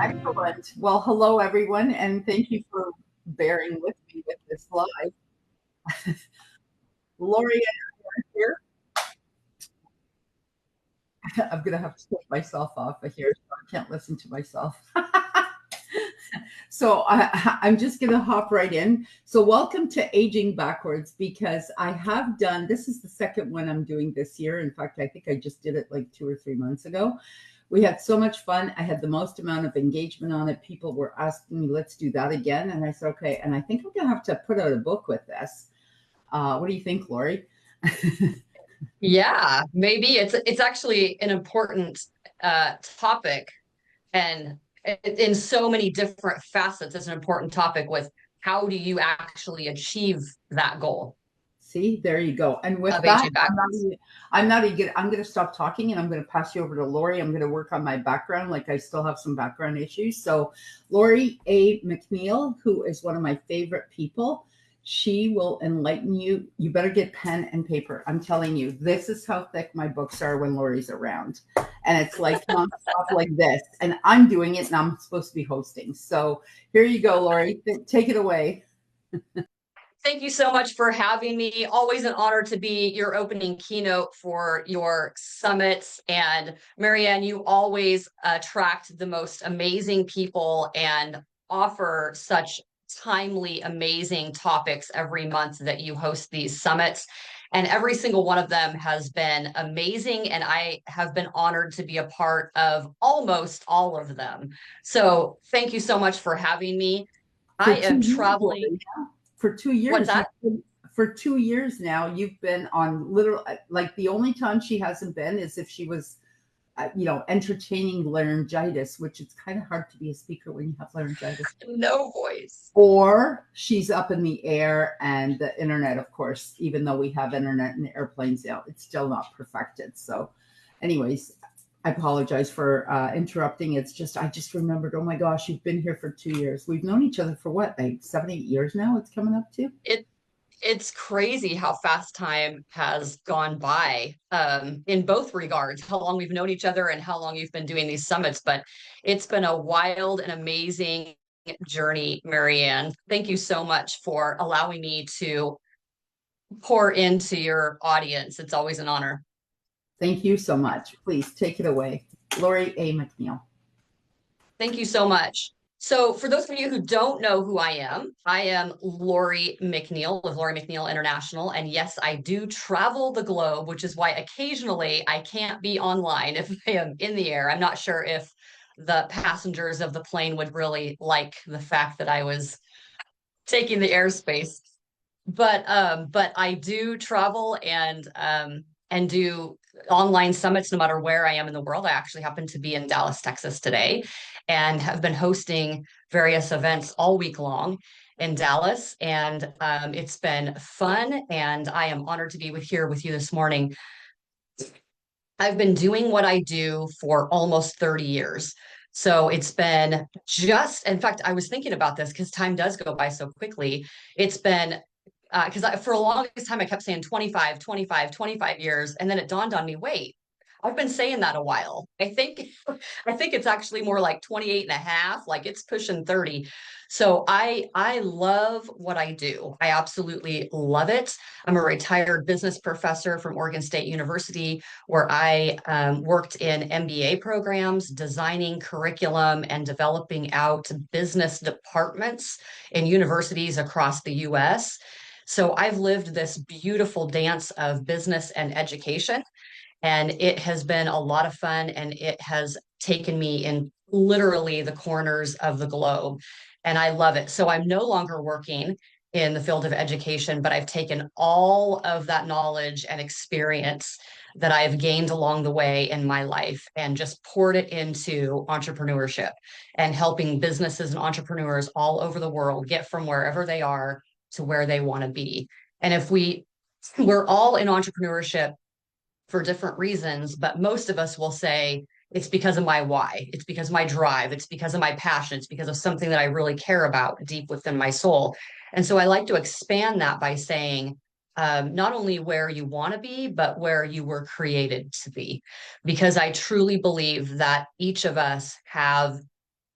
Excellent. Well, hello everyone, and thank you for bearing with me with this live. Lori and I are here. I'm going to have to take myself off of here so I can't listen to myself. I'm just going to hop right in. So welcome to Aging Backwards, because I have done, this is the second one I'm doing this year. In fact, I think I just did it like 2 or 3 months ago. We had so much fun. I had the most amount of engagement on it. People were asking me, let's do that again. And I said, okay. And I think I'm going to have to put out a book with this. What do you think, Lori? Yeah, maybe it's actually an important topic, and in so many different facets, it's an important topic with how do you actually achieve that goal See, there you go. And with of that, aging backwards. I'm going to stop talking and I'm going to pass you over to Lori. I'm going to work on my background. Like I still have some background issues. So Lori A. McNeil, who is one of my favorite people, she will enlighten you. You better get pen and paper. I'm telling you, this is how thick my books are when Lori's around. And it's like nonstop like this. And I'm doing it and I'm supposed to be hosting. So here you go, Lori. Take it away. Thank you so much for having me. Always an honor to be your opening keynote for your summits. And Marianne, you always attract the most amazing people and offer such timely, amazing topics every month that you host these summits. And every single one of them has been amazing. And I have been honored to be a part of almost all of them. So thank you so much for having me. For I two am years, traveling. Lori. For 2 years. What's that? For 2 years now, you've been on literal, like the only time she hasn't been is if she was, entertaining laryngitis, which it's kind of hard to be a speaker when you have laryngitis. No voice. Or she's up in the air and the internet, of course, even though we have internet in airplanes now, it's still not perfected. So, anyways, I apologize for interrupting. It's just, I just remembered, oh my gosh, you've been here for 2 years. We've known each other for what, like 7, 8 years now? It's coming up to. It it's crazy how fast time has gone by, in both regards, how long we've known each other and how long you've been doing these summits. But it's been a wild and amazing journey, Marianne. Thank you so much for allowing me to pour into your audience. It's always an honor. Thank you so much. Please take it away. Lori A. McNeil. Thank you so much. So, for those of you who don't know who I am Lori McNeil with Lori McNeil International. And yes, I do travel the globe, which is why occasionally I can't be online if I am in the air. I'm not sure if the passengers of the plane would really like the fact that I was taking the airspace. But I do travel and do online summits no matter where I am in the world. I actually happen to be in Dallas, Texas today, and have been hosting various events all week long in Dallas. And it's been fun, and I am honored to be here with you this morning. I've been doing what I do for almost 30 years. So it's been just, in fact, I was thinking about this because time does go by so quickly. It's been because for a longest time I kept saying 25, 25, 25 years. And then it dawned on me, wait, I've been saying that a while. I think it's actually more like 28 and a half, like it's pushing 30. So I love what I do. I absolutely love it. I'm a retired business professor from Oregon State University, where I worked in MBA programs, designing curriculum and developing out business departments in universities across the US. So I've lived this beautiful dance of business and education, and it has been a lot of fun, and it has taken me in literally the corners of the globe. And I love it. So I'm no longer working in the field of education, but I've taken all of that knowledge and experience that I've gained along the way in my life and just poured it into entrepreneurship and helping businesses and entrepreneurs all over the world get from wherever they are to where they want to be. And if we're all in entrepreneurship for different reasons, but most of us will say, it's because of my why. It's because of my drive. It's because of my passion. It's because of something that I really care about deep within my soul. And so I like to expand that by saying, not only where you want to be, but where you were created to be. Because I truly believe that each of us have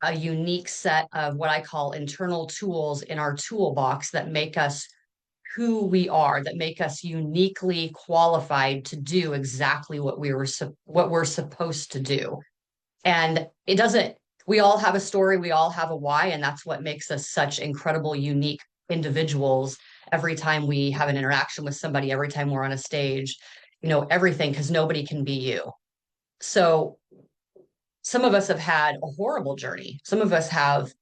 a unique set of what I call internal tools in our toolbox that make us who we are, that make us uniquely qualified to do exactly what we're supposed to do. And it doesn't, we all have a story, we all have a why, and that's what makes us such incredible, unique individuals every time we have an interaction with somebody, every time we're on a stage, everything, because nobody can be you. So some of us have had a horrible journey. Some of us have,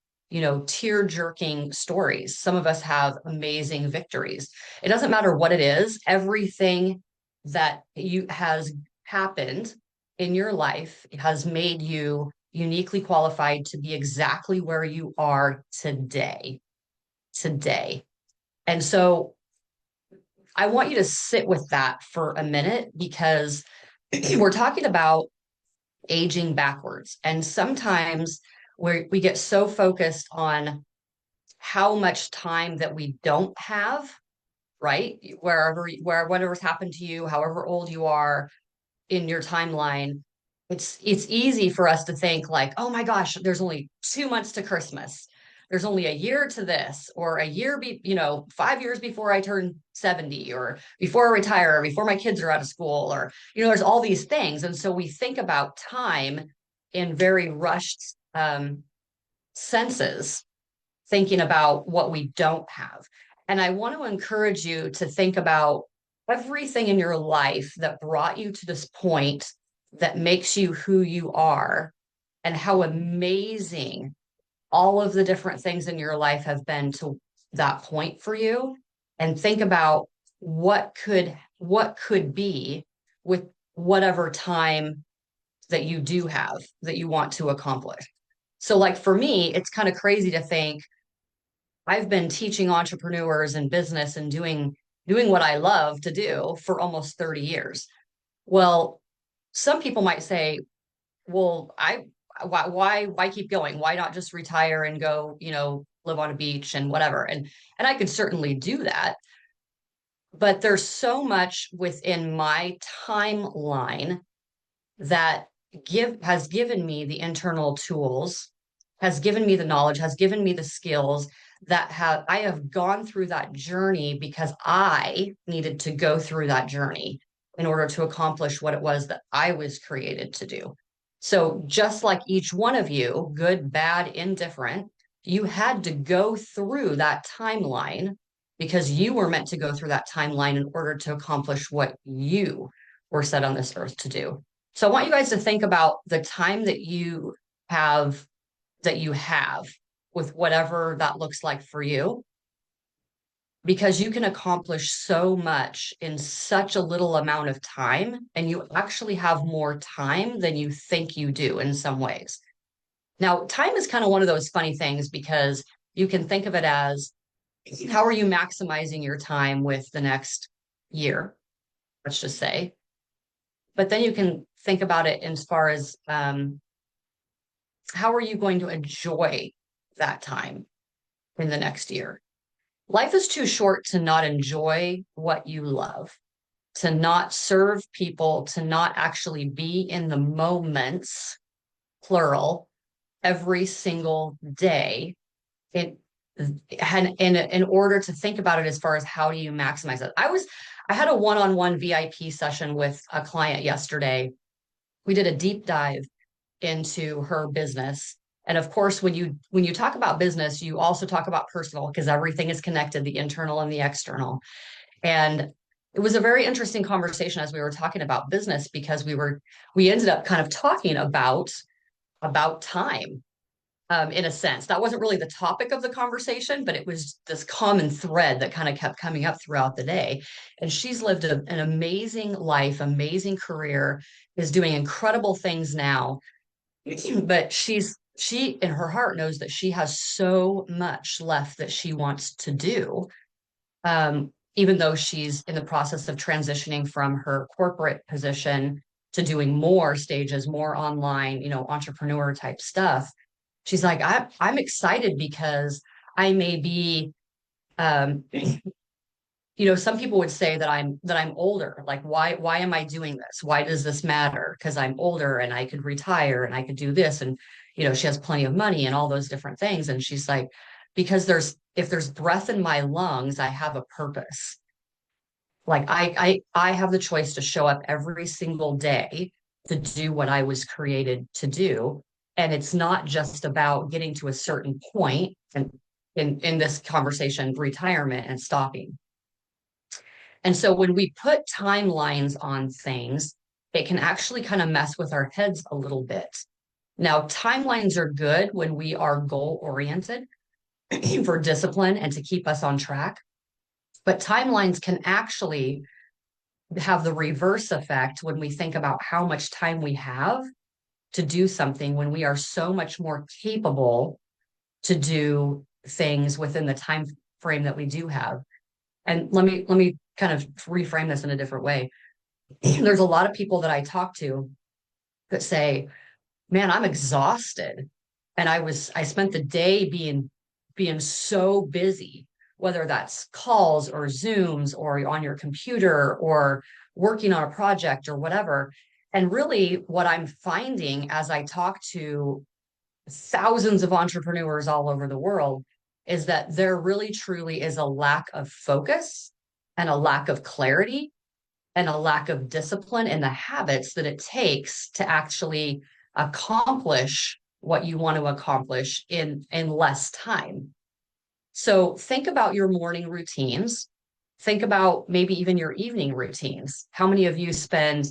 tear jerking stories. Some of us have amazing victories. It doesn't matter what it is, everything that you has happened in your life has made you uniquely qualified to be exactly where you are today. Today. And so I want you to sit with that for a minute because we're talking about aging backwards. And sometimes we get so focused on how much time that we don't have, right? Whatever's happened to you, however old you are in your timeline, it's easy for us to think like, oh my gosh, there's only 2 months to Christmas. There's only a year to this, or a year 5 years before I turn 70, or before I retire, or before my kids are out of school, or there's all these things. And so we think about time in very rushed senses, thinking about what we don't have. And I want to encourage you to think about everything in your life that brought you to this point that makes you who you are, and how amazing all of the different things in your life have been to that point for you. And think about what could be with whatever time that you do have that you want to accomplish. So like for me, it's kind of crazy to think I've been teaching entrepreneurs and business and doing what I love to do for almost 30 years. Well, some people might say, well, why keep going? Why not just retire and go, live on a beach and whatever? And I could certainly do that. But there's so much within my timeline that has given me the internal tools, has given me the knowledge, has given me the skills that I have gone through that journey because I needed to go through that journey in order to accomplish what it was that I was created to do. So just like each one of you, good, bad, indifferent, you had to go through that timeline because you were meant to go through that timeline in order to accomplish what you were set on this earth to do. So I want you guys to think about the time have that you have with whatever that looks like for you, because you can accomplish so much in such a little amount of time, and you actually have more time than you think you do in some ways. Now, time is kind of one of those funny things because you can think of it as, how are you maximizing your time with the next year, let's just say. But then you can think about it as far as how are you going to enjoy that time in the next year? Life is too short to not enjoy what you love, to not serve people, to not actually be in the moments, plural, every single day. In order to think about it as far as how do you maximize it. I had a one-on-one VIP session with a client yesterday. We did a deep dive into her business. And of course, when you talk about business, you also talk about personal, because everything is connected, the internal and the external. And it was a very interesting conversation as we were talking about business, because we ended up kind of talking about time. In a sense, that wasn't really the topic of the conversation, but it was this common thread that kind of kept coming up throughout the day. And she's lived an amazing life, amazing career, is doing incredible things now. But she in her heart knows that she has so much left that she wants to do. Even though she's in the process of transitioning from her corporate position to doing more stages, more online, entrepreneur type stuff. She's like, I'm excited because I may be some people would say that I'm older. Like, why am I doing this? Why does this matter? Because I'm older and I could retire and I could do this. And, she has plenty of money and all those different things. And she's like, because if there's breath in my lungs, I have a purpose. Like I have the choice to show up every single day to do what I was created to do. And it's not just about getting to a certain point and in this conversation, retirement and stopping. And so when we put timelines on things, it can actually kind of mess with our heads a little bit. Now, timelines are good when we are goal oriented for discipline and to keep us on track. But timelines can actually have the reverse effect when we think about how much time we have to do something when we are so much more capable to do things within the time frame that we do have. And let me kind of reframe this in a different way. There's a lot of people that I talk to that say, man, I'm exhausted. And I spent the day being so busy, whether that's calls or Zooms or on your computer or working on a project or whatever. And really what I'm finding as I talk to thousands of entrepreneurs all over the world is that there really truly is a lack of focus and a lack of clarity and a lack of discipline in the habits that it takes to actually accomplish what you want to accomplish in less time. So think about your morning routines. Think about maybe even your evening routines. How many of you spend,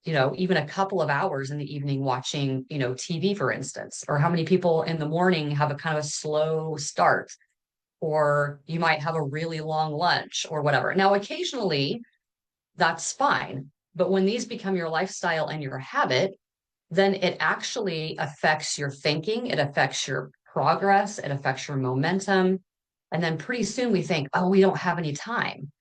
even a couple of hours in the evening watching, TV, for instance? Or how many people in the morning have a kind of a slow start? Or you might have a really long lunch or whatever. Now, occasionally that's fine. But when these become your lifestyle and your habit, then it actually affects your thinking, it affects your progress, it affects your momentum. And then pretty soon we think, oh, we don't have any time.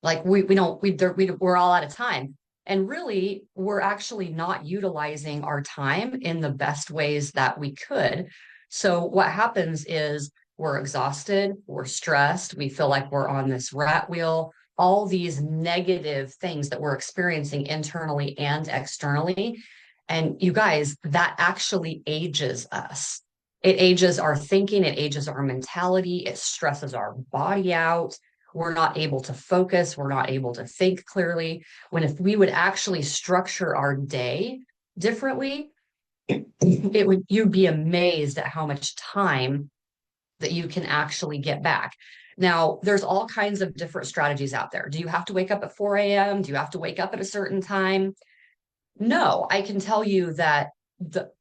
Like we're all out of time. And really, we're actually not utilizing our time in the best ways that we could. So what happens is we're exhausted, we're stressed, we feel like we're on this rat wheel, all these negative things that we're experiencing internally and externally. And you guys, that actually ages us. It ages our thinking, it ages our mentality, it stresses our body out. We're not able to focus, we're not able to think clearly. When if we would actually structure our day differently, you'd be amazed at how much time that you can actually get back. Now, there's all kinds of different strategies out there. Do you have to wake up at 4 a.m.? Do you have to wake up at a certain time? No, I can tell you that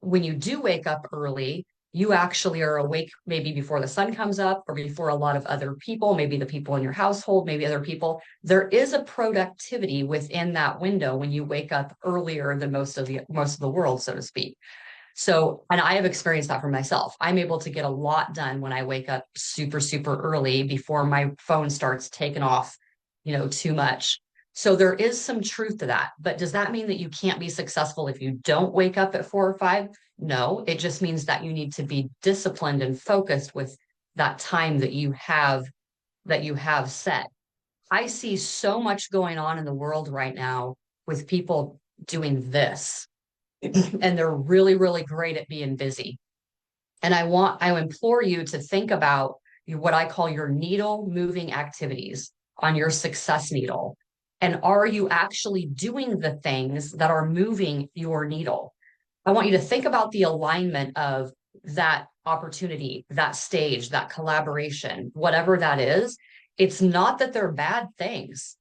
when you do wake up early, you actually are awake maybe before the sun comes up or before a lot of other people, maybe the people in your household, maybe other people. There is a productivity within that window when you wake up earlier than most of the world, so to speak. So, and I have experienced that for myself. I'm able to get a lot done when I wake up super, super early before my phone starts taking off, too much. So there is some truth to that. But does that mean that you can't be successful if you don't wake up at 4 or 5? No, it just means that you need to be disciplined and focused with that time that you have set. I see so much going on in the world right now with people doing this, and they're really, really great at being busy. And I implore you to think about what I call your needle moving activities on your success needle. And are you actually doing the things that are moving your needle? I want you to think about the alignment of that opportunity, that stage, that collaboration, whatever that is. It's not that they're bad things,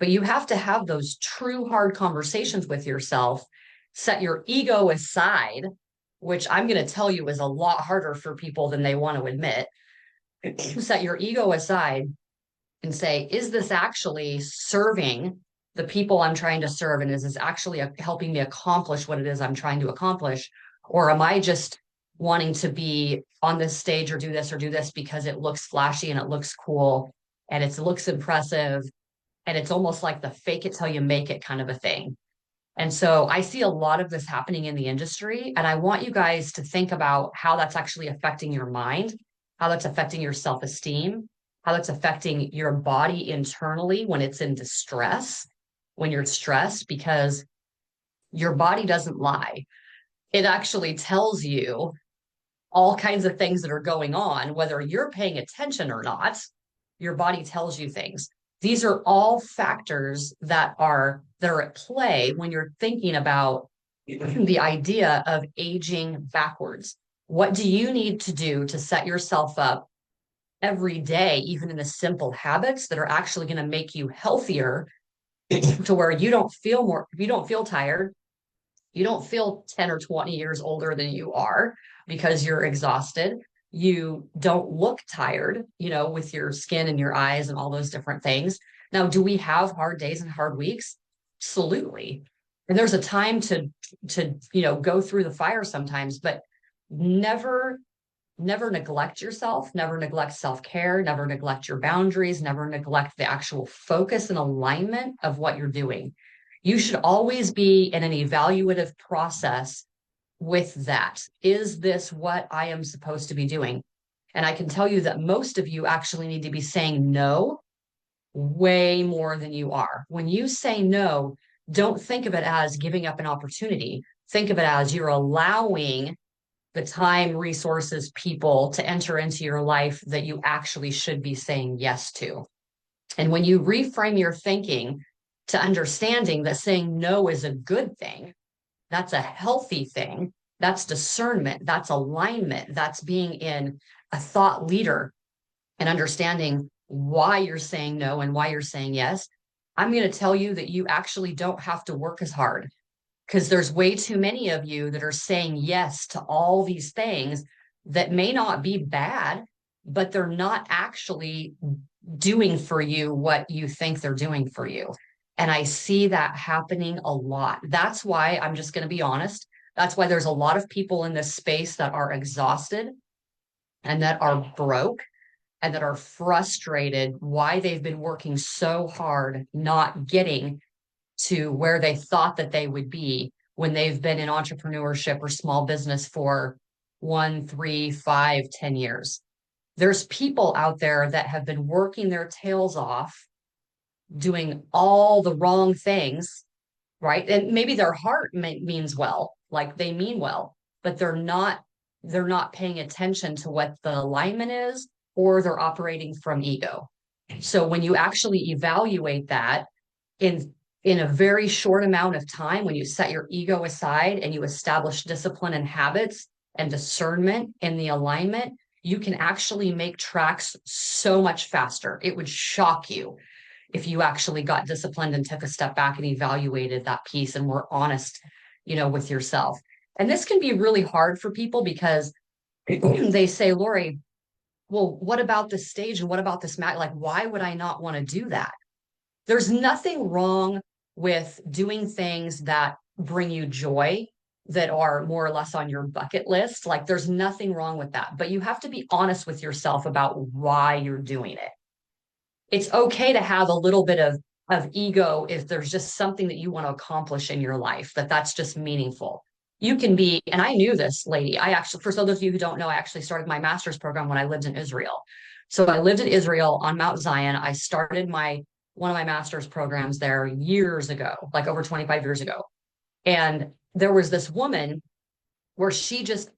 but you have to have those true hard conversations with yourself, set your ego aside, which I'm going to tell you is a lot harder for people than they want to admit. Set your ego aside and say, is this actually serving the people I'm trying to serve? And is this actually helping me accomplish what it is I'm trying to accomplish? Or am I just wanting to be on this stage or do this because it looks flashy and it looks cool and it looks impressive? And it's almost like the fake it till you make it kind of a thing. And so I see a lot of this happening in the industry. And I want you guys to think about how that's actually affecting your mind, how that's affecting your self-esteem, how it's affecting your body internally when it's in distress, when you're stressed, because your body doesn't lie. It actually tells you all kinds of things that are going on, whether you're paying attention or not. Your body tells you things. These are all factors that are at play when you're thinking about the idea of aging backwards. What do you need to do to set yourself up every day, even in the simple habits that are actually going to make you healthier, to where you don't feel tired, you don't feel 10 or 20 years older than you are because you're exhausted. You don't look tired, with your skin and your eyes and all those different things. Now, do we have hard days and hard weeks? Absolutely. And there's a time to go through the fire sometimes, but never never neglect yourself, never neglect self-care, never neglect your boundaries, never neglect the actual focus and alignment of what you're doing. You should always be in an evaluative process with that. Is this what I am supposed to be doing? And I can tell you that most of you actually need to be saying no way more than you are. When you say no, don't think of it as giving up an opportunity. Think of it as you're allowing the time, resources, people to enter into your life that you actually should be saying yes to. And when you reframe your thinking to understanding that saying no is a good thing, that's a healthy thing, that's discernment, that's alignment, that's being in a thought leader and understanding why you're saying no and why you're saying yes, I'm going to tell you that you actually don't have to work as hard, because there's way too many of you that are saying yes to all these things that may not be bad, but they're not actually doing for you what you think they're doing for you. And I see that happening a lot. That's why I'm just going to be honest. That's why there's a lot of people in this space that are exhausted and that are broke and that are frustrated why they've been working so hard, not getting to where they thought that they would be when they've been in entrepreneurship or small business for 1, 3, 5, 10 years. There's people out there that have been working their tails off, doing all the wrong things, right? And maybe their heart means well, like they mean well, but they're not paying attention to what the alignment is, or they're operating from ego. So when you actually evaluate that in in a very short amount of time, when you set your ego aside and you establish discipline and habits and discernment in the alignment, you can actually make tracks so much faster. It would shock you if you actually got disciplined and took a step back and evaluated that piece and were honest, with yourself. And this can be really hard for people because they say, Lori, well, what about this stage and what about this mat? Like, why would I not want to do that? There's nothing wrong with doing things that bring you joy, that are more or less on your bucket list. Like, there's nothing wrong with that, but you have to be honest with yourself about why you're doing it. It's okay to have a little bit of ego if there's just something that you want to accomplish in your life, that's just meaningful. You can be, and I knew this lady. I actually, for those of you who don't know, I actually started my master's program when I lived in Israel. So I lived in Israel on Mount Zion. I started one of my master's programs there years ago, like over 25 years ago. And there was this woman where she just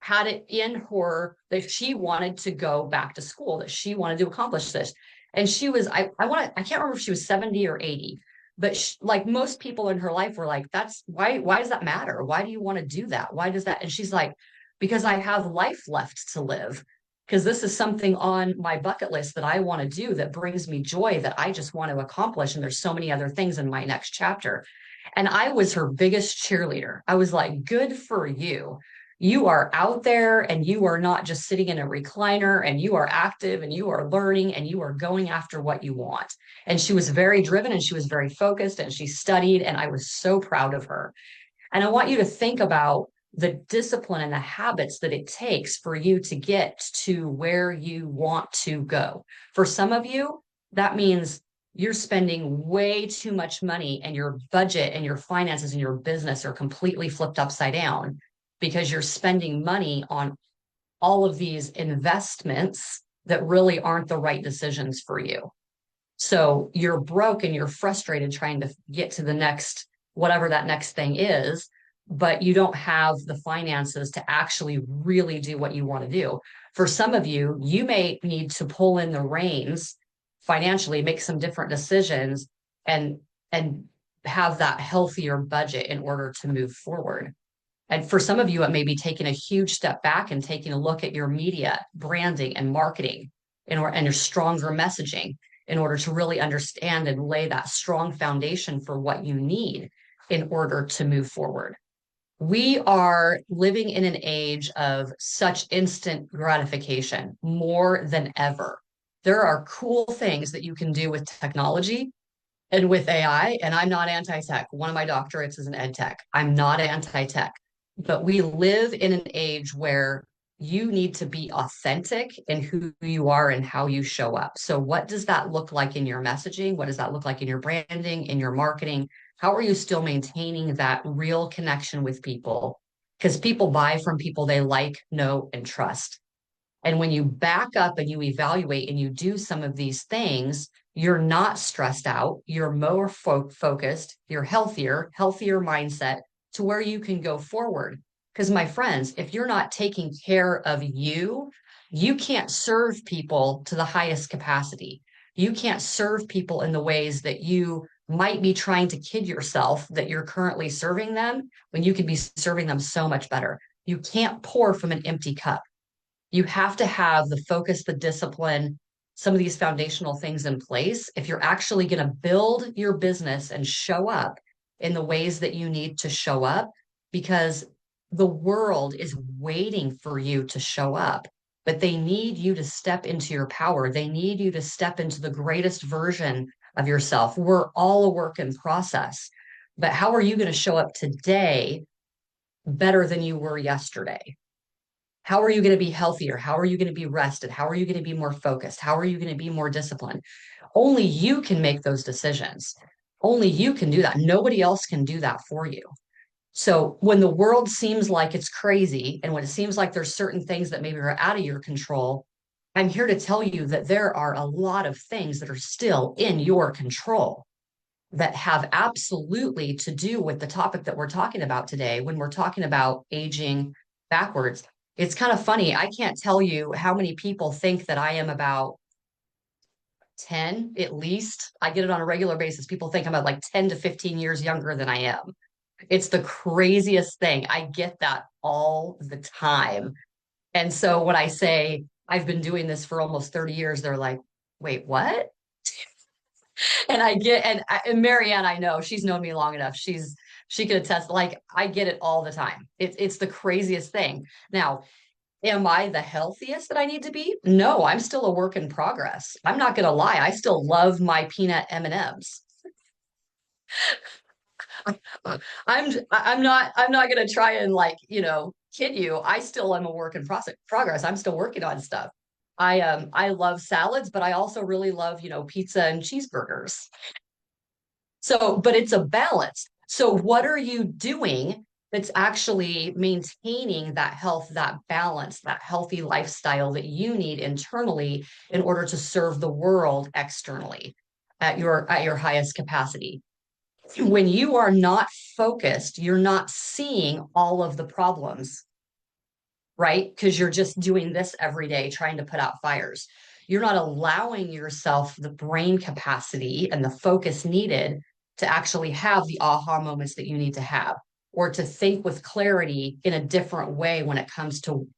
had it in her that she wanted to go back to school, that she wanted to accomplish this. And she was, I can't remember if she was 70 or 80, but like most people in her life were like, that's why does that matter? Why do you want to do that? Why does that? And she's like, because I have life left to live, because this is something on my bucket list that I want to do that brings me joy, that I just want to accomplish. And there's so many other things in my next chapter. And I was her biggest cheerleader. I was like, good for you. You are out there and you are not just sitting in a recliner, and you are active and you are learning and you are going after what you want. And she was very driven and she was very focused and she studied, and I was so proud of her. And I want you to think about the discipline and the habits that it takes for you to get to where you want to go. For some of you, that means you're spending way too much money, and your budget and your finances and your business are completely flipped upside down because you're spending money on all of these investments that really aren't the right decisions for you. So you're broke and you're frustrated trying to get to the next, whatever that next thing is, but you don't have the finances to actually really do what you want to do. For some of you, you may need to pull in the reins financially, make some different decisions and and have that healthier budget in order to move forward. And for some of you, it may be taking a huge step back and taking a look at your media, branding, and marketing and your stronger messaging in order to really understand and lay that strong foundation for what you need in order to move forward. We are living in an age of such instant gratification more than ever. There are cool things that you can do with technology and with AI, and I'm not anti-tech. One of my doctorates is in ed tech. I'm not anti-tech, but we live in an age where you need to be authentic in who you are and how you show up. So what does that look like in your messaging? What does that look like in your branding, in your marketing? How are you still maintaining that real connection with people? Because people buy from people they like, know, and trust. And when you back up and you evaluate and you do some of these things, you're not stressed out, you're more focused, you're healthier mindset to where you can go forward. Because, my friends, if you're not taking care of you, you can't serve people to the highest capacity. You can't serve people in the ways that you might be trying to kid yourself that you're currently serving them when you could be serving them so much better. You can't pour from an empty cup. You have to have the focus, the discipline, some of these foundational things in place if you're actually going to build your business and show up in the ways that you need to show up, because the world is waiting for you to show up, but they need you to step into your power. They need you to step into the greatest version of yourself. We're all a work in process, but how are you going to show up today better than you were yesterday? How are you going to be healthier? How are you going to be rested? How are you going to be more focused? How are you going to be more disciplined? Only you can make those decisions. Only you can do that. Nobody else can do that for you. So when the world seems like it's crazy and when it seems like there's certain things that maybe are out of your control, I'm here to tell you that there are a lot of things that are still in your control that have absolutely to do with the topic that we're talking about today when we're talking about aging backwards. It's kind of funny. I can't tell you how many people think that I am about 10 at least. I get it on a regular basis. People think I'm about like 10 to 15 years younger than I am. It's the craziest thing. I get that all the time. And so when I say I've been doing this for almost 30 years, they're like, wait, what? And I get, and Marianne, I know she's known me long enough. She could attest, like, I get it all the time. It's the craziest thing. Now, am I the healthiest that I need to be? No, I'm still a work in progress. I'm not going to lie. I still love my peanut M&Ms. I'm not going to try and like, kid you. I still am a work in progress. I'm still working on stuff. I love salads, but I also really love, pizza and cheeseburgers. So, but it's a balance. So, what are you doing that's actually maintaining that health, that balance, that healthy lifestyle that you need internally in order to serve the world externally at your highest capacity? When you are not focused, you're not seeing all of the problems, right? Because you're just doing this every day, trying to put out fires. You're not allowing yourself the brain capacity and the focus needed to actually have the aha moments that you need to have, or to think with clarity in a different way when it comes to,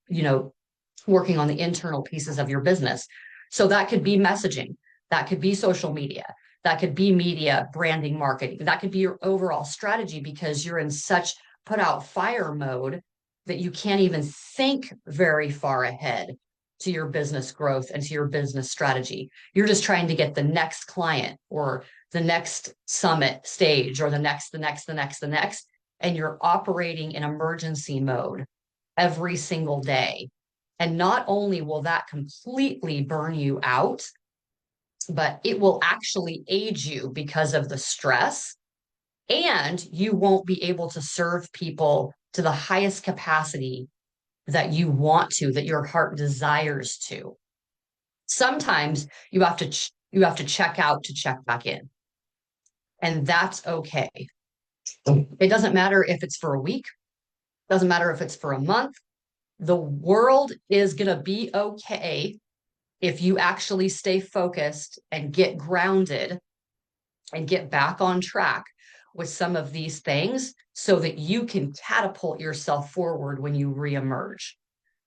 working on the internal pieces of your business. So that could be messaging, that could be social media, that could be media, branding, marketing, that could be your overall strategy because you're in such put out fire mode that you can't even think very far ahead to your business growth and to your business strategy. You're just trying to get the next client or the next summit stage or the next, and you're operating in emergency mode every single day. And not only will that completely burn you out, but it will actually age you because of the stress, and you won't be able to serve people to the highest capacity that you want to, that your heart desires to. Sometimes you have to check out to check back in, and that's okay. It doesn't matter if it's for a week, doesn't matter if it's for a month. The world is going to be okay if you actually stay focused and get grounded and get back on track with some of these things so that you can catapult yourself forward when you reemerge,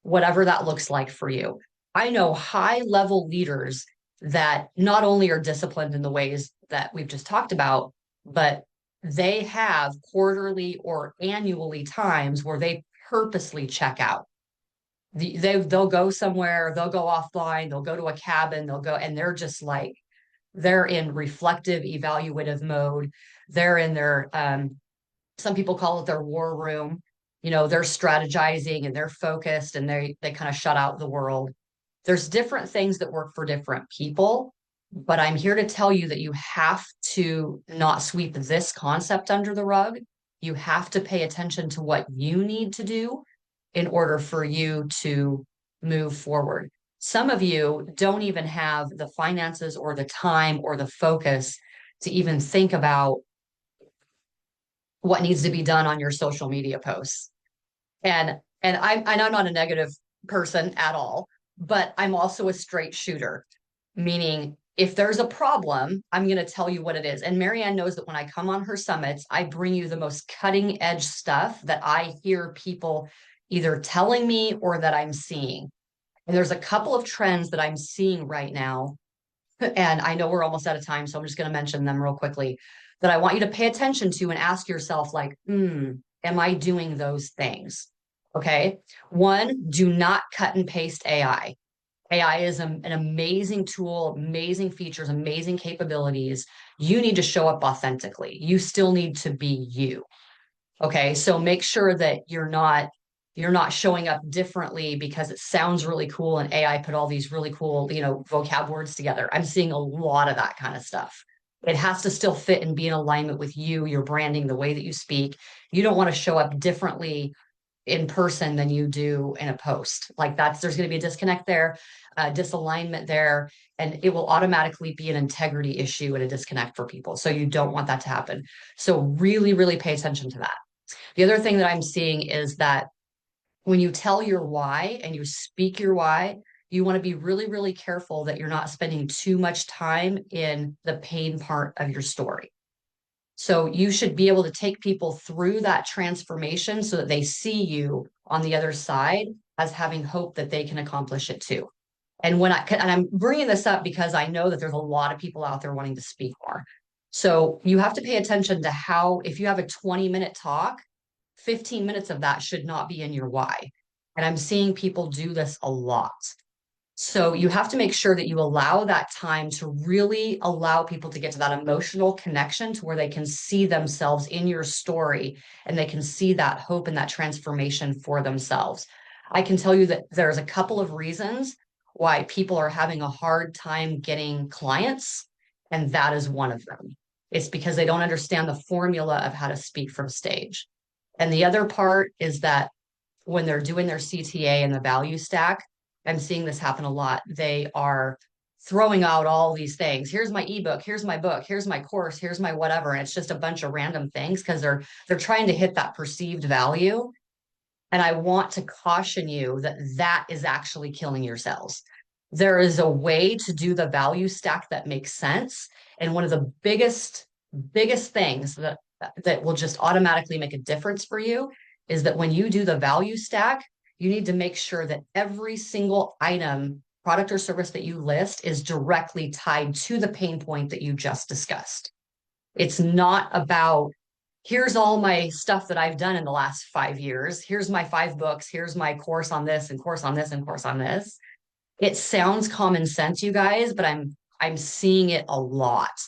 whatever that looks like for you. I know high level leaders that not only are disciplined in the ways that we've just talked about, but they have quarterly or annually times where they purposely check out. They'll go somewhere, they'll go offline, they'll go to a cabin, they'll go, and they're just like, they're in reflective, evaluative mode. They're in their, some people call it their war room. You know, they're strategizing and they're focused and they kind of shut out the world. There's different things that work for different people, but I'm here to tell you that you have to not sweep this concept under the rug. You have to pay attention to what you need to do in order for you to move forward. Some of you don't even have the finances or the time or the focus to even think about what needs to be done on your social media posts. And I'm not a negative person at all, but I'm also a straight shooter, meaning if there's a problem, I'm going to tell you what it is. And Marianne knows that when I come on her summits, I bring you the most cutting edge stuff that I hear people either telling me or that I'm seeing. And there's a couple of trends that I'm seeing right now. And I know we're almost out of time, so I'm just going to mention them real quickly that I want you to pay attention to and ask yourself, like, am I doing those things? Okay. One, do not cut and paste AI. AI is an amazing tool, amazing features, amazing capabilities. You need to show up authentically. You still need to be you. Okay. So make sure that you're not showing up differently because it sounds really cool and AI put all these really cool, vocab words together. I'm seeing a lot of that kind of stuff. It has to still fit and be in alignment with you, your branding, the way that you speak. You don't want to show up differently in person than you do in a post. Like there's going to be a disconnect there, disalignment there, and it will automatically be an integrity issue and a disconnect for people. So you don't want that to happen. So really, really pay attention to that. The other thing that I'm seeing is that when you tell your why and you speak your why, you want to be really, really careful that you're not spending too much time in the pain part of your story. So you should be able to take people through that transformation so that they see you on the other side as having hope that they can accomplish it too. And I'm bringing this up because I know that there's a lot of people out there wanting to speak more. So you have to pay attention to how, if you have a 20-minute talk, 15 minutes of that should not be in your why. And I'm seeing people do this a lot. So you have to make sure that you allow that time to really allow people to get to that emotional connection to where they can see themselves in your story and they can see that hope and that transformation for themselves. I can tell you that there's a couple of reasons why people are having a hard time getting clients, and that is one of them. It's because they don't understand the formula of how to speak from stage. And the other part is that when they're doing their CTA and the value stack, I'm seeing this happen a lot. They are throwing out all these things. Here's my ebook, here's my book, here's my course, here's my whatever. And it's just a bunch of random things because they're trying to hit that perceived value. And I want to caution you that that is actually killing your sales. There is a way to do the value stack that makes sense. And one of the biggest things that will just automatically make a difference for you is that when you do the value stack, you need to make sure that every single item, product or service that you list is directly tied to the pain point that you just discussed. It's not about, here's all my stuff that I've done in the last 5 years. Here's my 5 books. Here's my course on this and course on this and course on this. It sounds common sense, you guys, but I'm seeing it a lot.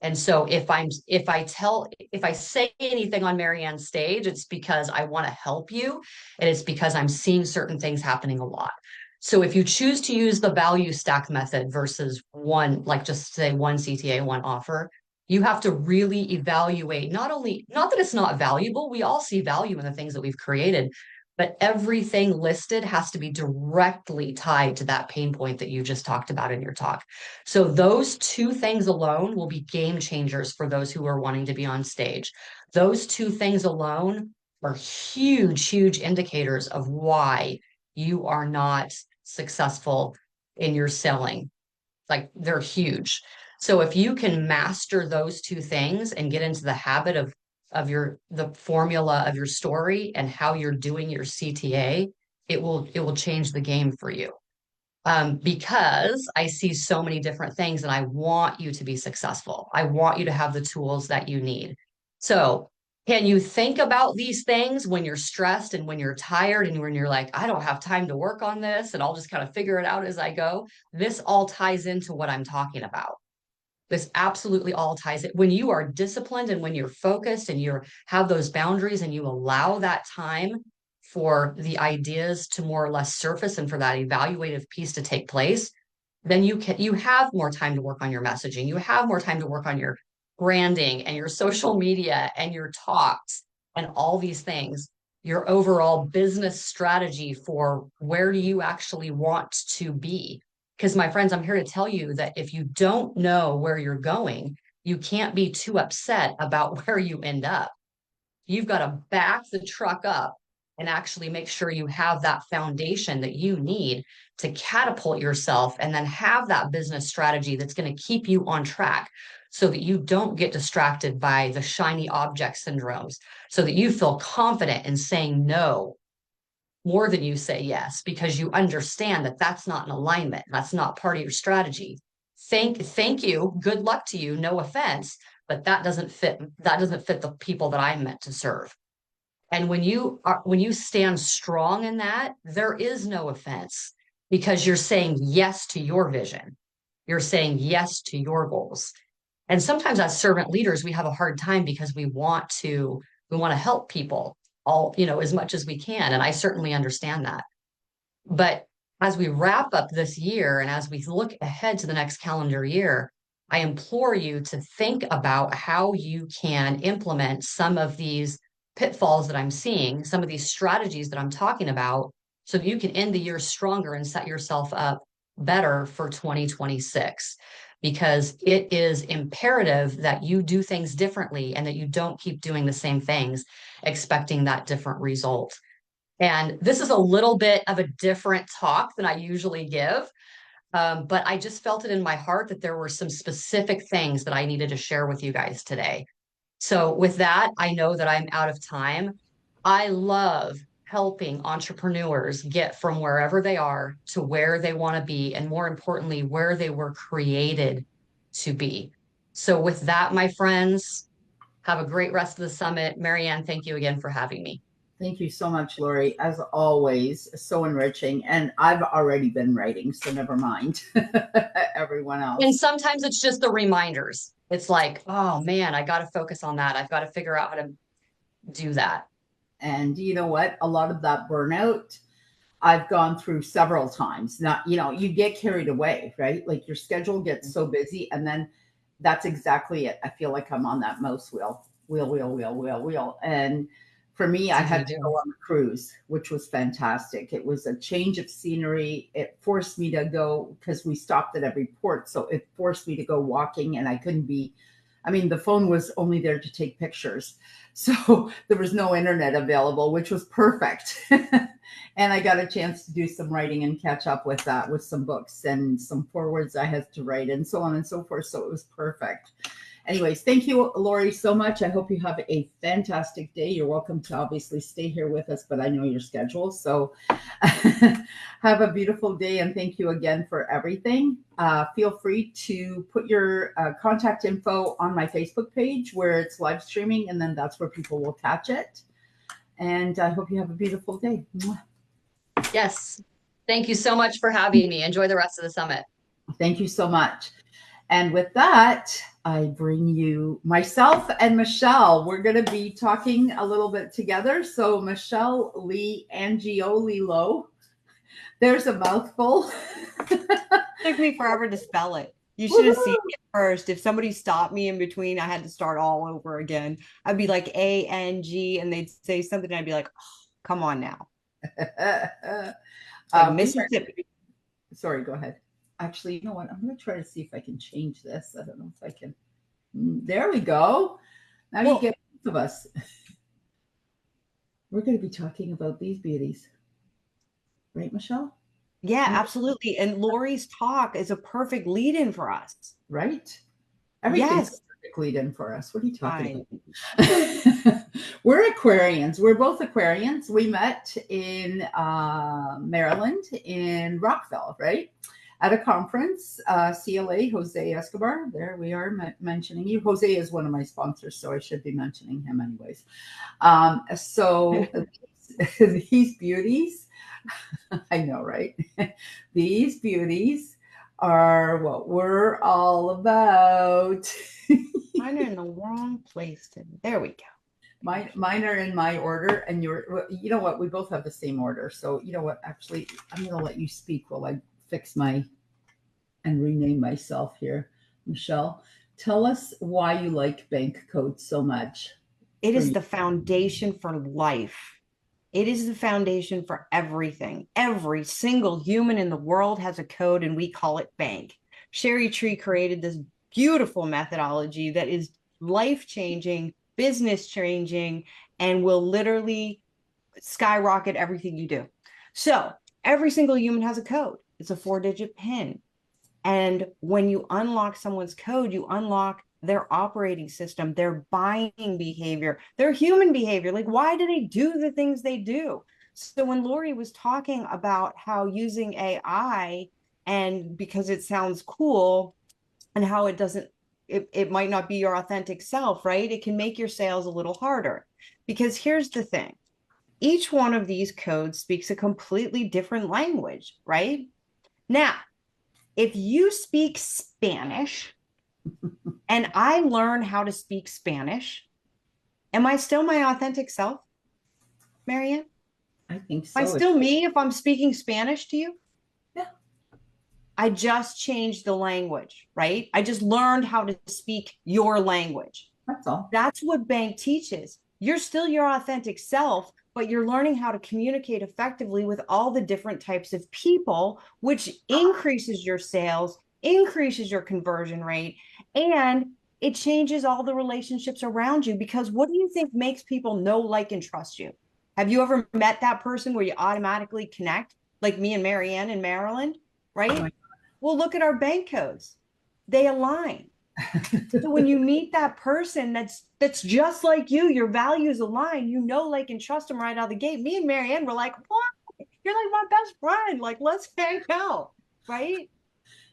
And so if I say anything on Marianne's stage, it's because I want to help you. And it's because I'm seeing certain things happening a lot. So if you choose to use the value stack method versus one, like just say one CTA, one offer, you have to really evaluate not that it's not valuable. We all see value in the things that we've created, but everything listed has to be directly tied to that pain point that you just talked about in your talk. So those two things alone will be game changers for those who are wanting to be on stage. Those two things alone are huge, huge indicators of why you are not successful in your selling. Like they're huge. So if you can master those two things and get into the habit of your the formula of your story and how you're doing your CTA, it will change the game for you. Because I see so many different things and I want you to be successful. I want you to have the tools that you need. So, can you think about these things when you're stressed and when you're tired and when you're like, I don't have time to work on this and I'll just kind of figure it out as I go? This all ties into what I'm talking about. This absolutely all ties it. When you are disciplined and when you're focused and you have those boundaries and you allow that time for the ideas to more or less surface and for that evaluative piece to take place, then you have more time to work on your messaging. You have more time to work on your branding and your social media and your talks and all these things. Your overall business strategy for where do you actually want to be? Because, my friends, I'm here to tell you that if you don't know where you're going, you can't be too upset about where you end up. You've got to back the truck up and actually make sure you have that foundation that you need to catapult yourself and then have that business strategy that's going to keep you on track so that you don't get distracted by the shiny object syndromes, so that you feel confident in saying no more than you say yes, because you understand that that's not an alignment. That's not part of your strategy. Thank you. Good luck to you. No offense, but that doesn't fit the people that I'm meant to serve. And when you stand strong in that, there is no offense because you're saying yes to your vision. You're saying yes to your goals. And sometimes as servant leaders, we have a hard time because we want to help people all, as much as we can. And I certainly understand that. But as we wrap up this year and as we look ahead to the next calendar year, I implore you to think about how you can implement some of these pitfalls that I'm seeing, some of these strategies that I'm talking about, so that you can end the year stronger and set yourself up better for 2026. Because it is imperative that you do things differently and that you don't keep doing the same things, expecting that different result. And this is a little bit of a different talk than I usually give, but I just felt it in my heart that there were some specific things that I needed to share with you guys today. So, with that, I know that I'm out of time. I love helping entrepreneurs get from wherever they are to where they want to be, and more importantly, where they were created to be. So, with that, my friends, have a great rest of the summit. Marianne, thank you again for having me. Thank you so much, Lori. As always, so enriching. And I've already been writing, so never mind everyone And else. sometimes it's just the reminders. It's like, oh man, I got to focus on that. I've got to figure out how to do that. And you know what? A lot of that burnout I've gone through several times. Not, you get carried away, right? Like your schedule gets so busy, and then that's exactly it. I feel like I'm on that mouse wheel. And for me, It's I easy had to to go do. on a cruise, which was fantastic. It was a change of scenery. It forced me to go because we stopped at every port. So it forced me to go walking, and I couldn't be, I mean, the phone was only there to take pictures. So there was no internet available, which was perfect. And I got a chance to do some writing and catch up with that with some books and some forewords I had to write and so on and so forth. So it was perfect. Anyways, thank you, Lori, so much. I hope you have a fantastic day. You're welcome to obviously stay here with us, but I know your schedule. So have a beautiful day, and thank you again for everything. Feel free to put your contact info on my Facebook page where it's live streaming, and then that's where people will catch it. And I hope you have a beautiful day. Yes. Thank you so much for having me. Enjoy the rest of the summit. Thank you so much. And with that, I bring you myself and Michelle. We're going to be talking a little bit together. So, Michelle Lee Angioli Low. There's a mouthful. Took me forever to spell it. You should have seen it first. If somebody stopped me in between, I had to start all over again. I'd be like ANG and they'd say something, and I'd be like, oh, come on now. Like Mississippi. Sorry, go ahead. Actually, you know what? I'm going to try to see if I can change this. I don't know if I can. There we go. Now you get both of us. We're going to be talking about these beauties. Right, Michelle? Yeah, absolutely. And Lori's talk is a perfect lead-in for us. Right? Everything's a perfect lead-in for us. What are you talking about? We're Aquarians. We're both Aquarians. We met in Maryland in Rockville, right? At a conference, CLA, Jose Escobar. There we are mentioning you. Jose is one of my sponsors, so I should be mentioning him anyways. So these beauties, I know, right? These beauties are what we're all about. Mine are in the wrong place today. There we go. Mine are in my order, and you know what? We both have the same order. So you know what? Actually, I'm going to let you speak while I fix and rename myself here. Michelle, tell us why you like bank codes so much. It is the foundation for life. It is the foundation for everything. Every single human in the world has a code, and we call it bank. Sherry Tree created this beautiful methodology that is life-changing, business-changing, and will literally skyrocket everything you do. So every single human has a code. It's a 4-digit PIN. And when you unlock someone's code, you unlock their operating system, their buying behavior, their human behavior. Like, why do they do the things they do? So when Lori was talking about how using AI, and because it sounds cool, and how it might not be your authentic self, right? It can make your sales a little harder. Because here's the thing. Each one of these codes speaks a completely different language, right? Now, if you speak Spanish and I learn how to speak Spanish, am I still my authentic self, Marianne? I think so. Am I still me if I'm speaking Spanish to you? Yeah. I just changed the language, right? I just learned how to speak your language. That's all. That's what bank teaches. You're still your authentic self, but you're learning how to communicate effectively with all the different types of people, which increases your sales, increases your conversion rate, and it changes all the relationships around you. Because what do you think makes people know, like, and trust you? Have you ever met that person where you automatically connect, like me and Marianne in Maryland, right? Well, look at our bank codes. They align. So when you meet that person that's just like you, your values align, you know, like, and trust them right out of the gate. Me and Marianne were like, what? You're like my best friend. Like, let's hang out, right?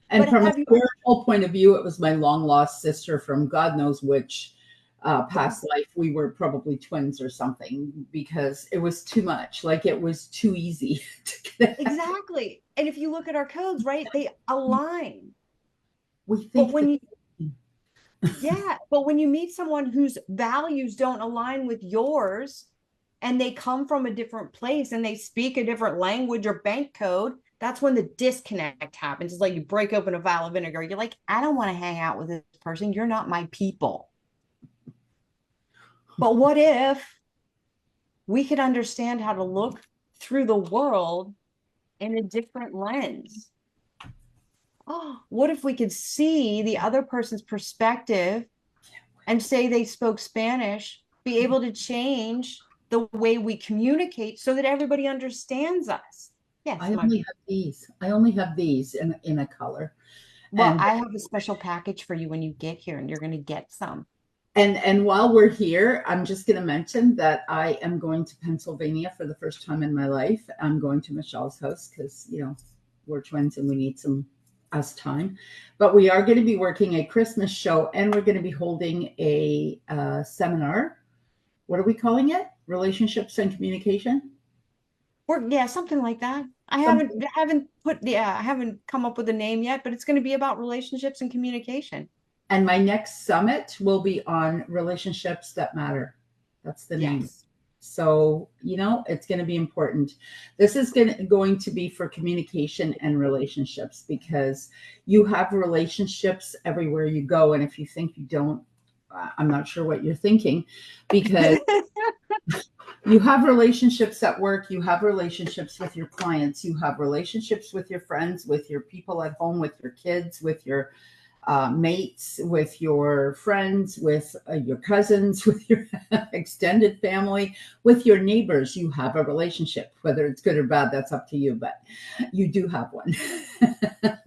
And but from a spiritual point of view, it was my long lost sister from God knows which past life. We were probably twins or something, because it was too much. Like, it was too easy to connect. Exactly. And if you look at our codes, right, they align. We think but when you meet someone whose values don't align with yours, and they come from a different place and they speak a different language or bank code, that's when the disconnect happens. It's like you break open a vial of vinegar. You're like, I don't want to hang out with this person. You're not my people. But what if we could understand how to look through the world in a different lens? Oh, what if we could see the other person's perspective and say they spoke Spanish, be able to change the way we communicate so that everybody understands us? Yes. I only have these in a color. Well, I have a special package for you when you get here, and you're going to get some. And while we're here, I'm just going to mention that I am going to Pennsylvania for the first time in my life. I'm going to Michelle's house because, you know, we're twins and we need some us time. But we are going to be working a Christmas show, and we're going to be holding a seminar. What are we calling it? Relationships and communication? Something like that. I haven't come up with a name yet, but it's going to be about relationships and communication. And my next summit will be on relationships that matter. That's the name. Yes. So, you know, it's going to be important. This is going to be for communication and relationships, because you have relationships everywhere you go. And if you think you don't, I'm not sure what you're thinking, because You have relationships at work, you have relationships with your clients, you have relationships with your friends, with your people at home, with your kids, with your mates, with your friends, with your cousins, with your extended family, with your neighbors. You have a relationship, whether it's good or bad, that's up to you, but you do have one.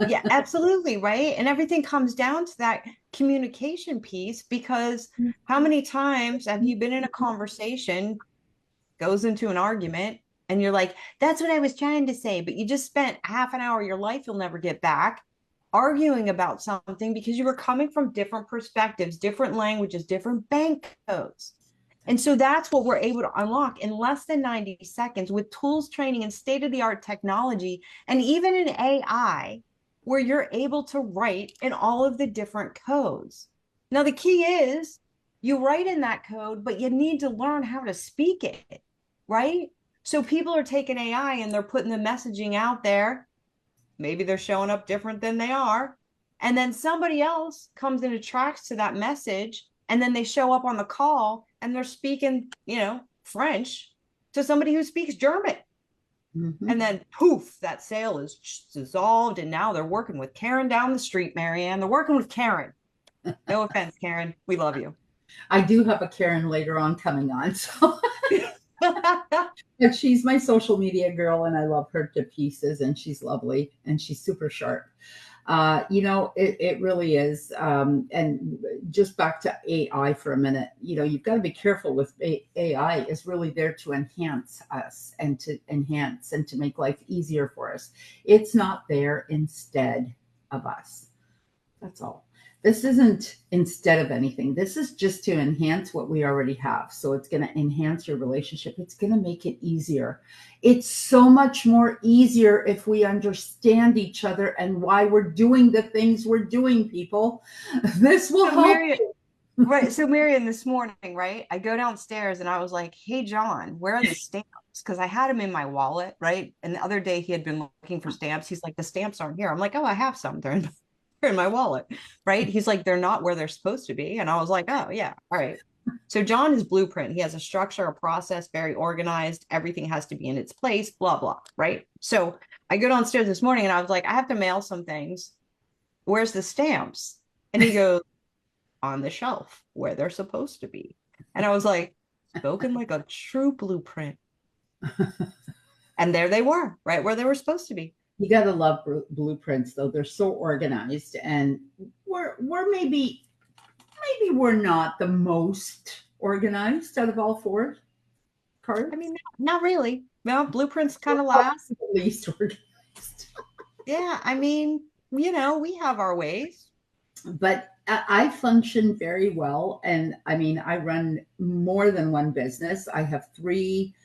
Yeah, absolutely. Right. And everything comes down to that communication piece, because how many times have you been in a conversation, goes into an argument, and you're like, that's what I was trying to say, but you just spent half an hour of your life you'll never get back arguing about something because you were coming from different perspectives, different languages, different bank codes. And so that's what we're able to unlock in less than 90 seconds with tools, training, and state-of-the-art technology, and even in AI, where you're able to write in all of the different codes. Now, the key is you write in that code, but you need to learn how to speak it, right? So people are taking AI and they're putting the messaging out there. Maybe they're showing up different than they are. And then somebody else comes and attracts to that message. And then they show up on the call and they're speaking, French to somebody who speaks German. Mm-hmm. And then poof, that sale is dissolved. And now they're working with Karen down the street, Marianne. They're working with Karen. No offense, Karen. We love you. I do have a Karen later on coming on. So but she's my social media girl and I love her to pieces, and she's lovely and she's super sharp. It really is. And just back to AI for a minute, you've got to be careful with AI. Is really there to enhance us and to make life easier for us. It's not there instead of us. That's all. This isn't instead of anything. This is just to enhance what we already have. So it's going to enhance your relationship. It's going to make it easier. It's so much more easier if we understand each other and why we're doing the things we're doing, people. This will help. Right. So Marianne, this morning, right, I go downstairs and I was like, hey, John, where are the stamps? Because I had them in my wallet, right? And the other day he had been looking for stamps. He's like, the stamps aren't here. I'm like, oh, I have some. They're in my wallet, right? He's like, they're not where they're supposed to be. And I was like, oh yeah, all right. So John is blueprint. He has a structure, a process, very organized. Everything has to be in its place, blah, blah, right? So I go downstairs this morning and I was like, I have to mail some things. Where's the stamps? And he goes, on the shelf where they're supposed to be. And I was like, spoken like a true blueprint. And there they were, right where they were supposed to be. You got to love blueprints, though. They're so organized, and we're maybe we're not the most organized out of all four cards. I mean, not really. No, blueprints kind of last. The least organized. Yeah, I mean, we have our ways. But I function very well, and I mean, I run more than one business. I have three.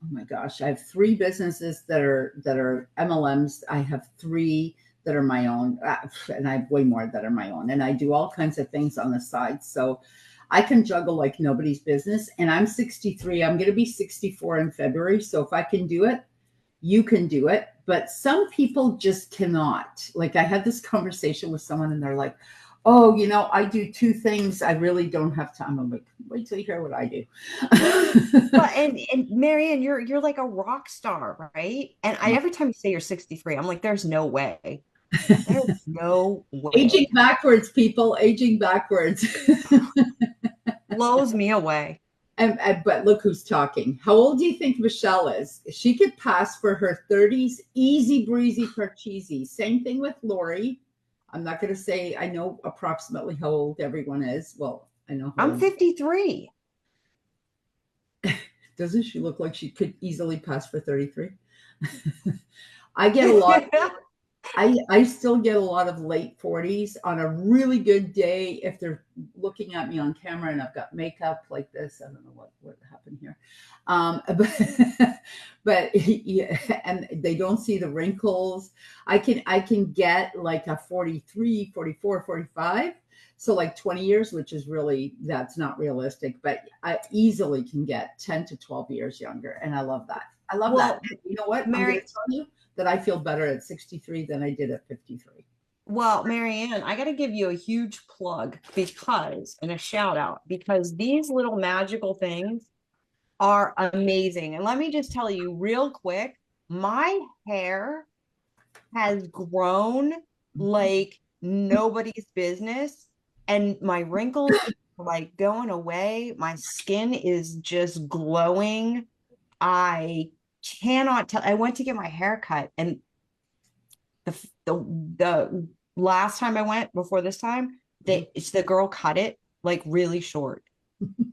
Oh my gosh, I have three businesses that are MLMs. I have three that are my own, and I have way more that are my own. And I do all kinds of things on the side. So I can juggle like nobody's business. And I'm 63. I'm going to be 64 in February. So if I can do it, you can do it. But some people just cannot. Like I had this conversation with someone and they're like, oh, I do two things. I really don't have time. I'm like, wait till you hear what I do. Well, and Marianne, you're like a rock star, right? And every time you say you're 63, I'm like, there's no way. There's no way. Aging backwards, people. Aging backwards. Blows me away. But look who's talking. How old do you think Michelle is? She could pass for her 30s, easy breezy parcheesi. Same thing with Lori. I'm not going to say I know approximately how old everyone is. Well, I know. I'm 53. Doesn't she look like she could easily pass for 33? I get a lot. I still get a lot of late 40s on a really good day. If they're looking at me on camera and I've got makeup like this, I don't know what happened here. But yeah, and they don't see the wrinkles. I can get like a 43, 44, 45. So like 20 years, which is really, that's not realistic, but I easily can get 10 to 12 years younger. And I love that. I love that. You know what, Mary? I'm going to tell you that I feel better at 63 than I did at 53. Well, Marianne, I got to give you a huge plug and a shout out, because these little magical things are amazing. And let me just tell you real quick, my hair has grown like nobody's business, and my wrinkles are like going away. My skin is just glowing. I cannot tell. I went to get my hair cut, and the last time I went before this time, the girl cut it like really short.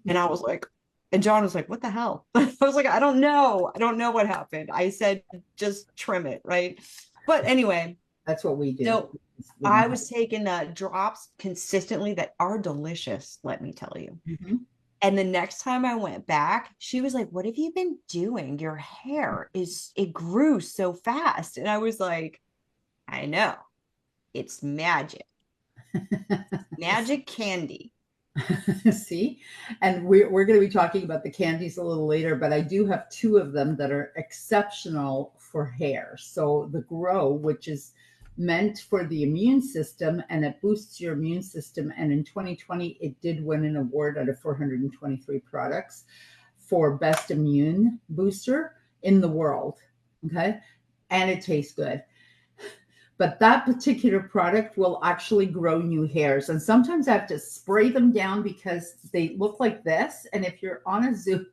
And I was like, and John was like, what the hell? I was like, I don't know. I don't know what happened. I said, just trim it, right? But anyway, that's what we do. So I was taking the drops consistently that are delicious, let me tell you. Mm-hmm. And the next time I went back, she was like, what have you been doing? Your hair it grew so fast. And I was like, I know. It's magic. Magic candy. See, and we're going to be talking about the candies a little later, but I do have two of them that are exceptional for hair. So the Grow, which is meant for the immune system, and it boosts your immune system. And in 2020, it did win an award out of 423 products for best immune booster in the world. Okay. And it tastes good. But that particular product will actually grow new hairs. And sometimes I have to spray them down because they look like this. And if you're on a Zoom,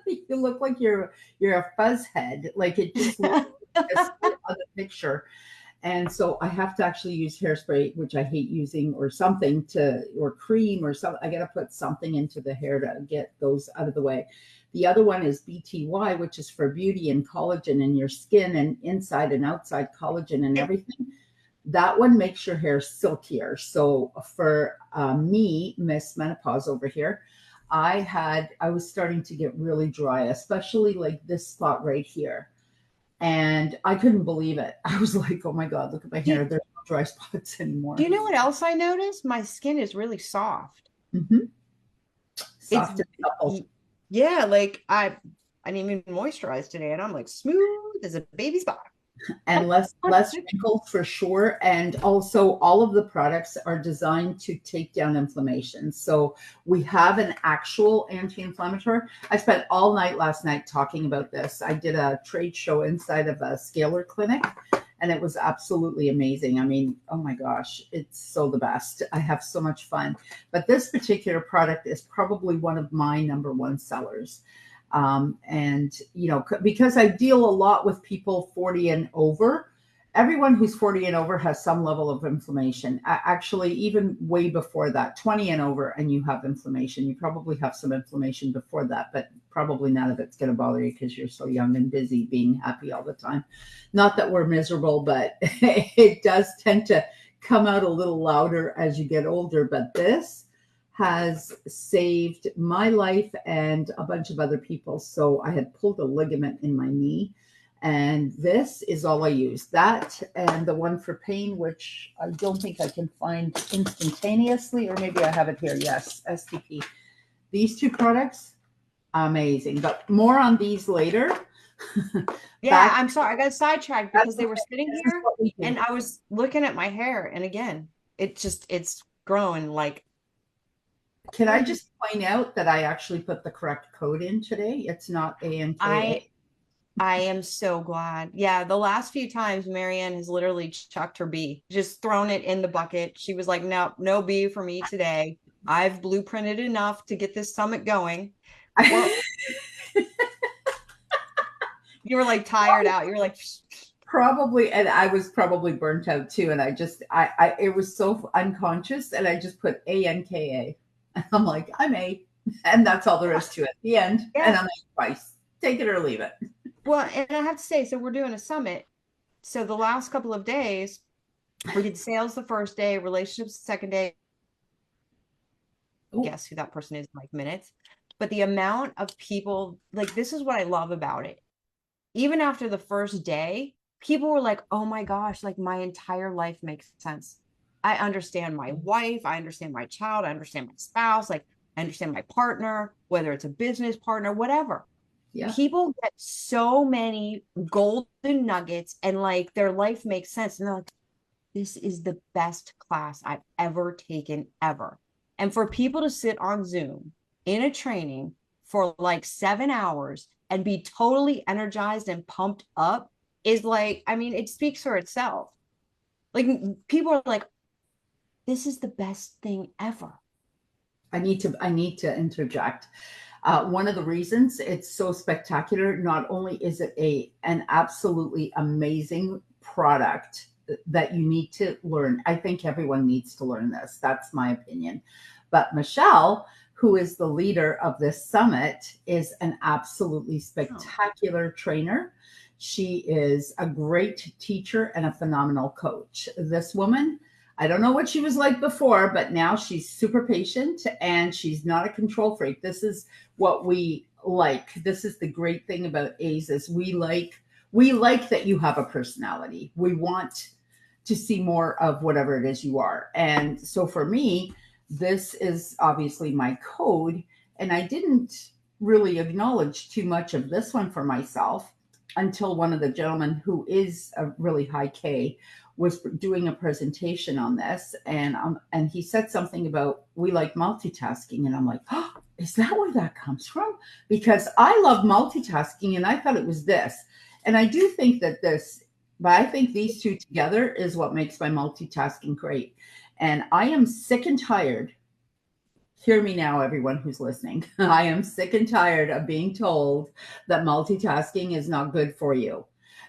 you look like you're a fuzz head. Like it just looks like on the picture. And so I have to actually use hairspray, which I hate using, or something or cream or something. I got to put something into the hair to get those out of the way. The other one is BTY, which is for beauty and collagen in your skin and inside and outside collagen and everything. That one makes your hair silkier. So for me, Miss Menopause over here, I was starting to get really dry, especially like this spot right here. And I couldn't believe it. I was like, oh my God, look at my hair. There's no dry spots anymore. Do you know what else I noticed? My skin is really soft. Mm-hmm. Soft and supple. Yeah, like I didn't even moisturize today, and I'm like smooth as a baby spot. And less wrinkles for sure. And also all of the products are designed to take down inflammation. So we have an actual anti-inflammatory. I spent all night last night talking about this. I did a trade show inside of a scalar clinic, and it was absolutely amazing. I mean, oh my gosh, it's so the best. I have so much fun. But this particular product is probably one of my number one sellers. And, you know, because I deal a lot with people 40 and over, everyone who's 40 and over has some level of inflammation. Actually, even way before that, 20 and over, and you have inflammation. You probably have some inflammation before that, but probably none of it's going to bother you because you're so young and busy being happy all the time. Not that we're miserable, but it does tend to come out a little louder as you get older. But this has saved my life and a bunch of other people. So I had pulled a ligament in my knee, and this is all I use. That and the one for pain, which I don't think I can find instantaneously, or maybe I have it here. Yes, STP. These two products, amazing. But more on these later. Yeah, I'm sorry. I got sidetracked because they were sitting here and I was looking at my hair. And again, it's growing like. Can I just point out that I actually put the correct code in today? It's not ANKA. I am so glad. Yeah, the last few times Marianne has literally chucked her B, just thrown it in the bucket. She was like, no, no B for me today. I've blueprinted enough to get this summit going. Well, you were like tired out. You were like, probably, and I was probably burnt out too. And I it was so unconscious, and I just put ANKA. I'm like, I'm A, and that's all there is to it. The end. Yeah. And I'm like, twice. Take it or leave it. Well, and I have to say, so we're doing a summit. So the last couple of days, we did sales the first day, relationships the second day. Ooh. Guess who that person is in like minutes. But the amount of people, like, this is what I love about it. Even after the first day, people were like, oh my gosh, like my entire life makes sense. I understand my wife. I understand my child. I understand my spouse. Like, I understand my partner, whether it's a business partner, whatever. Yeah. People get so many golden nuggets and like their life makes sense. And they're like, this is the best class I've ever taken ever. And for people to sit on Zoom in a training for like 7 hours and be totally energized and pumped up is like, I mean, it speaks for itself. Like people are like, this is the best thing ever. I need to interject. One of the reasons it's so spectacular, not only is it an absolutely amazing product that you need to learn. I think everyone needs to learn this. That's my opinion. But Michelle, who is the leader of this summit, is an absolutely spectacular trainer. She is a great teacher and a phenomenal coach. This woman, I don't know what she was like before, but now she's super patient and she's not a control freak. This is what we like. This is the great thing about A's is we like that you have a personality. We want to see more of whatever it is you are. And so for me, this is obviously my code. And I didn't really acknowledge too much of this one for myself until one of the gentlemen who is a really high K was doing a presentation on this. And he said something about, we like multitasking. And I'm like, oh, is that where that comes from? Because I love multitasking and I thought it was this. And I do think that but I think these two together is what makes my multitasking great. And I am sick and tired. Hear me now, everyone who's listening. I am sick and tired of being told that multitasking is not good for you,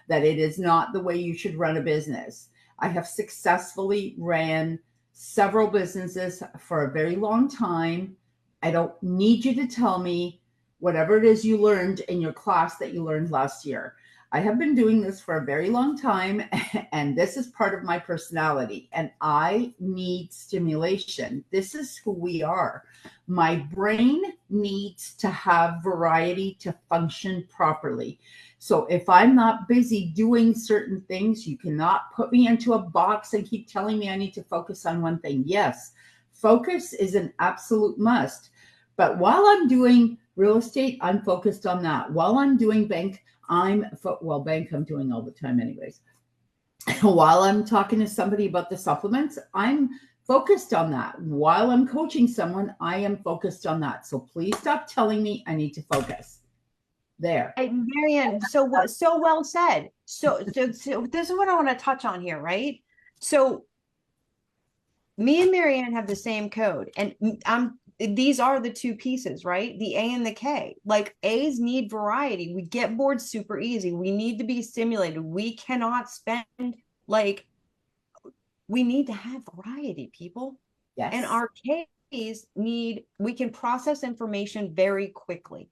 that it is not the way you should run a business. I have successfully ran several businesses for a very long time. I don't need you to tell me whatever it is you learned in your class that you learned last year. I have been doing this for a very long time, and this is part of my personality, and I need stimulation. This is who we are. My brain needs to have variety to function properly. So if I'm not busy doing certain things, you cannot put me into a box and keep telling me I need to focus on one thing. Yes, focus is an absolute must. But while I'm doing real estate, I'm focused on that. While I'm doing bank, I'm doing all the time anyways. While I'm talking to somebody about the supplements, I'm focused on that. While I'm coaching someone, I am focused on that. So please stop telling me I need to focus. There. Hey, Marianne, so well said. So this is what I want to touch on here, right? So me and Marianne have the same code, and these are the two pieces, right? The A and the K. Like A's need variety. We get bored super easy. We need to be stimulated. We cannot spend we need to have variety, people. Yes. And our K's we can process information very quickly.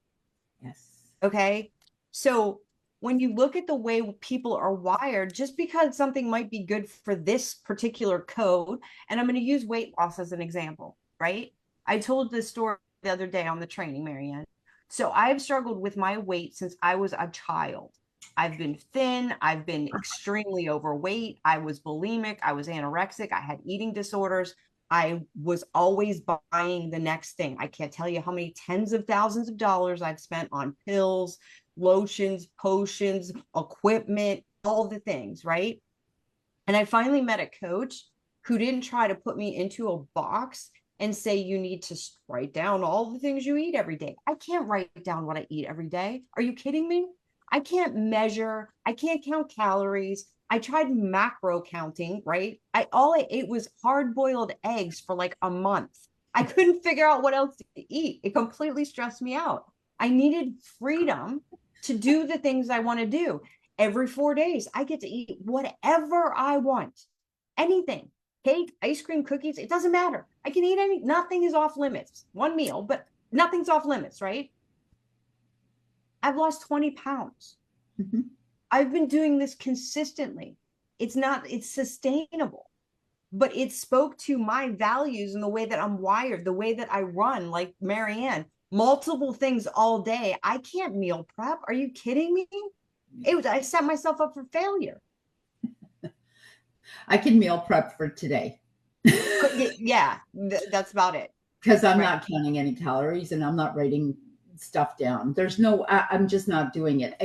Yes. Okay. So when you look at the way people are wired, just because something might be good for this particular code, and I'm going to use weight loss as an example, right? I told this story the other day on the training, Marianne. So I've struggled with my weight since I was a child. I've been thin. I've been extremely overweight. I was bulimic. I was anorexic. I had eating disorders. I was always buying the next thing. I can't tell you how many tens of thousands of dollars I'd spent on pills, lotions, potions, equipment, all the things, right? And I finally met a coach who didn't try to put me into a box and say, you need to write down all the things you eat every day. I can't write down what I eat every day. Are you kidding me? I can't measure. I can't count calories. I tried macro counting, right? All I ate was hard-boiled eggs for like a month. I couldn't figure out what else to eat. It completely stressed me out. I needed freedom to do the things I want to do. Every 4 days, I get to eat whatever I want. Anything. Cake, ice cream, cookies, it doesn't matter. I can eat nothing is off limits. One meal, but nothing's off limits, right? I've lost 20 pounds. Mm-hmm. I've been doing this consistently. It's sustainable, but it spoke to my values and the way that I'm wired, the way that I run, like Marianne, multiple things all day. I can't meal prep. Are you kidding me? I set myself up for failure. I can meal prep for today. Yeah, that's about it. Because I'm not counting any calories and I'm not writing stuff down. I'm just not doing it.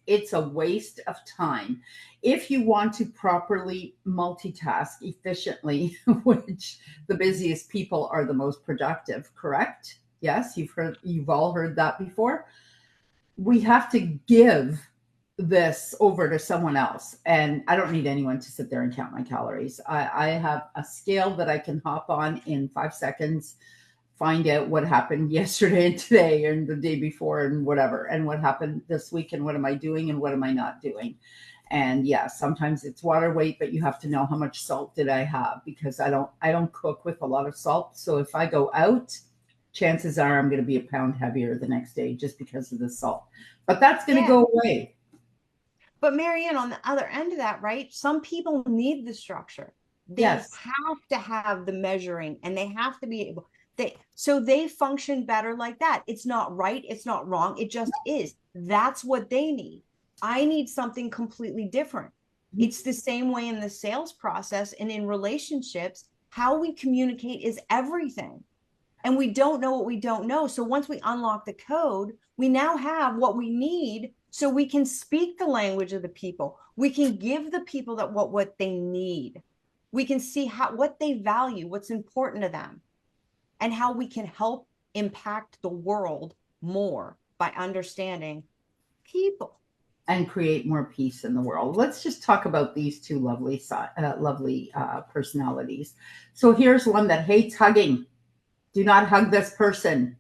It's a waste of time. If you want to properly multitask efficiently, which the busiest people are the most productive, correct? Yes, you've all heard that before. We have to give this over to someone else. And I don't need anyone to sit there and count my calories. I have a scale that I can hop on in 5 seconds, find out what happened yesterday and today and the day before and whatever, and what happened this week and what am I doing and what am I not doing. And yeah, sometimes it's water weight, but you have to know how much salt did I have, because I don't cook with a lot of salt. So if I go out, chances are I'm going to be a pound heavier the next day just because of the salt. But that's going to go away. But Marianne, on the other end of that, right? Some people need the structure. They have to have the measuring, and they have to be able, so they function better like that. It's not right. It's not wrong. It just is. That's what they need. I need something completely different. It's the same way in the sales process and in relationships. How we communicate is everything. And we don't know what we don't know. So once we unlock the code, we now have what we need, so we can speak the language of the people. We can give the people that what they need. We can see what they value, what's important to them, and how we can help impact the world more by understanding people. And create more peace in the world. Let's just talk about these two lovely personalities. So here's one that hates hugging. Do not hug this person.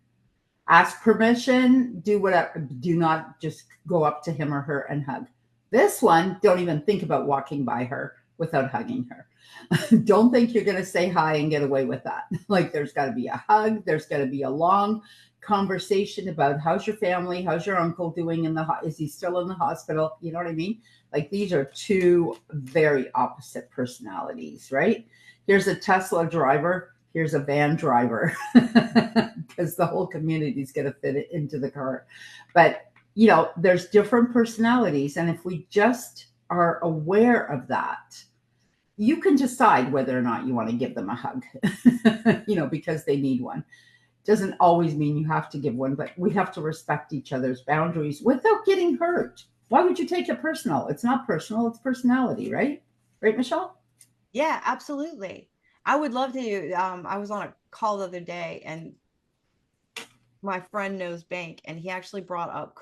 Ask permission. Do whatever. Do not just go up to him or her and hug. This one, don't even think about walking by her without hugging her. Don't think you're going to say hi and get away with that. Like, there's got to be a hug. There's got to be a long conversation about how's your family, how's your uncle doing is he still in the hospital? You know what I mean? Like, these are two very opposite personalities, right? Here's a Tesla driver. Here's a van driver, because the whole community is going to fit it into the car. But, there's different personalities. And if we just are aware of that, you can decide whether or not you want to give them a hug, because they need one. Doesn't always mean you have to give one, but we have to respect each other's boundaries without getting hurt. Why would you take it personal? It's not personal, it's personality, right? Right, Michelle? Yeah, absolutely. I would love to. I was on a call the other day, and my friend knows bank, and he actually brought up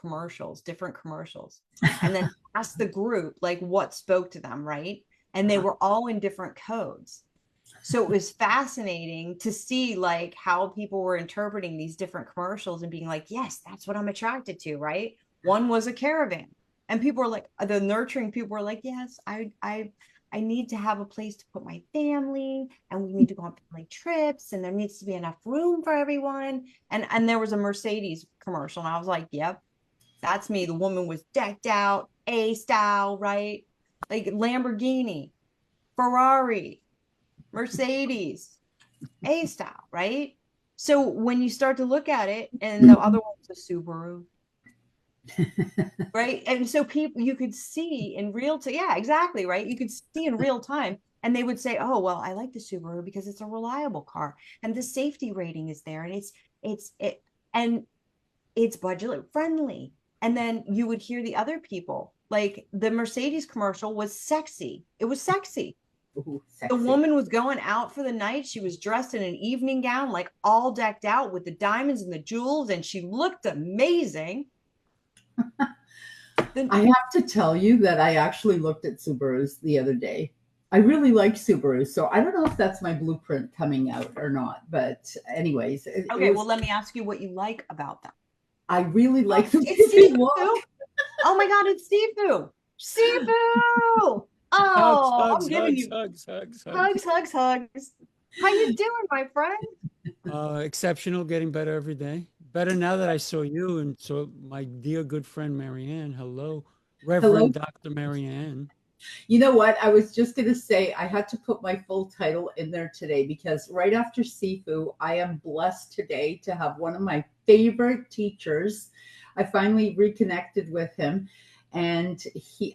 different commercials, and then asked the group like what spoke to them, right? And they were all in different codes. So it was fascinating to see like how people were interpreting these different commercials and being like, yes, that's what I'm attracted to, right? One was a caravan, and people were like, the nurturing people were like, yes, I need to have a place to put my family, and we need to go on family trips, and there needs to be enough room for everyone. And there was a Mercedes commercial, and I was like, yep, that's me. The woman was decked out, A style, right? Like Lamborghini, Ferrari, Mercedes, A style, right? So when you start to look at it, and the other one's a Subaru, right? And so you could see in real time. Yeah, exactly, right? You could see in real time, and they would say, oh, well, I like the Subaru because it's a reliable car, and the safety rating is there, and it's budget friendly. And then you would hear the other people, like the Mercedes commercial was sexy. It was sexy. Ooh, the woman was going out for the night. She was dressed in an evening gown, like all decked out with the diamonds and the jewels, and she looked amazing. I have to tell you that I actually looked at Subarus the other day. I really like Subarus, so I don't know if that's my blueprint coming out or not. But anyways. Well, let me ask you what you like about them. I really like the Sifu. Oh my God, it's Sifu. Sifu. Oh, I'm giving you hugs. How you doing, my friend? Exceptional, getting better every day. Better now that I saw you and saw my dear good friend Marianne. Hello, Reverend Dr. Marianne. You know what? I was just going to say I had to put my full title in there today, because right after Sifu, I am blessed today to have one of my favorite teachers. I finally reconnected with him, and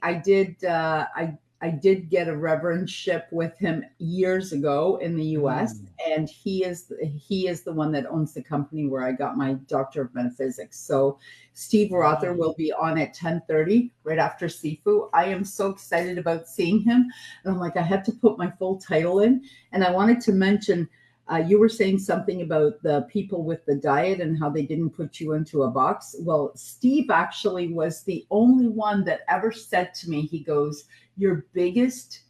I did get a reverendship with him years ago in the US, and he is the one that owns the company where I got my Doctor of Metaphysics. So Steve Rother will be on at 10:30 right after Sifu. I am so excited about seeing him. And I'm like, I had to put my full title in. And I wanted to mention You were saying something about the people with the diet and how they didn't put you into a box. Well, Steve actually was the only one that ever said to me, he goes, your biggest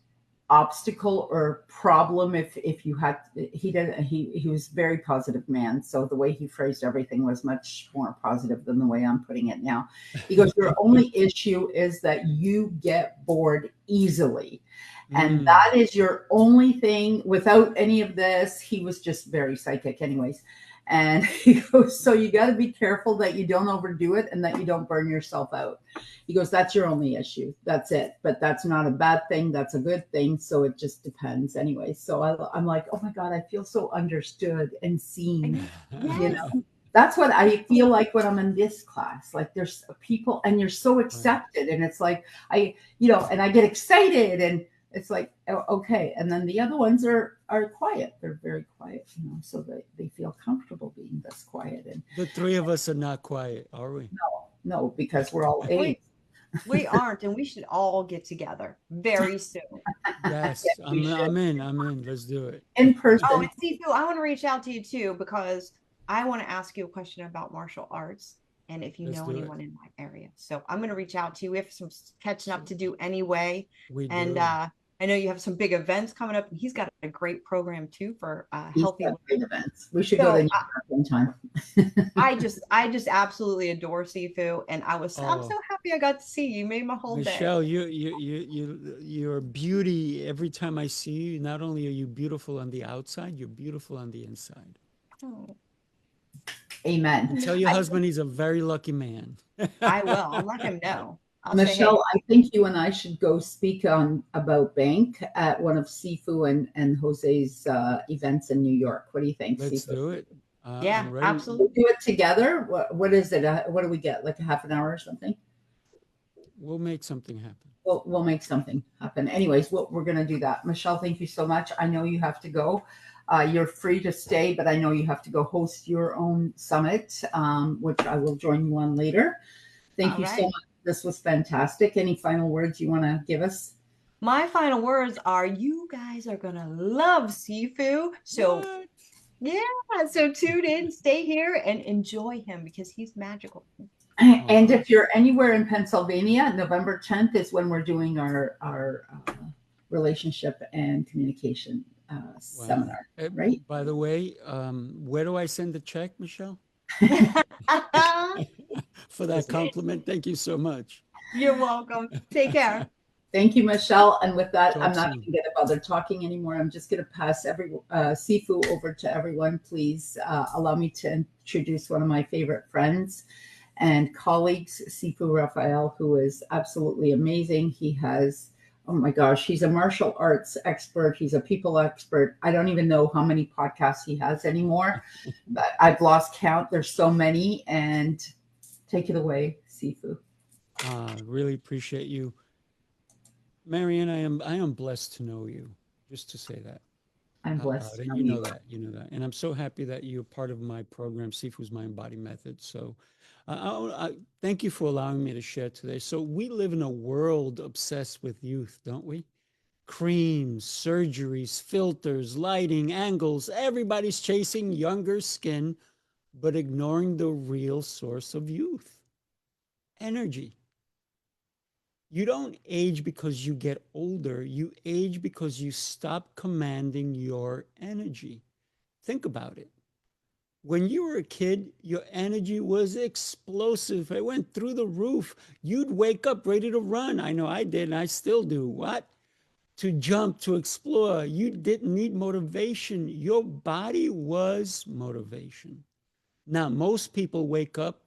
obstacle or problem, if you had, he was a very positive man, so the way he phrased everything was much more positive than the way I'm putting it now. He goes, your only issue is that you get bored easily, and that is your only thing. Without any of this, he was just very psychic anyways. And he goes, so you got to be careful that you don't overdo it and that you don't burn yourself out. He goes, that's your only issue. That's it. But that's not a bad thing. That's a good thing. So it just depends anyway. So I'm like, oh my God, I feel so understood and seen. Yes. You know, that's what I feel like when I'm in this class. Like there's people and you're so accepted. And it's like, and I get excited and it's like, okay. And then the other ones are quiet. They're very quiet, so they feel comfortable being this quiet. And the three of us are not quiet, are we? No, because we're all A's. We aren't, and we should all get together very soon. Yes, I'm in. Let's do it. In person. Oh, and Sifu, I want to reach out to you too, because I want to ask you a question about martial arts and if you know anyone in my area. So I'm going to reach out to you. We have some catching up to do anyway. I know you have some big events coming up, and he's got a great program too for healthy events. We should go to New York one time. I just absolutely adore Sifu, and I'm so happy I got to see you. You made my whole Michelle, day. you're a beauty. Every time I see you, not only are you beautiful on the outside, you're beautiful on the inside. Oh. Amen. Tell your husband he's a very lucky man. I will. I'll let him know. Michelle, I think you and I should go speak about bank at one of Sifu and Jose's events in New York. What do you think? Let's Sifu? do it. Yeah, absolutely. We'll do it together. What is it? What do we get? Like a half an hour or something? We'll make something happen. We'll make something happen. Anyways, we're going to do that. Michelle, thank you so much. I know you have to go. You're free to stay, but I know you have to go host your own summit, which I will join you on later. Thank you so much. This was fantastic. Any final words you want to give us? My final words are, you guys are going to love Sifu. So, so tune in, stay here, and enjoy him because he's magical. And if you're anywhere in Pennsylvania, November 10th is when we're doing our relationship and communication seminar, right? By the way, where do I send the check, Michelle? For that compliment. Thank you so much. You're welcome. Take care. Thank you, Michelle. And with that, I'm not going to get bother talking anymore. I'm just going to pass Sifu over to everyone. Please allow me to introduce one of my favorite friends and colleagues, Sifu Raphael, who is absolutely amazing. He has, oh my gosh, he's a martial arts expert. He's a people expert. I don't even know how many podcasts he has anymore, but I've lost count. There's so many. And take it away, Sifu. Really appreciate you. Marianne, I am blessed to know you, just to say that. I'm blessed. You know that. And I'm so happy that you're part of my program, Sifu's My Embodied Method. So I thank you for allowing me to share today. So we live in a world obsessed with youth, don't we? Creams, surgeries, filters, lighting, angles. Everybody's chasing younger skin, but ignoring the real source of youth, energy. You don't age because you get older. You age because you stop commanding your energy. Think about it. When you were a kid, your energy was explosive. It went through the roof. You'd wake up ready to run. I know I did, and I still do. What? To jump, to explore. You didn't need motivation. Your body was motivation. Now, most people wake up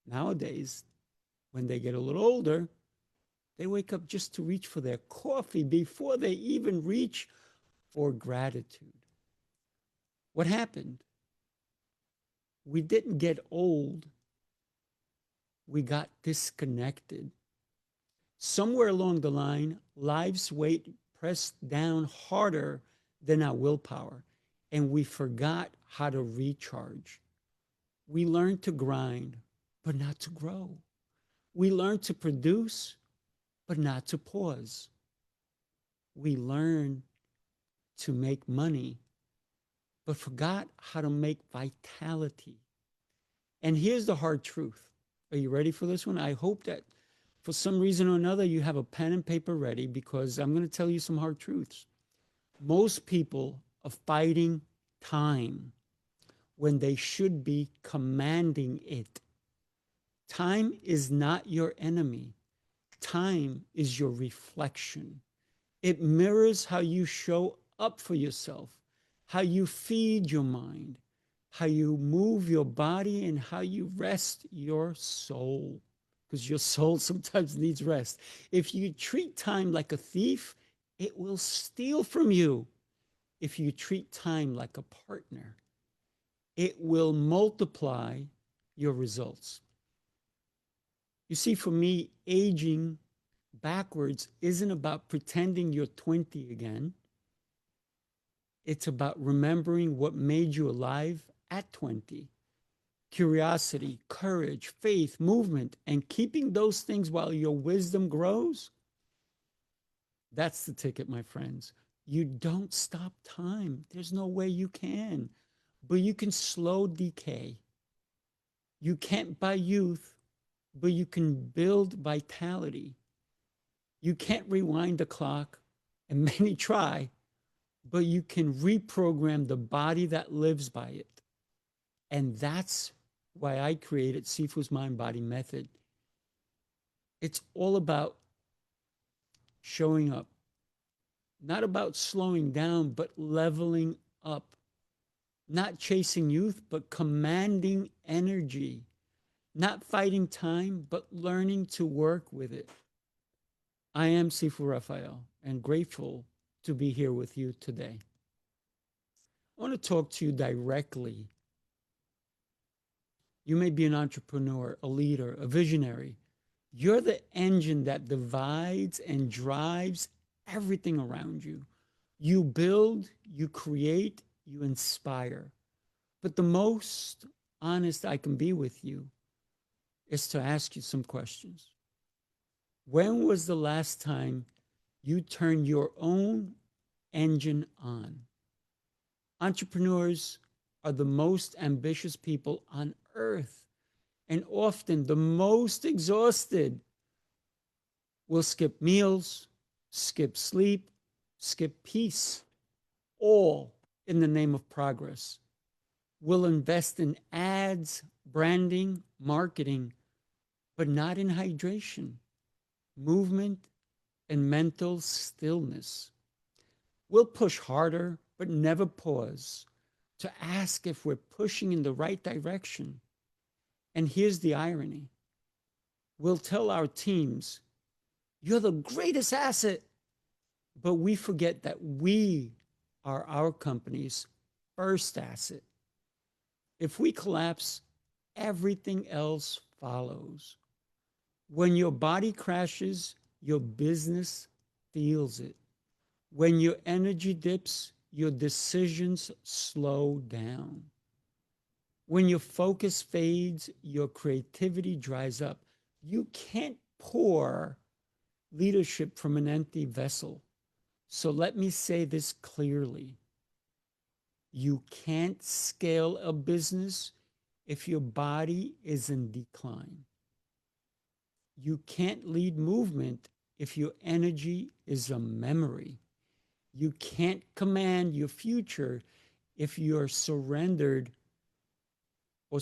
nowadays, when they get a little older, they wake up just to reach for their coffee before they even reach for gratitude. What happened? We didn't get old. We got disconnected. Somewhere along the line, life's weight pressed down harder than our willpower, and we forgot how to recharge. We learned to grind, but not to grow. We learned to produce, but not to pause. We learn to make money, but forgot how to make vitality. And here's the hard truth. Are you ready for this one? I hope that for some reason or another, you have a pen and paper ready, because I'm going to tell you some hard truths. Most people are fighting time when they should be commanding it. Time is not your enemy. Time is your reflection. It mirrors how you show up for yourself, how you feed your mind, how you move your body, and how you rest your soul, because your soul sometimes needs rest. If you treat time like a thief, it will steal from you. If you treat time like a partner, it will multiply your results. You see, for me, aging backwards isn't about pretending you're 20 again. It's about remembering what made you alive at 20. Curiosity, courage, faith, movement, and keeping those things while your wisdom grows. That's the ticket, my friends. You don't stop time. There's no way you can. But you can slow decay. You can't buy youth, but you can build vitality. You can't rewind the clock, and many try, but you can reprogram the body that lives by it. And that's why I created Sifu's Mind Body Method. It's all about showing up, not about slowing down, but leveling up, not chasing youth, but commanding energy, not fighting time, but learning to work with it. I am Sifu Raphael, and grateful to be here with you today. I want to talk to you directly. You may be an entrepreneur, a leader, a visionary. You're the engine that divides and drives everything around you. You build, you create, you inspire. But the most honest I can be with you is to ask you some questions. When was the last time you turned your own engine on? Entrepreneurs are the most ambitious people on earth, and often the most exhausted. Will skip meals, skip sleep, skip peace, all in the name of progress. Will invest in ads, branding, marketing, but not in hydration, movement, and mental stillness. We'll push harder, but never pause to ask if we're pushing in the right direction. And here's the irony. We'll tell our teams, you're the greatest asset, but we forget that we are our company's first asset. If we collapse, everything else follows. When your body crashes, your business feels it. When your energy dips, your decisions slow down. When your focus fades, your creativity dries up. You can't pour leadership from an empty vessel. So let me say this clearly. You can't scale a business if your body is in decline. You can't lead movement if your energy is a memory. You can't command your future if you're surrendered or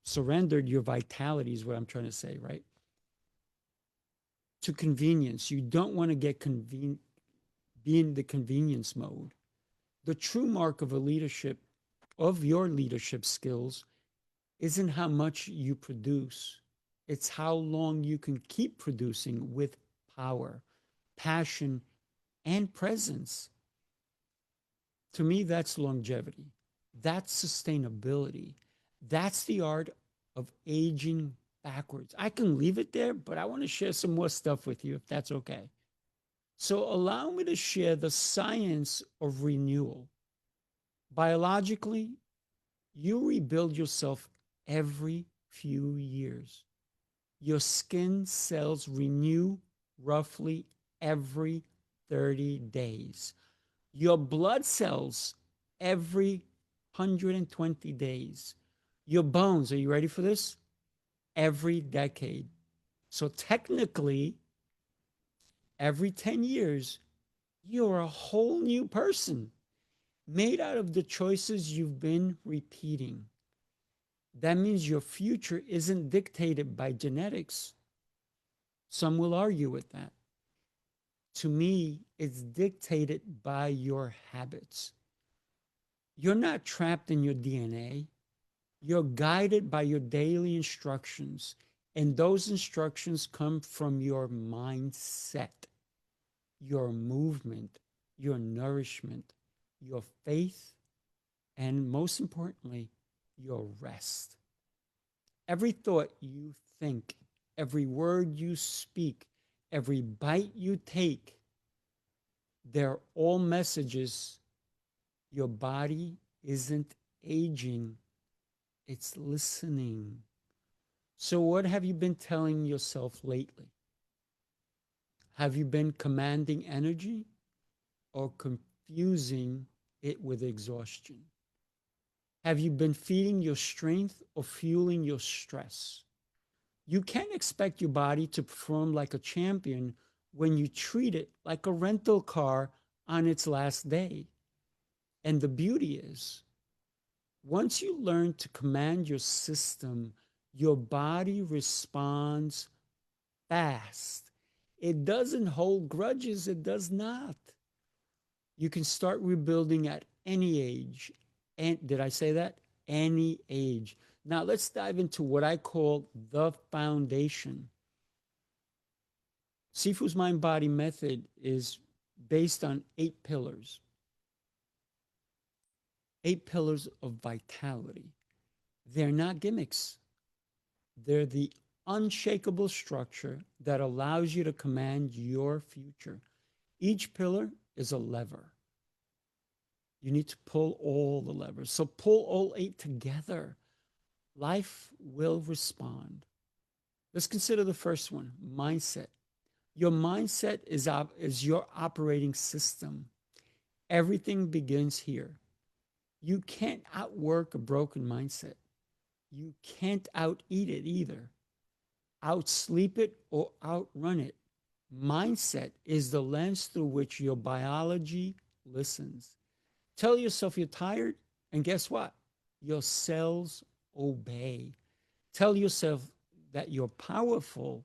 surrendered your vitality is what I'm trying to say, right? To convenience. You don't want to be in the convenience mode. The true mark of your leadership skills isn't how much you produce. It's how long you can keep producing with power, passion, and presence. To me, that's longevity. That's sustainability. That's the art of aging backwards. I can leave it there, but I want to share some more stuff with you if that's okay. So allow me to share the science of renewal. Biologically, you rebuild yourself every few years. Your skin cells renew roughly every 30 days. Your blood cells every 120 days. Your bones, are you ready for this? Every decade. So technically, every 10 years, you're a whole new person made out of the choices you've been repeating. That means your future isn't dictated by genetics. Some will argue with that. To me, it's dictated by your habits. You're not trapped in your DNA. You're guided by your daily instructions, and those instructions come from your mindset, your movement, your nourishment, your faith, and most importantly, your rest. Every thought you think, every word you speak, every bite you take, they're all messages. Your body isn't aging, it's listening. So, what have you been telling yourself lately? Have you been commanding energy or confusing it with exhaustion? Have you been feeding your strength or fueling your stress? You can't expect your body to perform like a champion when you treat it like a rental car on its last day. And the beauty is, once you learn to command your system, your body responds fast. It doesn't hold grudges, it does not. You can start rebuilding at any age. And did I say that? Any age. Now let's dive into what I call the foundation. Sifu's Mind Body Method is based on 8 pillars. 8 pillars of vitality. They're not gimmicks. They're the unshakable structure that allows you to command your future. Each pillar is a lever. You need to pull all the levers. So pull all 8 together. Life will respond. Let's consider the first one, mindset. Your mindset is your operating system. Everything begins here. You can't outwork a broken mindset. You can't out-eat it either. Outsleep it or outrun it. Mindset is the lens through which your biology listens. Tell yourself you're tired, and guess what? Your cells obey. Tell yourself that you're powerful,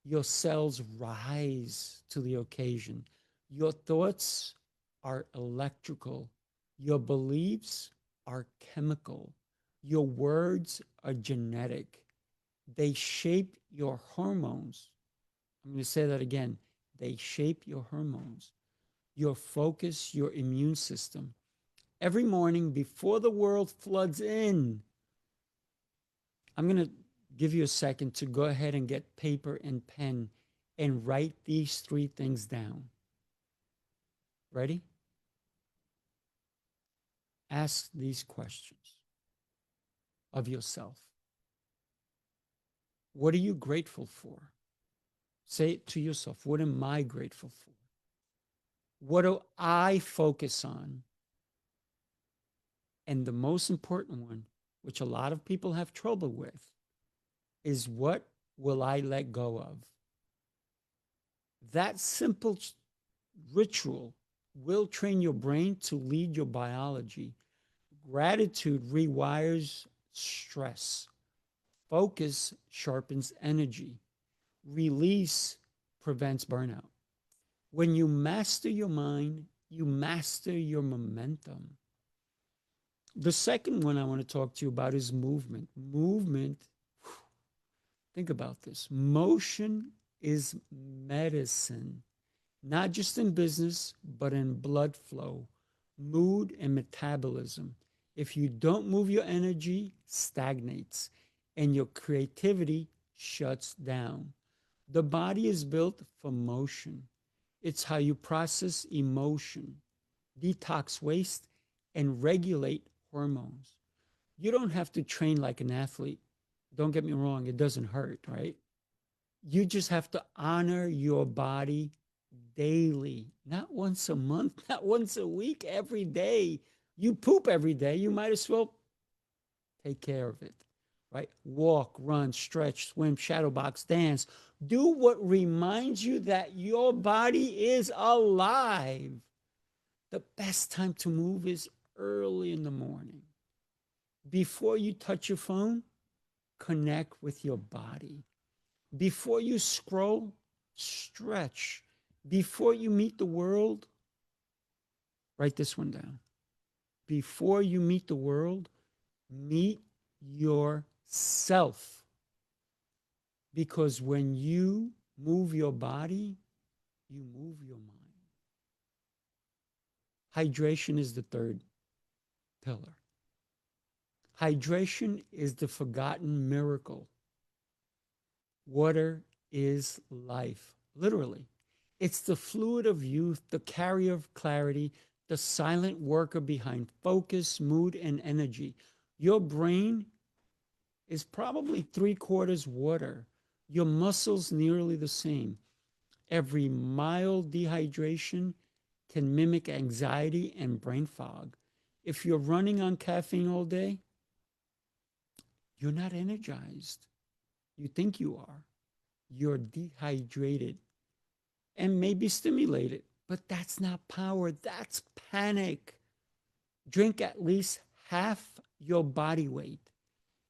your cells rise to the occasion. Your thoughts are electrical. Your beliefs are chemical. Your words are genetic. They shape your hormones. I'm going to say that again. They shape your hormones, your focus, your immune system. Every morning before the world floods in, I'm going to give you a second to go ahead and get paper and pen and write these 3 things down. Ready? Ask these questions of yourself. What are you grateful for? Say it to yourself. What am I grateful for? What do I focus on? And the most important one, which a lot of people have trouble with, is what will I let go of? That simple ritual will train your brain to lead your biology. Gratitude rewires stress. Focus sharpens energy. Release prevents burnout. When you master your mind, you master your momentum. The second one I want to talk to you about is movement. Movement, think about this. Motion is medicine, not just in business, but in blood flow, mood, and metabolism. If you don't move, your energy stagnates and your creativity shuts down. The body is built for motion. It's how you process emotion, detox waste, and regulate hormones. You don't have to train like an athlete. Don't get me wrong, it doesn't hurt, right? You just have to honor your body daily, not once a month, not once a week, every day. You poop every day, you might as well take care of it, right? Walk, run, stretch, swim, shadow box, dance. Do what reminds you that your body is alive. The best time to move is early in the morning. Before you touch your phone, connect with your body. Before you scroll, stretch. Before you meet the world, write this one down. Before you meet the world, meet yourself. Because when you move your body, you move your mind. Hydration is the third pillar. Hydration is the forgotten miracle. Water is life, literally. It's the fluid of youth, the carrier of clarity, the silent worker behind focus, mood, and energy. Your brain is probably 3/4 water. Your muscles nearly the same. Every mild dehydration can mimic anxiety and brain fog. If you're running on caffeine all day, you're not energized. You think you are. You're dehydrated and maybe stimulated, but that's not power. That's panic. Drink at least half your body weight.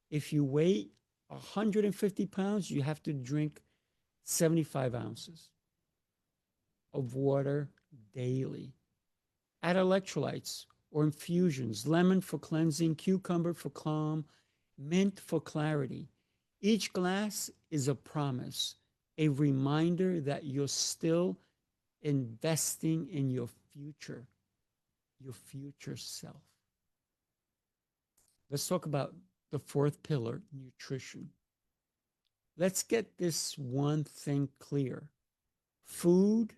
If you weigh 150 pounds, you have to drink 75 ounces of water daily. Add electrolytes or infusions, lemon for cleansing, cucumber for calm, mint for clarity. Each glass is a promise, a reminder that you're still investing in your future self. Let's talk about the fourth pillar, nutrition. Let's get this one thing clear. Food,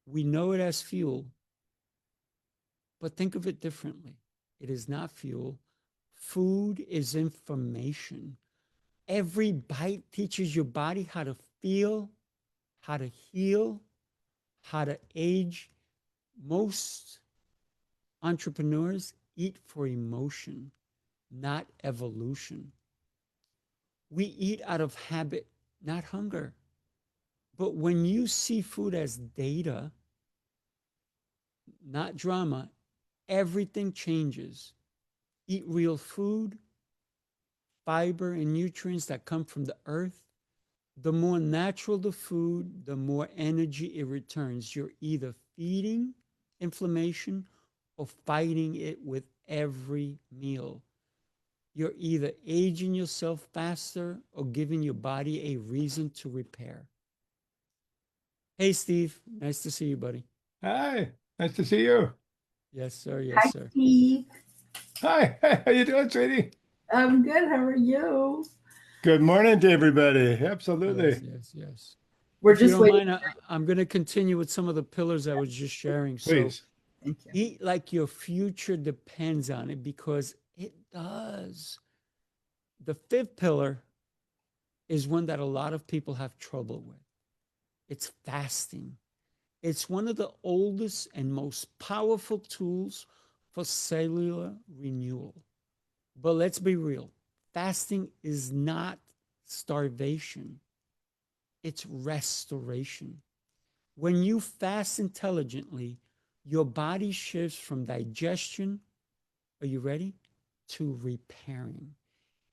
we know it as fuel, but think of it differently. It is not fuel. Food is information. Every bite teaches your body how to feel, how to heal, how to age. Most entrepreneurs eat for emotion, not evolution. We eat out of habit, not hunger. But when you see food as data, not drama, everything changes. Eat real food, fiber and nutrients that come from the earth. The more natural the food, the more energy it returns. You're either feeding inflammation or fighting it with every meal. You're either aging yourself faster or giving your body a reason to repair. Hey, Steve. Nice to see you, buddy. Hi, nice to see you. Yes, sir. Hi, Yes, sir. Steve. Hi, how you doing, sweetie? I'm good. How are you? Good morning to everybody. Yes, Absolutely. yes. We're If you just don't waiting. mind, I'm going to continue with some of the pillars I was just sharing. So Please. Thank you. eat like your future depends on it, because it does. The fifth pillar is one that a lot of people have trouble with. It's fasting. It's one of the oldest and most powerful tools for cellular renewal. But let's be real. Fasting is not starvation. It's restoration. When you fast intelligently, your body shifts from digestion, are you ready, to repairing.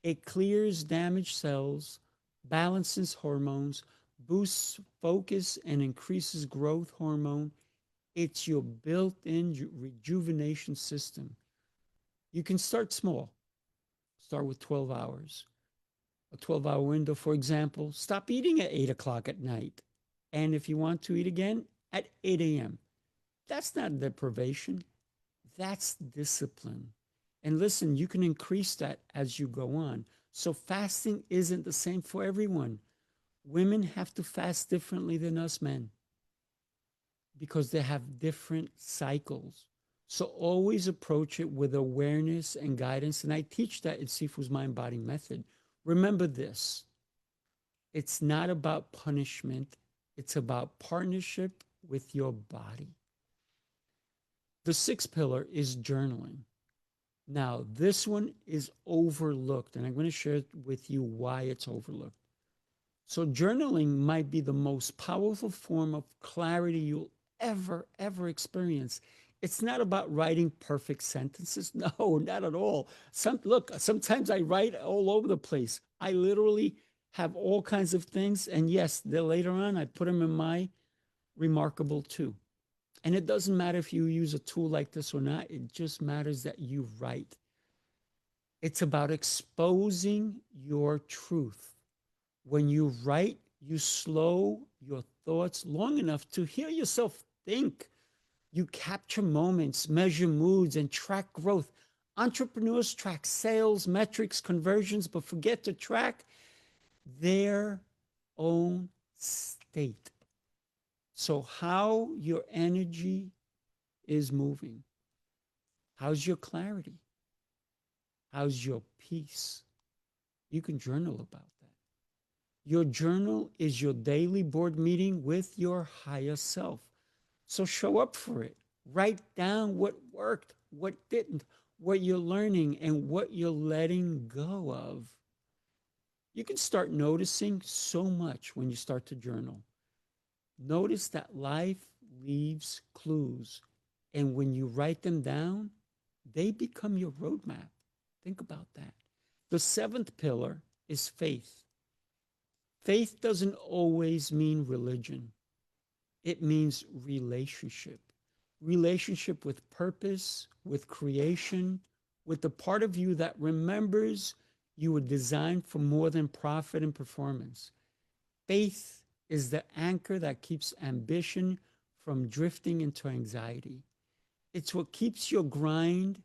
It clears damaged cells, balances hormones, boosts focus, and increases growth hormone. It's your built-in rejuvenation system. You can start small. Start with 12 hours. A 12-hour window, for example. Stop eating at 8 o'clock at night. And if you want to eat again, at 8 a.m. That's not deprivation. That's discipline. And listen, you can increase that as you go on. So fasting isn't the same for everyone. Women have to fast differently than us men because they have different cycles. So always approach it with awareness and guidance. And I teach that in Sifu's Mind Body Method. Remember this. It's not about punishment. It's about partnership with your body. The sixth pillar is journaling. Now, this one is overlooked, and I'm going to share with you why it's overlooked. So, journaling might be the most powerful form of clarity you'll ever experience. It's not about writing perfect sentences. No, not at all. Sometimes I write all over the place. I literally have all kinds of things. And yes, then later on, I put them in my remarkable too. And it doesn't matter if you use a tool like this or not. It just matters that you write. It's about exposing your truth. When you write, you slow your thoughts long enough to hear yourself think. You capture moments, measure moods, and track growth. Entrepreneurs track sales, metrics, conversions, but forget to track their own state. So how your energy is moving. How's your clarity? How's your peace? You can journal about that. Your journal is your daily board meeting with your higher self. So show up for it. Write down what worked, what didn't, what you're learning, and what you're letting go of. You can start noticing so much when you start to journal. Notice that life leaves clues, and when you write them down, they become your roadmap. Think about that. The seventh pillar is faith. Faith doesn't always mean religion. It means relationship. Relationship with purpose, with creation, with the part of you that remembers you were designed for more than profit and performance. Faith is the anchor that keeps ambition from drifting into anxiety. It's what keeps your grind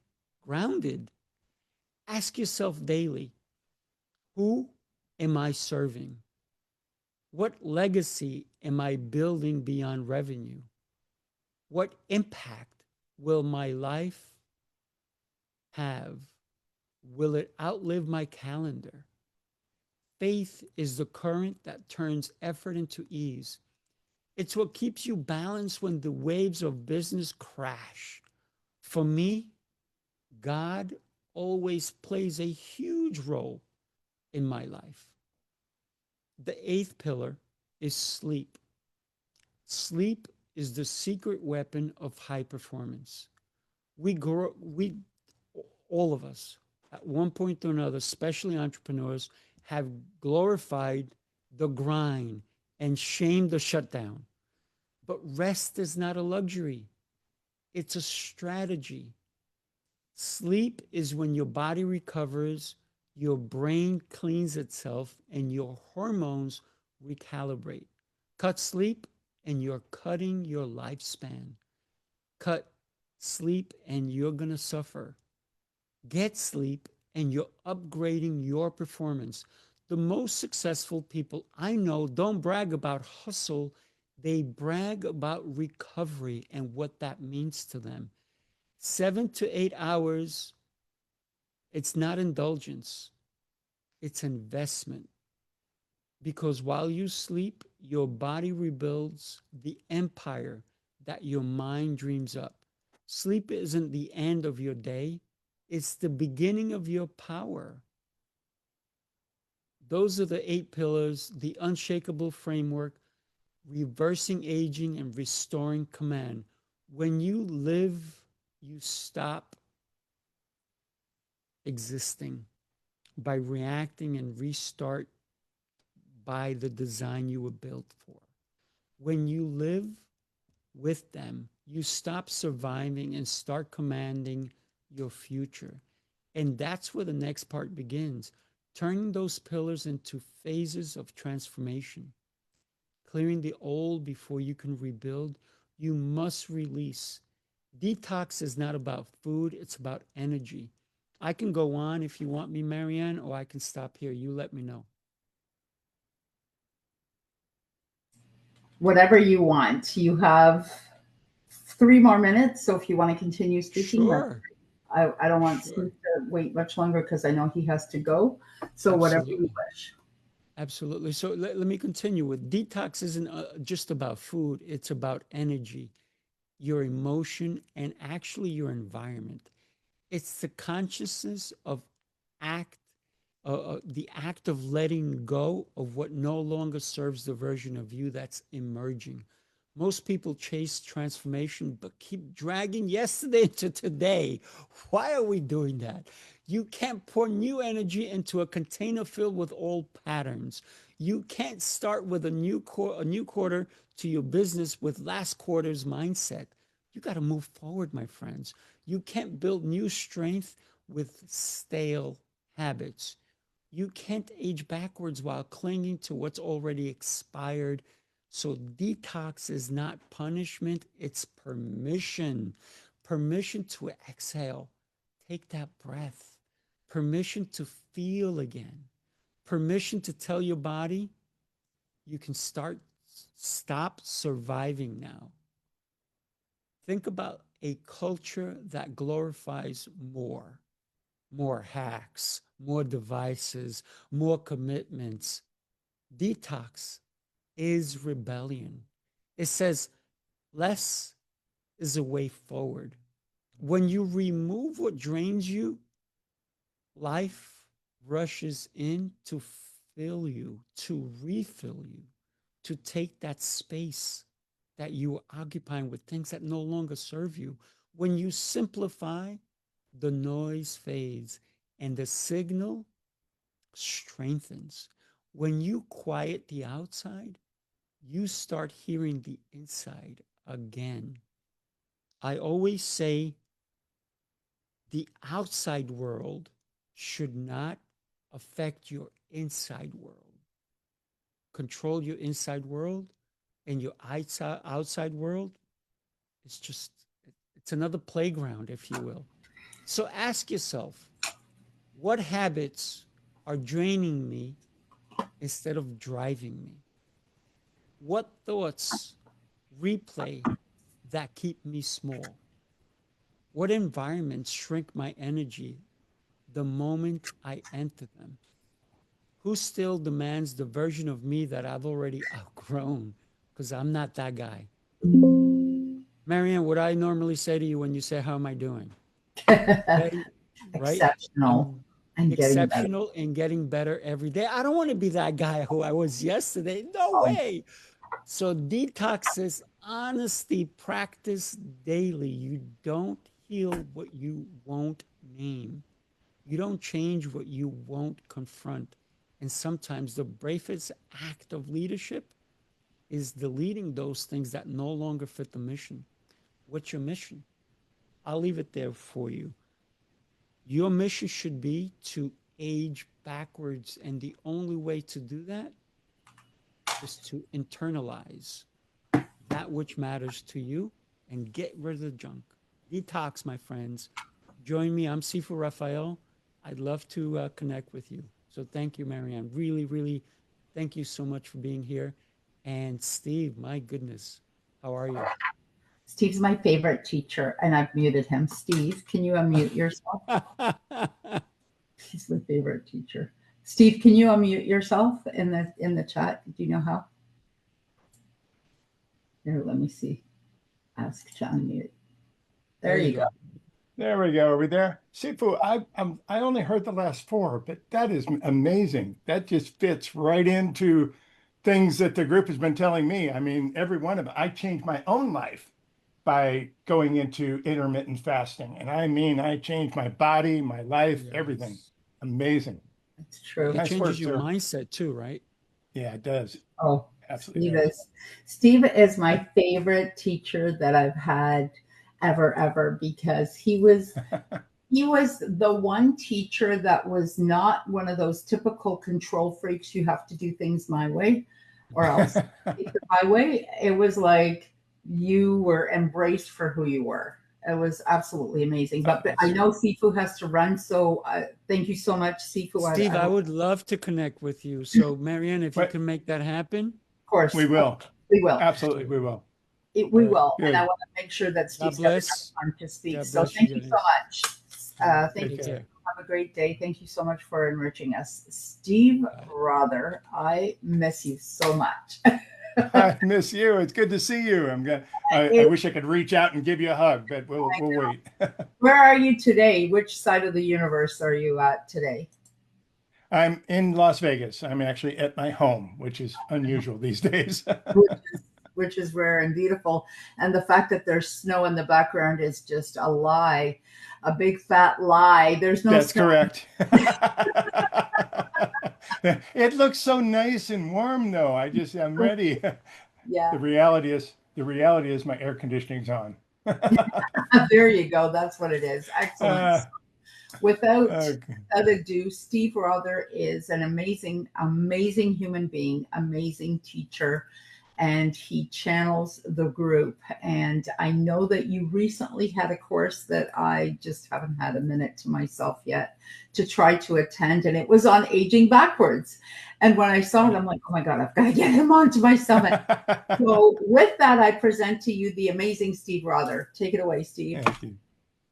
grounded. Ask yourself daily, who am I serving? What legacy am I building beyond revenue? What impact will my life have? Will it outlive my calendar? Faith is the current that turns effort into ease. It's what keeps you balanced when the waves of business crash. For me, God always plays a huge role in my life. The eighth pillar is sleep. Sleep is the secret weapon of high performance. All of us, at one point or another, especially entrepreneurs, have glorified the grind and shamed the shutdown. But rest is not a luxury. It's a strategy. Sleep is when your body recovers, your brain cleans itself, and your hormones recalibrate. Cut sleep, and you're cutting your lifespan. Cut sleep, and you're going to suffer. Get sleep, and you're upgrading your performance. The most successful people I know don't brag about hustle. They brag about recovery and what that means to them. 7 to 8 hours, it's not indulgence, it's investment. Because while you sleep, your body rebuilds the empire that your mind dreams up. Sleep isn't the end of your day, it's the beginning of your power. Those are the 8 pillars, the unshakable framework, reversing aging and restoring command. When you live, you stop existing by reacting and restart by the design you were built for. When you live with them, you stop surviving and start commanding your future. And that's where the next part begins, turning those pillars into phases of transformation. Clearing the old before you can rebuild, you must release. Detox is not about food, it's about energy. I can go on if you want me, Marianne, or I can stop here. You let me know. Whatever you want. You have 3 more minutes, so if you want to continue speaking, Sure. I don't want Steve to wait much longer because I know he has to go. So whatever you wish. Absolutely. So let me continue with detox isn't just about food. It's about energy. your emotion, and actually your environment. It's the consciousness of the act of letting go of what no longer serves the version of you that's emerging. Most people chase transformation, but keep dragging yesterday into today. Why are we doing that? You can't pour new energy into a container filled with old patterns. You can't start with a new quarter to your business with last quarter's mindset. You got to move forward, my friends. You can't build new strength with stale habits. You can't age backwards while clinging to what's already expired. So detox is not punishment, it's permission. Permission to exhale, take that breath. Permission to feel again. Permission to tell your body you can stop surviving now. Think about a culture that glorifies more hacks, more devices, more commitments. Detox is rebellion. It says less is a way forward. When you remove what drains you, life rushes in to fill you, to refill you, to take that space that you are occupying with things that no longer serve you. When you simplify, the noise fades and the signal strengthens. When you quiet the outside, you start hearing the inside again. I always say the outside world should not affect your inside world. Control your inside world, and your outside world is just, it's another playground, if you will. So ask yourself, what habits are draining me instead of driving me? What thoughts replay that keep me small? What environments shrink my energy the moment I enter them? Who still demands the version of me that I've already outgrown? Because I'm not that guy. Marianne, what I normally say to you when you say, how am I doing? Okay, right? Exceptional. And Exceptional and getting better every day. I don't want to be that guy who I was yesterday. No way. So detox is honesty practice daily. You don't heal what you won't name. You don't change what you won't confront. And sometimes the bravest act of leadership is deleting those things that no longer fit the mission. What's your mission? I'll leave it there for you. Your mission should be to age backwards. And the only way to do that is to internalize that which matters to you and get rid of the junk. Detox, my friends. Join me. I'm Sifu Raphael. I'd love to connect with you. So thank you, Marianne. Really, really, thank you so much for being here. And Steve, my goodness, how are you? Steve's my favorite teacher, and I've muted him. Steve, can you unmute yourself? He's my favorite teacher. Steve, can you unmute yourself in the chat? Do you know how? Here, let me see. Ask to unmute. There you go. There we go. Are we there? Sifu, I only heard the last 4, but that is amazing. That just fits right into things that the group has been telling me. I mean, every one of them. I changed my own life by going into intermittent fasting. And I mean, I changed my body, my life, everything. Amazing. That's true. It changes your mindset too, right? Yeah, it does. Oh, absolutely. Steve is my favorite teacher that I've had ever, because he was the one teacher that was not one of those typical control freaks. You have to do things my way or else take the highway. It was like you were embraced for who you were. It was absolutely amazing. But I know Sifu has to run, so thank you so much, Sifu. Steve, I would love to connect with you. So Marianne, if you can make that happen. Of course. We will. We will. Absolutely, we will. We will. Good. And I want to make sure that Steve's got enough time to speak. So thank you so much. Thank you. Have a great day. Thank you so much for enriching us. Steve Rother, I miss you so much. I miss you. It's good to see you. I wish I could reach out and give you a hug, but we'll wait. Where are you today? Which side of the universe are you at today? I'm in Las Vegas. I'm actually at my home, which is unusual these days. Which is rare and beautiful. And the fact that there's snow in the background is just a lie, a big fat lie. There's no That's snow. correct. It looks so nice and warm though. I'm ready. Yeah, The reality is my air conditioning's on. there you go. That's what it is. Excellent. Uh, Without okay. ado, Steve Rother is an amazing, amazing human being, amazing teacher, and he channels the group. And I know that you recently had a course that I just haven't had a minute to myself yet to try to attend, and it was on aging backwards. And when I saw it, I'm like, oh my God, I've got to get him onto my summit. So with that, I present to you the amazing Steve Rother. Take it away, Steve. Thank you.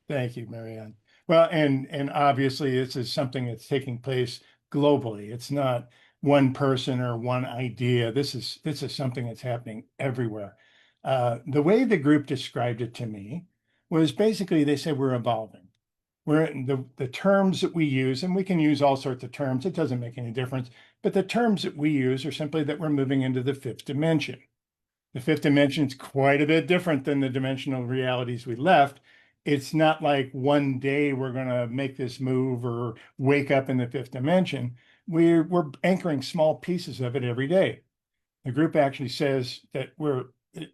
Thank you, Marianne. Well, and obviously this is something that's taking place globally. It's not one person or one idea. This is something that's happening everywhere. The way the group described it to me was basically they said we're evolving. We're the terms that we use, and we can use all sorts of terms. It doesn't make any difference. But the terms that we use are simply that we're moving into the fifth dimension. The fifth dimension is quite a bit different than the dimensional realities we left. It's not like one day we're going to make this move or wake up in the fifth dimension. We're anchoring small pieces of it every day. The group actually says that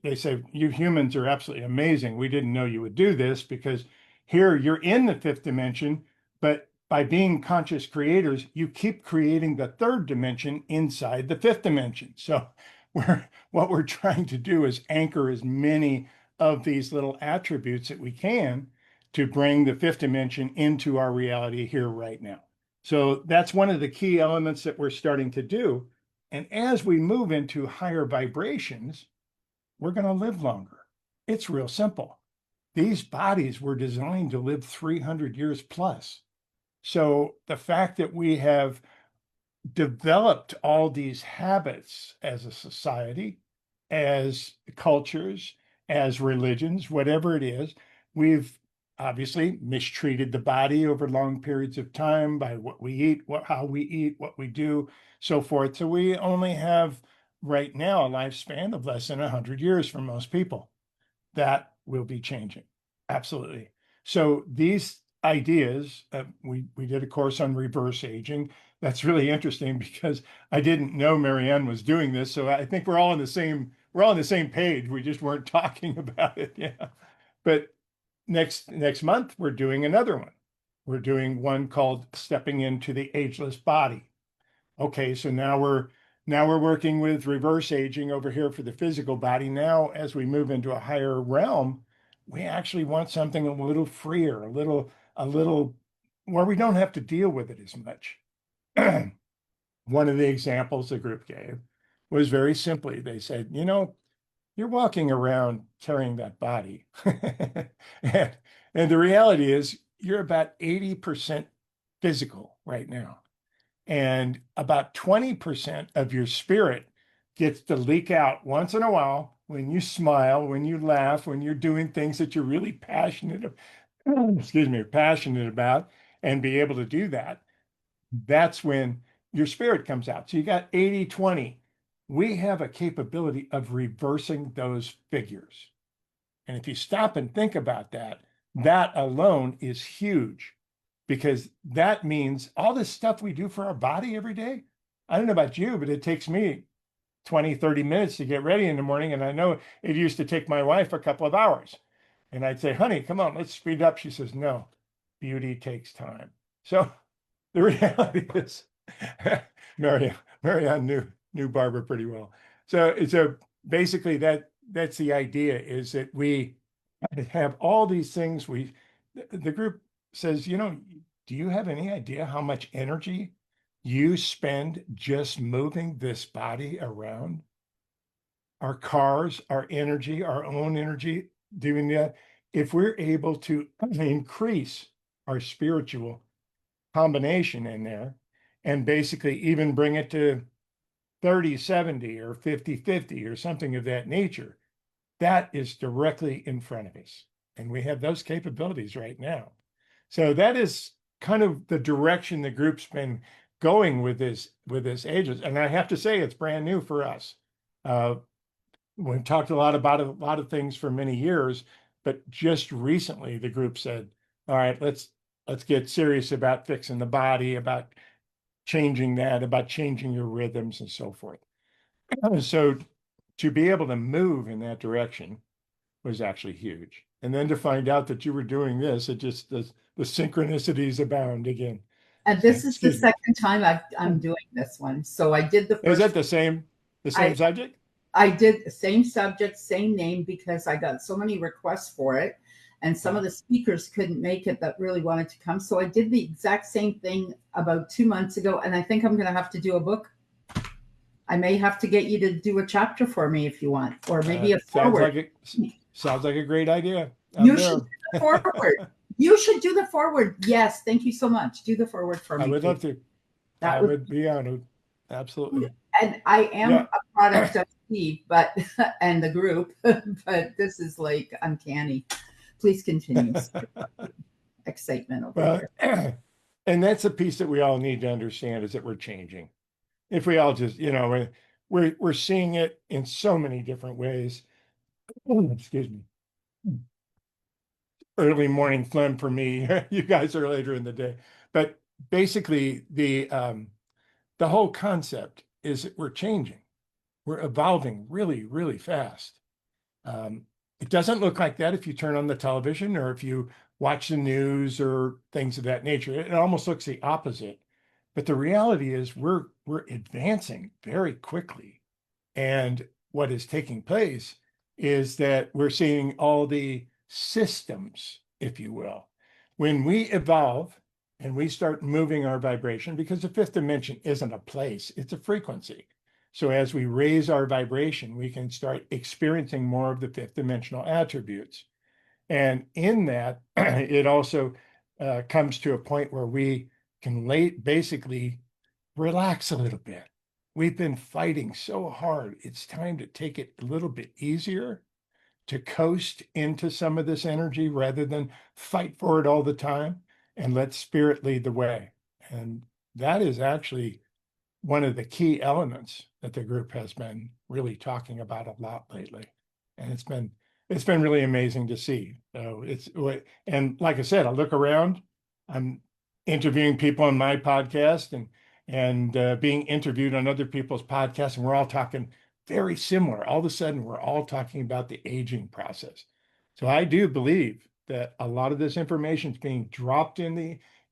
they say, you humans are absolutely amazing. We didn't know you would do this because here you're in the fifth dimension, but by being conscious creators, you keep creating the third dimension inside the fifth dimension. So what we're trying to do is anchor as many of these little attributes that we can to bring the fifth dimension into our reality here right now. So that's one of the key elements that we're starting to do. And as we move into higher vibrations, we're going to live longer. It's real simple. These bodies were designed to live 300 years plus. So the fact that we have developed all these habits as a society, as cultures, as religions, whatever it is, we've obviously mistreated the body over long periods of time by what we eat, how we eat, what we do, so forth. So we only have right now a lifespan of less than 100 years for most people. That will be changing. Absolutely. So these ideas, we did a course on reverse aging. That's really interesting because I didn't know Marianne was doing this. So I think we're all on the same page. We just weren't talking about it. Yeah. But next month, we're doing another one. We're doing one called Stepping into the Ageless Body. Okay, so now we're working with reverse aging over here for the physical body. Now, as we move into a higher realm, we actually want something a little freer, a little where we don't have to deal with it as much. One of the examples the group gave was very simply, they said, you're walking around carrying that body. and the reality is you're about 80% physical right now. And about 20% of your spirit gets to leak out once in a while when you smile, when you laugh, when you're doing things that you're really passionate about, and be able to do that. That's when your spirit comes out. So you got 80-20. We have a capability of reversing those figures. And if you stop and think about that, that alone is huge. Because that means all this stuff we do for our body every day. I don't know about you, but it takes me 20, 30 minutes to get ready in the morning. And I know it used to take my wife a couple of hours. And I'd say, honey, come on, let's speed up. She says, no, beauty takes time. So the reality is, Marianne knew Barbara pretty well. So basically that's the idea, is that we have all these things. The group says, do you have any idea how much energy you spend just moving this body around? Our cars, our energy, our own energy, doing that. If we're able to increase our spiritual combination in there and basically even bring it to 30-70 or 50-50 or something of that nature. That is directly in front of us. And we have those capabilities right now. So that is kind of the direction the group's been going with this ages. And I have to say, it's brand new for us. We've talked a lot about a lot of things for many years, but just recently the group said, all right, let's get serious about fixing the body, about changing that, about changing your rhythms and so forth. So to be able to move in that direction was actually huge. And then to find out that you were doing this, it just, the synchronicities abound again. And this is the Excuse me. second time I'm doing this one. So I did the first. Is that the same subject? I did the same subject, same name, because I got so many requests for it. And some of the speakers couldn't make it that really wanted to come. So I did the exact same thing about 2 months ago. And I think I'm going to have to do a book. I may have to get you to do a chapter for me if you want, or maybe a forward. Sounds like a great idea. You should do the forward. You should do the forward. Yes. Thank you so much. Do the forward for me. I would love to. I would be honored. Absolutely. And I am a product of Steve, but and the group, but this is like uncanny. Please continue. Excitement over here. And that's a piece that we all need to understand, is that we're changing. If we all just, we're seeing it in so many different ways. Excuse me. Early morning phlegm for me. You guys are later in the day. But basically, the whole concept is that we're changing. We're evolving really, really fast. It doesn't look like that if you turn on the television or if you watch the news or things of that nature. It almost looks the opposite. But the reality is we're advancing very quickly. And what is taking place is that we're seeing all the systems, if you will. When we evolve and we start moving our vibration, because the fifth dimension isn't a place, it's a frequency. So as we raise our vibration, we can start experiencing more of the fifth dimensional attributes. And in that, it also comes to a point where we can basically relax a little bit. We've been fighting so hard. It's time to take it a little bit easier, to coast into some of this energy rather than fight for it all the time, and let spirit lead the way. And that is actually one of the key elements that the group has been really talking about a lot lately. And it's been really amazing to see. So and like I said, I look around, I'm interviewing people on my podcast and being interviewed on other people's podcasts, and we're all talking very similar. All of a sudden, we're all talking about the aging process. So I do believe that a lot of this information is being dropped in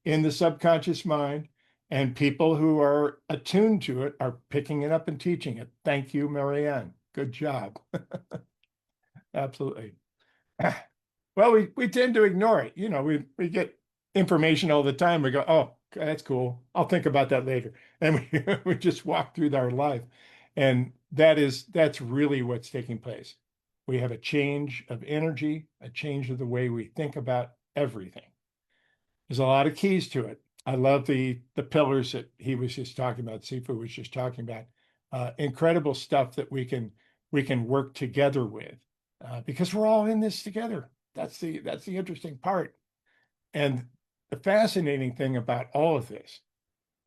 the subconscious mind, and people who are attuned to it are picking it up and teaching it. Thank you, Marianne. Good job. Absolutely. Well, we tend to ignore it. We get information all the time. We go, oh, that's cool. I'll think about that later. And we just walk through our life. And that's really what's taking place. We have a change of energy, a change of the way we think about everything. There's a lot of keys to it. I love the pillars that he was just talking about, Sifu was just talking about. Incredible stuff that we can work together with, because we're all in this together. That's the interesting part. And the fascinating thing about all of this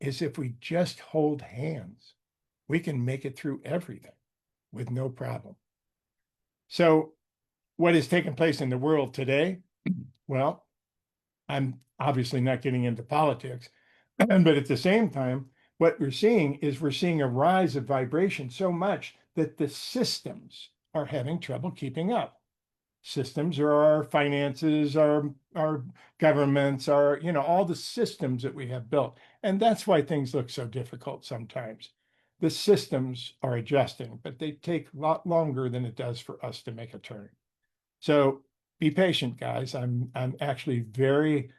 is if we just hold hands, we can make it through everything with no problem. So what is taking place in the world today? Well, I'm obviously not getting into politics, but at the same time, what we're seeing a rise of vibration so much that the systems are having trouble keeping up. Systems are our finances, our governments, all the systems that we have built. And that's why things look so difficult sometimes. The systems are adjusting, but they take a lot longer than it does for us to make a turn. So be patient, guys. I'm actually very,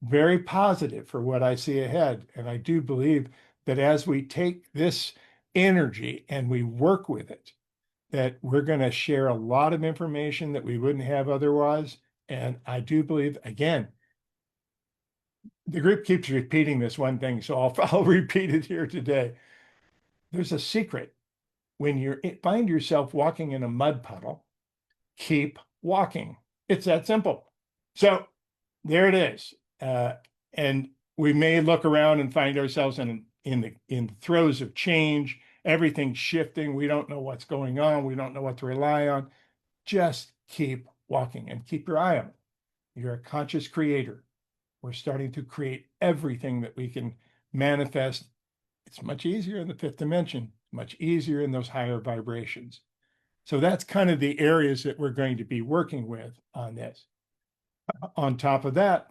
very positive for what I see ahead. And I do believe that as we take this energy and we work with it, that we're going to share a lot of information that we wouldn't have otherwise. And I do believe, again, the group keeps repeating this one thing, so I'll repeat it here today. There's a secret when you find yourself walking in a mud puddle, keep walking. It's that simple. So there it is. And we may look around and find ourselves in the throes of change. Everything's shifting. We don't know what's going on. We don't know what to rely on. Just keep walking and keep your eye on it. You're a conscious creator. We're starting to create everything that we can manifest. It's much easier in the fifth dimension, much easier in those higher vibrations. So that's kind of the areas that we're going to be working with on this. On top of that,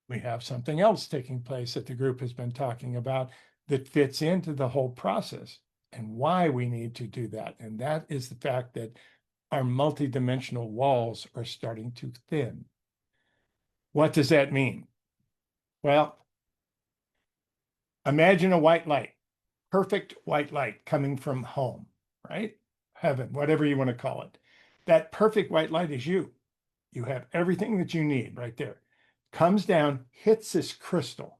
we have something else taking place that the group has been talking about that fits into the whole process and why we need to do that. And that is the fact that our multidimensional walls are starting to thin. What does that mean? Well, imagine a white light, perfect white light coming from home, right? Heaven, whatever you want to call it. That perfect white light is you. You have everything that you need right there. Comes down, hits this crystal.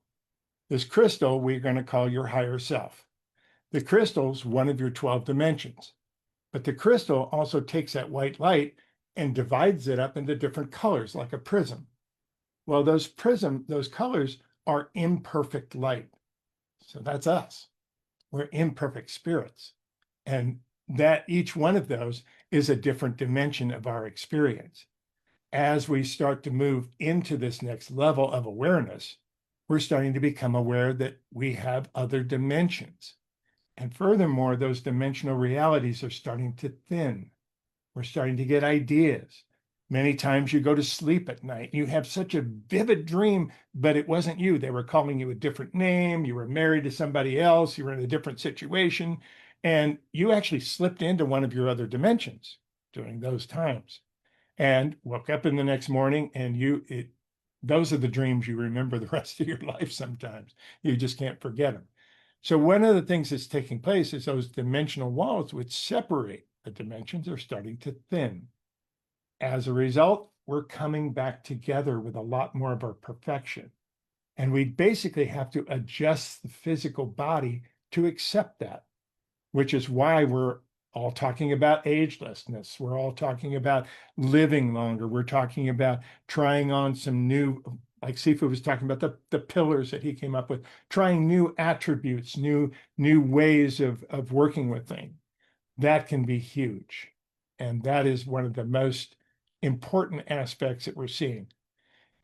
This crystal we're going to call your higher self. The crystal's one of your 12 dimensions. But the crystal also takes that white light and divides it up into different colors, like a prism. Well, those colors are imperfect light. So that's us. We're imperfect spirits. And that each one of those is a different dimension of our experience. As we start to move into this next level of awareness, we're starting to become aware that we have other dimensions. And furthermore, those dimensional realities are starting to thin. We're starting to get ideas. Many times you go to sleep at night, you have such a vivid dream, but it wasn't you. They were calling you a different name. You were married to somebody else. You were in a different situation. And you actually slipped into one of your other dimensions during those times and woke up in the next morning, and those are the dreams you remember the rest of your life sometimes. You just can't forget them. So one of the things that's taking place is those dimensional walls which separate the dimensions are starting to thin. As a result, we're coming back together with a lot more of our perfection. And we basically have to adjust the physical body to accept that, which is why we're all talking about agelessness. We're all talking about living longer. We're talking about trying on some new, like Sifu was talking about, the pillars that he came up with, trying new attributes, new ways of working with things. That can be huge. And that is one of the most important aspects that we're seeing.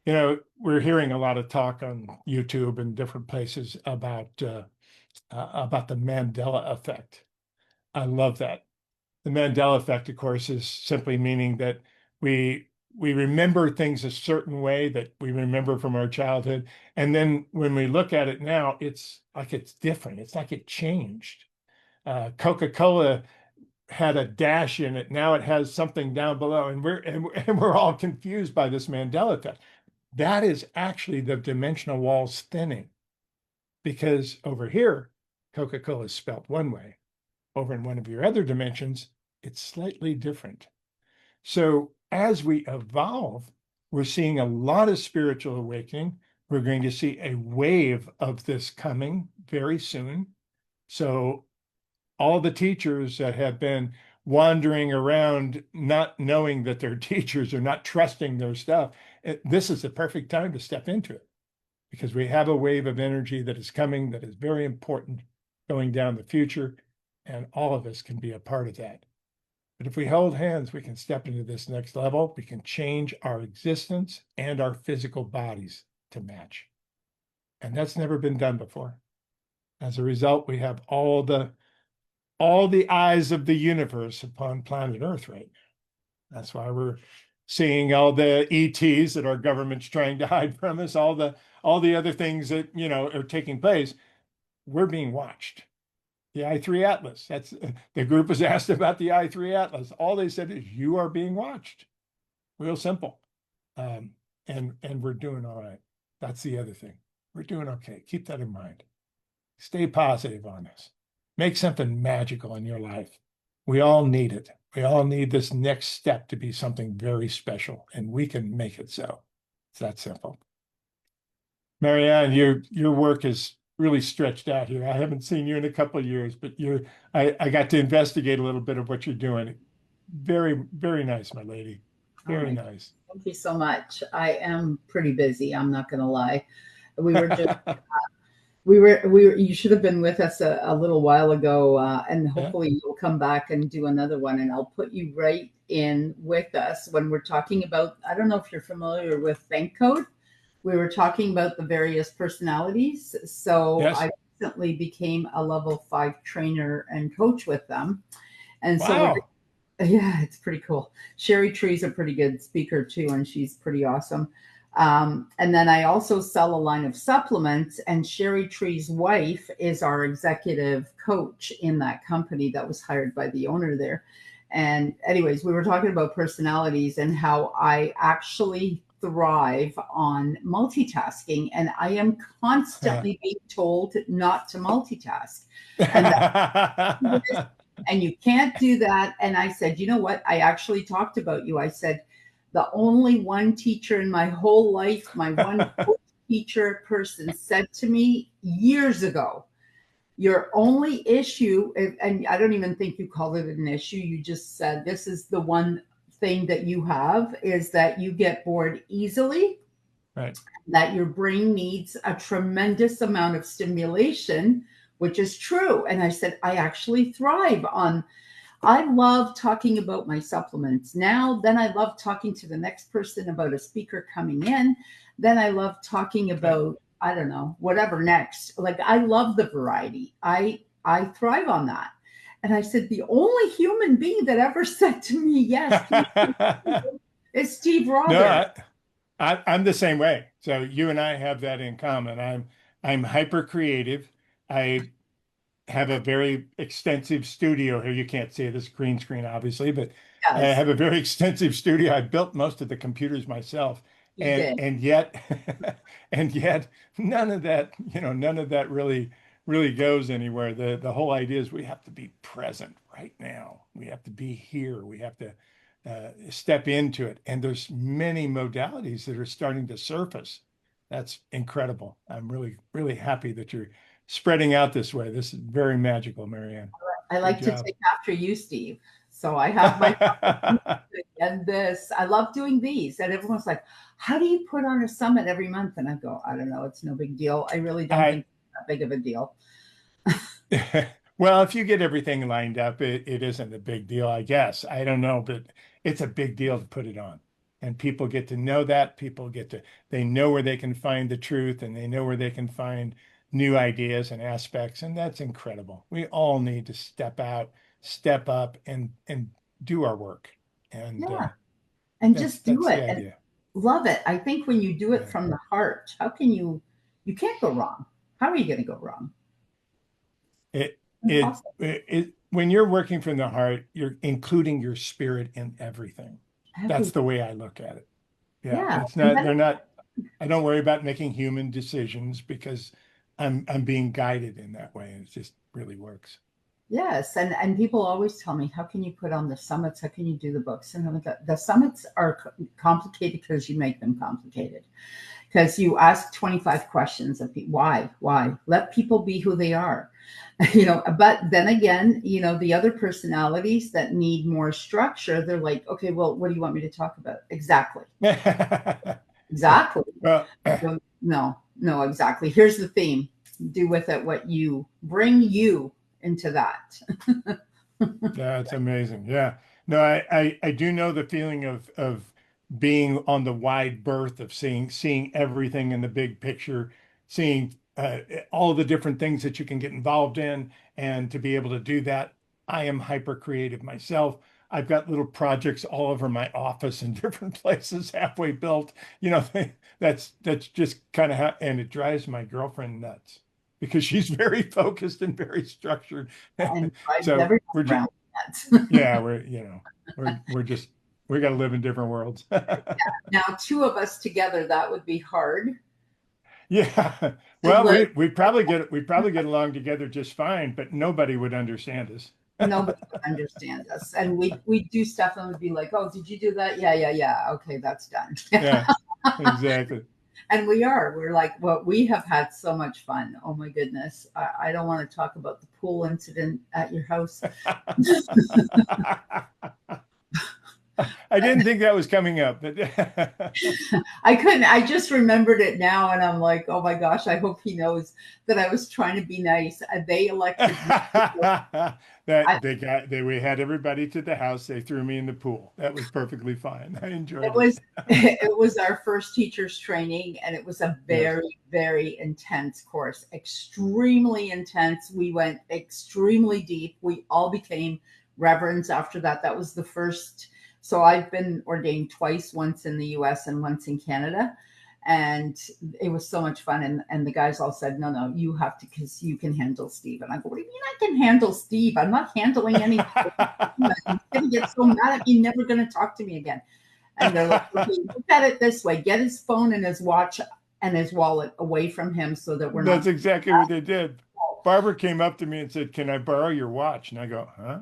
You know, we're hearing a lot of talk on YouTube and different places about the Mandela effect. I love that. The Mandela effect, of course, is simply meaning that we remember things a certain way that we remember from our childhood. And then when we look at it now, it's like it's different. It's like it changed. Coca-Cola had a dash in it. Now it has something down below. And we're all confused by this Mandela effect. That is actually the dimensional walls thinning. Because over here, Coca-Cola is spelled one way. Over in one of your other dimensions, it's slightly different. So as we evolve, we're seeing a lot of spiritual awakening. We're going to see a wave of this coming very soon. So all the teachers that have been wandering around, not knowing that they're teachers or not trusting their stuff, this is the perfect time to step into it, because we have a wave of energy that is coming that is very important going down the future. And all of us can be a part of that. But if we hold hands, we can step into this next level. We can change our existence and our physical bodies to match. And that's never been done before. As a result, we have all the eyes of the universe upon planet Earth right now. That's why we're seeing all the ETs that our government's trying to hide from us, all the other things that, you know, are taking place. We're being watched. The I3 Atlas. That's the group was asked about the I3 Atlas. All they said is, you are being watched. Real simple. And we're doing all right. That's the other thing. We're doing okay. Keep that in mind. Stay positive on this. Make something magical in your life. We all need it. We all need this next step to be something very special, and we can make it so. It's that simple. Marianne, your work is really stretched out here. I haven't seen you in a couple of years, but I got to investigate a little bit of what you're doing. Very, very nice, my lady. Very nice. Thank you so much. I am pretty busy. I'm not going to lie. We were just, we were, you should have been with us a little while ago. And hopefully you'll come back and do another one, and I'll put you right in with us when we're talking about, I don't know if you're familiar with bank code. We were talking about the various personalities. So I recently became a level 5 trainer and coach with them. And so yeah, it's pretty cool. Sherry Tree's a pretty good speaker too, and she's pretty awesome. And then I also sell a line of supplements, and Sherry Tree's wife is our executive coach in that company that was hired by the owner there. And anyways, we were talking about personalities and how I actually thrive on multitasking, and I am constantly being told not to multitask. And and you can't do that. And I said, you know what? I actually talked about you. I said, the only one teacher in my whole life, my one teacher person said to me years ago, your only issue, and I don't even think you called it an issue. You just said, this is the one thing that you have, is that you get bored easily. Right. That your brain needs a tremendous amount of stimulation, which is true. And I said, I actually thrive on, I love talking about my supplements now. Then I love talking to the next person about a speaker coming in. Then I love talking about, I don't know, whatever next. Like, I love the variety. I thrive on that. And I said, the only human being that ever said to me, yes, is Steve Roberts. No, I'm the same way. So you and I have that in common. I'm hyper creative. I have a very extensive studio here. You can't see this green screen, obviously, but I have a very extensive studio. I built most of the computers myself, and yet none of that, none of that really goes anywhere. The whole idea is we have to be present right now. We have to be here. We have to step into it. And there's many modalities that are starting to surface. That's incredible. I'm really, really happy that you're spreading out this way. This is very magical, Marianne. I like to take after you, Steve. So I have my and this. I love doing these. And everyone's like, how do you put on a summit every month? And I go, I don't know. It's no big deal. I really don't think it's that big of a deal. Well, if you get everything lined up, it isn't a big deal, I guess. I don't know, but it's a big deal to put it on. And people get to know that. They know where they can find the truth, and they know where they can find new ideas and aspects. And that's incredible. We all need to step out, step up, and do our work. And just do it and love it. I think when you do it from the heart, how can you can't go wrong. How are you going to go wrong? When you're working from the heart, you're including your spirit in everything. That's the way I look at it. It's not, I don't worry about making human decisions because I'm being guided in that way. And it just really works. Yes. And people always tell me, how can you put on the summits? How can you do the books? And the summits are complicated because you make them complicated. Because you ask 25 questions of people. Why? Let people be who they are. But then again, the other personalities that need more structure, they're like, okay, well, what do you want me to talk about? Exactly. Exactly. Well, no, exactly. Here's the theme. Do with it what you bring you into that. That's amazing. Yeah. No, I do know the feeling of being on the wide berth of seeing everything in the big picture, seeing all the different things that you can get involved in, and to be able to do that. I am hyper creative myself. I've got little projects all over my office in different places, halfway built. That's just kind of how, and it drives my girlfriend nuts because she's very focused and very structured. And so we're just, we got to live in different worlds. Now, two of us together, that would be hard. Yeah. Well, we'd probably get along together just fine, but nobody would understand us. Nobody would understand us. And we do stuff and we'd be like, oh, did you do that? Yeah. Okay, that's done. Yeah, exactly. And we're like, well, we have had so much fun. Oh my goodness. I don't want to talk about the pool incident at your house. I didn't think that was coming up, but I couldn't, I just remembered it now. And I'm like, oh my gosh, I hope he knows that I was trying to be nice. They elected we had everybody to the house. They threw me in the pool. That was perfectly fine. I enjoyed it. It was our first teacher's training, and it was a very, Yes. very intense course, extremely intense. We went extremely deep. We all became reverends after that. That was the first. So I've been ordained twice, once in the US and once in Canada. And it was so much fun. And the guys all said, no, you have to, because you can handle Steve. And I go, what do you mean I can handle Steve? I'm not handling anything. He's going to get so mad at me, never going to talk to me again. And they're like, okay, look at it this way. Get his phone and his watch and his wallet away from him so that we're not. That's exactly what they did. Barbara came up to me and said, can I borrow your watch? And I go, huh?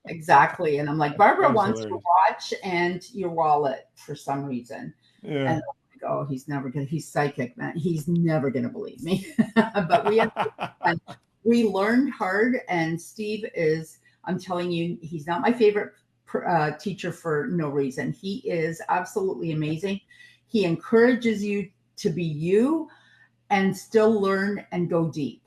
Exactly. And I'm like, Barbara wants hilarious. your watch and your wallet for some reason. Yeah. And I'm like, oh, he's psychic, man. He's never going to believe me. But we learned hard. And Steve is, I'm telling you, he's not my favorite teacher for no reason. He is absolutely amazing. He encourages you to be you and still learn and go deep,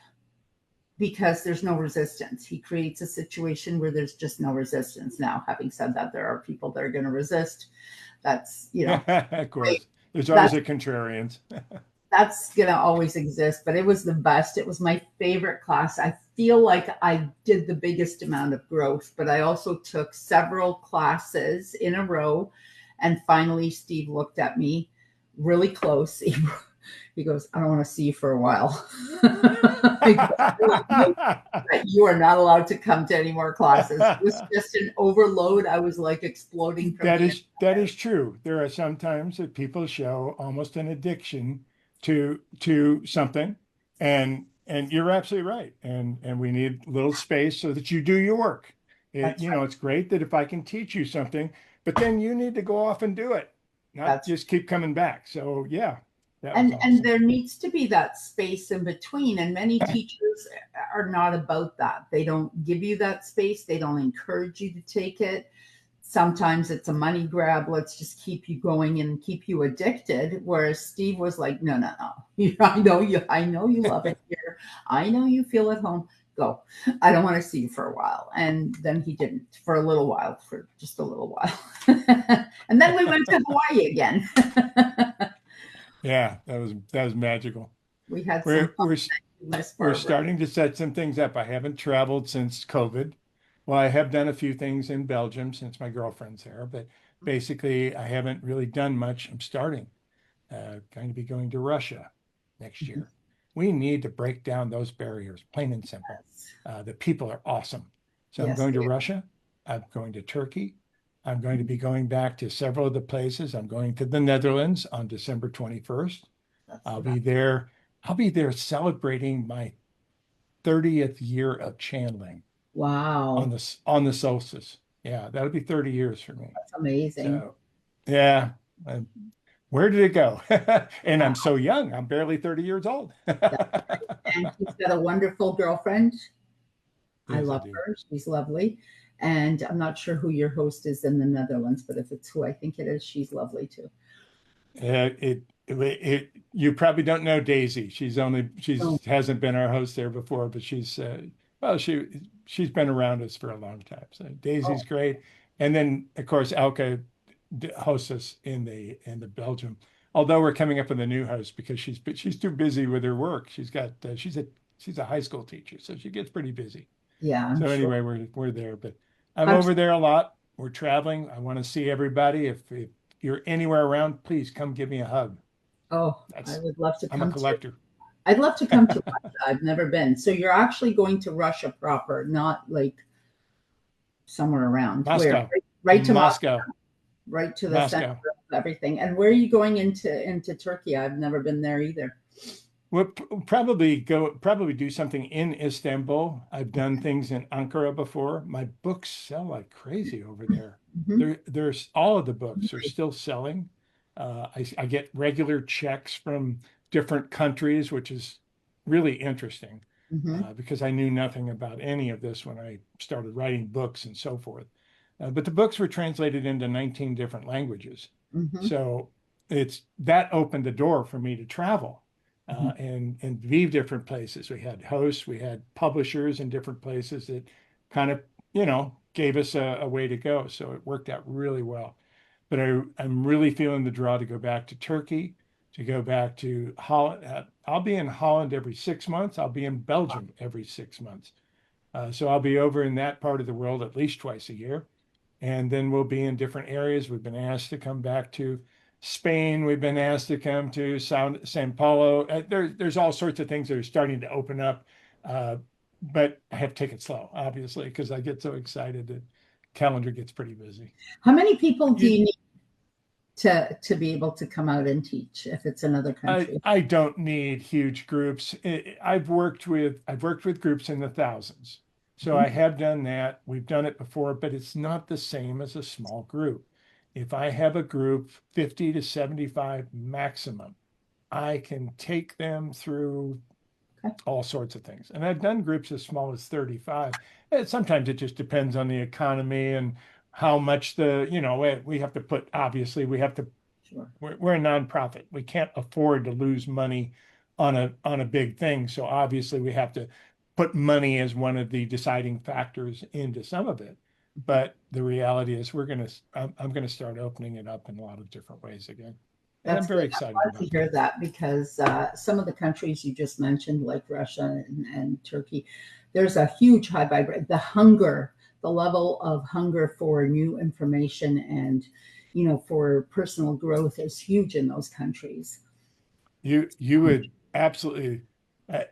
because there's no resistance. He creates a situation where there's just no resistance. Now, having said that, there are people that are going to resist. That's, of course, there's always a contrarians. That's going to always exist, but it was the best. It was my favorite class. I feel like I did the biggest amount of growth, but I also took several classes in a row. And finally, Steve looked at me really close. He goes, I don't want to see you for a while. You are not allowed to come to any more classes. It was just an overload. I was like exploding. That is true. There are some times that people show almost an addiction to something, and you're absolutely right. And we need a little space so that you do your work. It's great that if I can teach you something, but then you need to go off and do it, not just keep coming back. So yeah. And there needs to be that space in between. And many teachers are not about that. They don't give you that space. They don't encourage you to take it. Sometimes it's a money grab. Let's just keep you going and keep you addicted. Whereas Steve was like, no. I know you love it here. I know you feel at home. Go. I don't want to see you for a while. And then he didn't for a little while, for just a little while. And then we went to Hawaii again. Yeah, that was magical. We had we're starting to set some things up. I haven't traveled since COVID. Well, I have done a few things in Belgium since my girlfriend's there, but basically I haven't really done much. I'm starting, going to be going to Russia next year. We need to break down those barriers, plain and simple. The people are awesome. So I'm going to Russia. I'm going to Turkey. I'm going to be going back to several of the places. I'm going to the Netherlands on December 21st. I'll be there celebrating my 30th year of channeling. Wow. On the solstice. Yeah, that'll be 30 years for me. That's amazing. So, yeah. Where did it go? And I'm so young. I'm barely 30 years old. And he's got a wonderful girlfriend. Yes, I love her. She's lovely. And I'm not sure who your host is in the Netherlands, but if it's who I think it is, she's lovely too. You probably don't know Daisy. Hasn't been our host there before, but she's been around us for a long time. So Daisy's great. And then of course Elke hosts us in the Belgium. Although we're coming up with a new host because she's too busy with her work. She's a high school teacher, so she gets pretty busy. Yeah. So anyway, we're there, but I'm over there a lot. We're traveling. I want to see everybody. If you're anywhere around, please come give me a hug. Oh, I would love to come. I'm a collector. I'd love to come to Russia. I've never been. So you're actually going to Russia proper, not like somewhere around. Moscow. Where? Right to Moscow. Right to the center of everything. And where are you going into Turkey? I've never been there either. We'll probably do something in Istanbul. I've done things in Ankara before. My books sell like crazy over there. There's all of the books are still selling. I get regular checks from different countries, which is really interesting because I knew nothing about any of this when I started writing books and so forth. But the books were translated into 19 different languages. So that opened the door for me to travel and be different places. We had hosts, we had publishers in different places that kind of, gave us a way to go. So it worked out really well. But I'm really feeling the draw to go back to Turkey, to go back to Holland. I'll be in Holland every 6 months. I'll be in Belgium every 6 months. So I'll be over in that part of the world at least twice a year. And then we'll be in different areas. We've been asked to come back to Spain. We've been asked to come to Sao Paulo. There's all sorts of things that are starting to open up. But I have to take it slow, obviously, because I get so excited that calendar gets pretty busy. How many people do you need to be able to come out and teach if it's another country? I don't need huge groups. I've worked with groups in the thousands. So I have done that. We've done it before, but it's not the same as a small group. If I have a group, 50 to 75 maximum, I can take them through all sorts of things. And I've done groups as small as 35. And sometimes it just depends on the economy and how much we have to put, obviously, we're a nonprofit. We can't afford to lose money on a big thing. So obviously we have to put money as one of the deciding factors into some of it. But the reality is I'm going to start opening it up in a lot of different ways again. And I'm very excited to hear that because some of the countries you just mentioned, like Russia and Turkey, there's a huge high vibration. The level of hunger for new information and, for personal growth is huge in those countries. You would absolutely,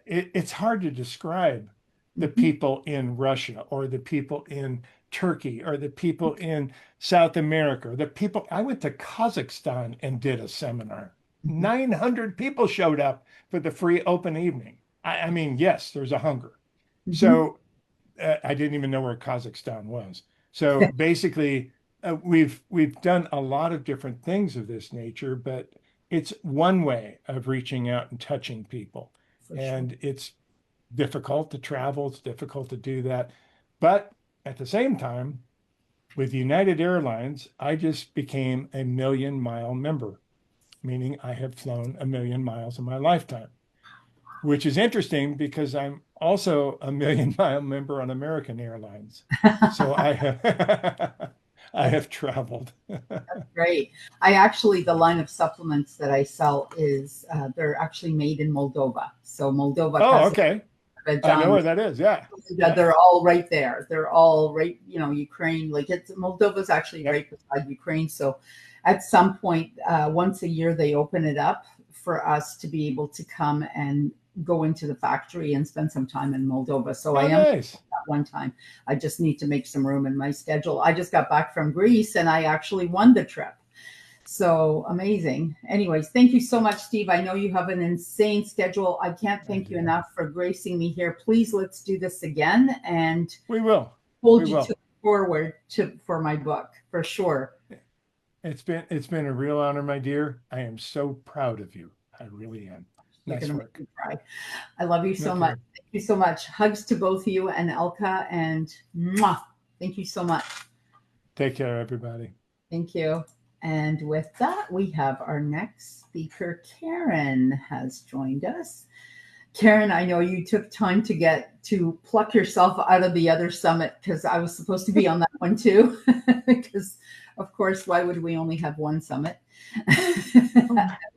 it's hard to describe the people in Russia or the people in Turkey or the people in South America or the people. I went to Kazakhstan and did a seminar. 900 people showed up for the free open evening. I mean, yes, there's a hunger. So I didn't even know where Kazakhstan was. So basically, we've done a lot of different things of this nature, but it's one way of reaching out and touching people. And it's difficult to travel. It's difficult to do that. But at the same time, with United Airlines, I just became a 1,000,000-mile member, meaning I have flown 1,000,000 miles in my lifetime, which is interesting because I'm also a 1,000,000-mile member on American Airlines. So I have traveled. That's great. The line of supplements that I sell is they're actually made in Moldova. So Moldova. Oh, okay. I know where that is. Yeah. They're all right there. They're all right. Ukraine, Moldova's actually right beside Ukraine. So at some point, once a year, they open it up for us to be able to come and go into the factory and spend some time in Moldova. So I am nice. That one time. I just need to make some room in my schedule. I just got back from Greece and I actually won the trip. So amazing. Anyways, thank you so much, Steve. I know you have an insane schedule. I can't thank you enough for gracing me here. Please, let's do this again. And we will hold you forward for my book for sure. It's been a real honor, my dear. I am so proud of you. I really am. Nice work. I love you so much. Thank you so much. Hugs to both of you and Elka, and mwah. Thank you so much. Take care, everybody. Thank you. And with that, we have our next speaker. Karen has joined us. Karen, I know you took time to pluck yourself out of the other summit because I was supposed to be on that one too. Because, of course, why would we only have one summit?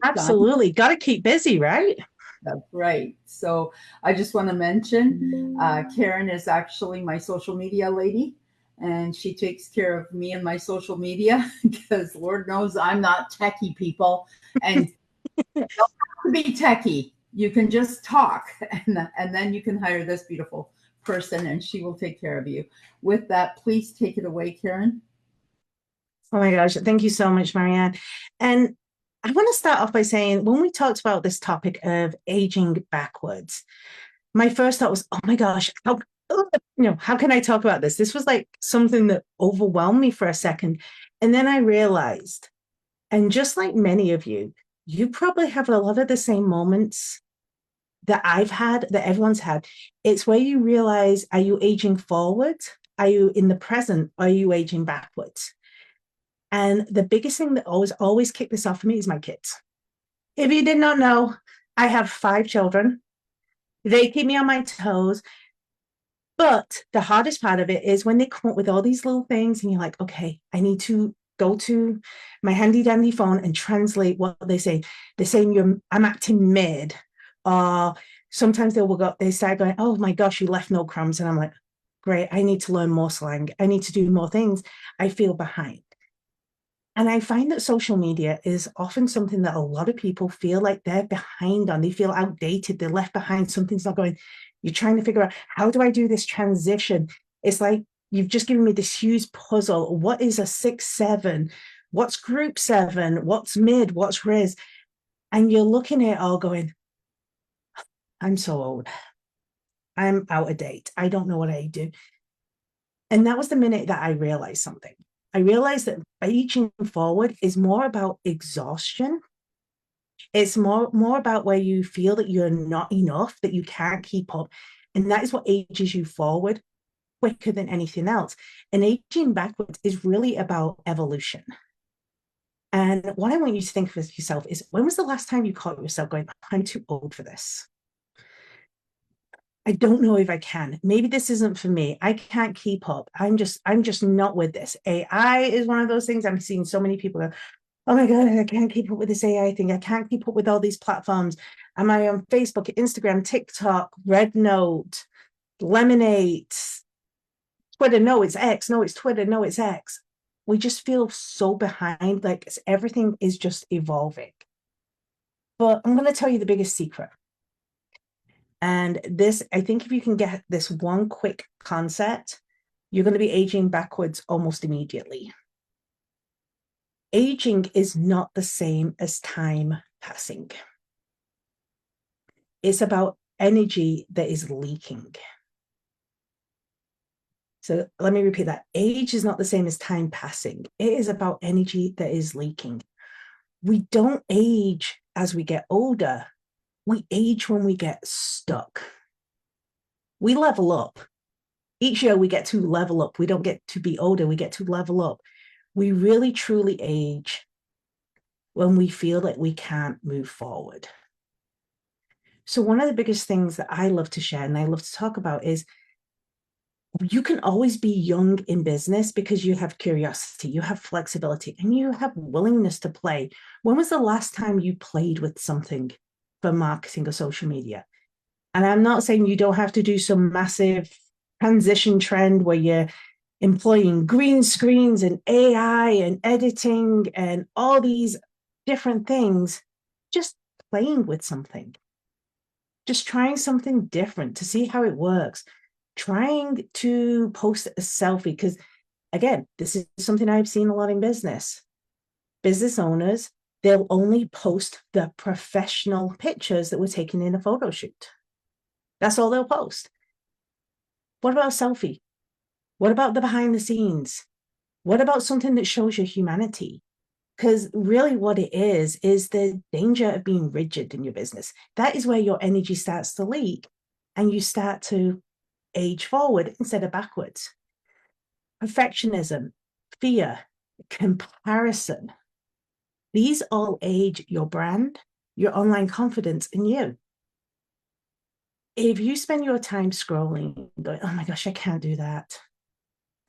Absolutely. Got to keep busy, right? That's right. So I just want to mention Karen is actually my social media lady. And she takes care of me and my social media because Lord knows I'm not techie, people. And you don't have to be techie. You can just talk and then you can hire this beautiful person and she will take care of you. With that, please take it away, Karen. Oh my gosh. Thank you so much, Marianne. And I want to start off by saying, when we talked about this topic of aging backwards, my first thought was, oh my gosh, how can I talk about this? This was like something that overwhelmed me for a second. And then I realized And just like many of you probably have a lot of the same moments that I've had, that everyone's had. It's where you realize, are you aging forward? Are you in the present? Or are you aging backwards? And the biggest thing that always kicked this off for me is my kids. If you did not know, I have 5 children. They keep me on my toes. But the hardest part of it is when they come up with all these little things and you're like, okay, I need to go to my handy dandy phone and translate what they say. They're saying I'm acting mid. Sometimes they start going, oh my gosh, you left no crumbs. And I'm like, great, I need to learn more slang. I need to do more things. I feel behind. And I find that social media is often something that a lot of people feel like they're behind on. They feel outdated. They're left behind. Something's not going. You're trying to figure out, how do I do this transition? It's like, you've just given me this huge puzzle. What is a 6-7? What's group 7? What's mid? What's res? And you're looking at it all going, I'm so old. I'm out of date. I don't know what I do. And that was the minute that I realized something. I realized that aging forward is more about exhaustion. It's more about where you feel that you're not enough, that you can't keep up. And that is what ages you forward quicker than anything else. And aging backwards is really about evolution. And what I want you to think of yourself is, when was the last time you caught yourself going, I'm too old for this? I don't know if I can. Maybe this isn't for me. I can't keep up. I'm just not with this. AI is one of those things. I'm seeing so many people go, oh my God, I can't keep up with this AI thing. I can't keep up with all these platforms. Am I on Facebook, Instagram, TikTok, Red Note, Lemonade, Twitter? No, it's X. No, it's Twitter. No, it's X. We just feel so behind, like everything is just evolving. But I'm going to tell you the biggest secret. And this, I think if you can get this one quick concept, you're going to be aging backwards almost immediately. Aging is not the same as time passing. It's about energy that is leaking. So let me repeat that. Age is not the same as time passing. It is about energy that is leaking. We don't age as we get older. We age when we get stuck. We level up. Each year we get to level up. We don't get to be older. We get to level up. We really, truly age when we feel that we can't move forward. So one of the biggest things that I love to share and I love to talk about is, you can always be young in business because you have curiosity, you have flexibility, and you have willingness to play. When was the last time you played with something for marketing or social media? And I'm not saying you don't have to do some massive transition trend where you're employing green screens and AI and editing and all these different things. Just playing with something, just trying something different to see how it works. Trying to post a selfie, because again, this is something I've seen a lot in business. Business owners, they'll only post the professional pictures that were taken in a photo shoot. That's all they'll post. What about a selfie? What about the behind the scenes? What about something that shows your humanity? Because really what it is the danger of being rigid in your business. That is where your energy starts to leak and you start to age forward instead of backwards. Perfectionism, fear, comparison. These all age your brand, your online confidence, and you. If you spend your time scrolling, going, oh my gosh, I can't do that.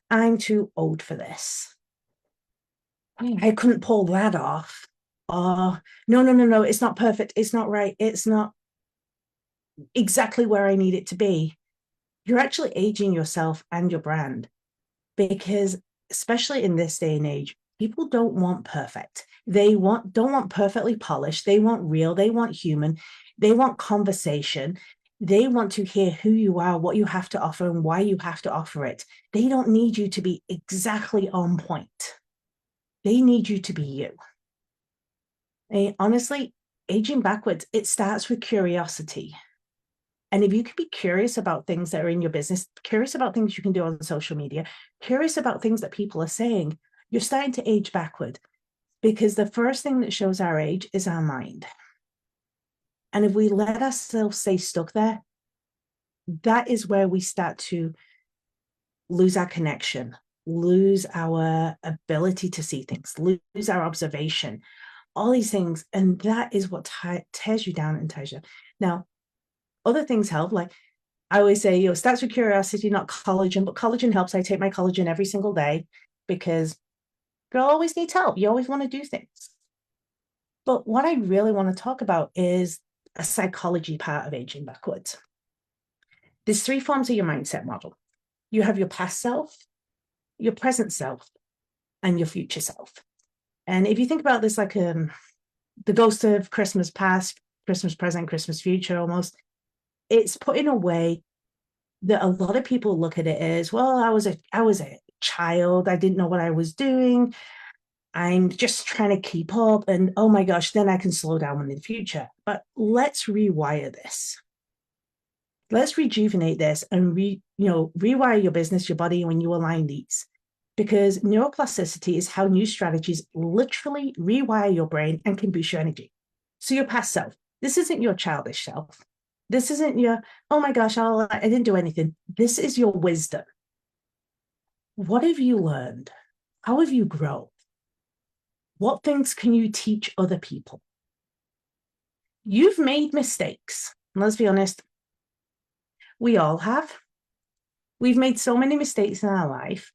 I'm too old for this. I couldn't pull that off. Oh, no, it's not perfect. It's not right. It's not exactly where I need it to be. You're actually aging yourself and your brand, because especially in this day and age, people don't want perfect. They don't want perfectly polished. They want real. They want human. They want conversation. They want to hear who you are, what you have to offer, and why you have to offer it. They don't need you to be exactly on point. They need you to be you. And honestly, aging backwards, it starts with curiosity. And if you can be curious about things that are in your business, curious about things you can do on social media, curious about things that people are saying, you're starting to age backward. Because the first thing that shows our age is our mind. And if we let ourselves stay stuck there, that is where we start to lose our connection, lose our ability to see things, lose our observation, all these things. And that is what tears you down and ties you. Now, other things help. Like I always say, it starts with curiosity, not collagen, but collagen helps. I take my collagen every single day because girl always needs help. You always want to do things. But what I really want to talk about is a psychology part of aging backwards. There's 3 forms of your mindset model. You have your past self, your present self, and your future self. And if you think about this like the ghost of Christmas past, Christmas present, Christmas future almost, it's put in a way that a lot of people look at it as, well, I was a child. I didn't know what I was doing. I'm just trying to keep up. And oh my gosh, then I can slow down in the future. But let's rewire this. Let's rejuvenate this and rewire your business, your body when you align these. Because neuroplasticity is how new strategies literally rewire your brain and can boost your energy. So your past self, this isn't your childish self. This isn't your, oh my gosh, I didn't do anything. This is your wisdom. What have you learned? How have you grown? What things can you teach other people? You've made mistakes. Let's be honest. We all have. We've made so many mistakes in our life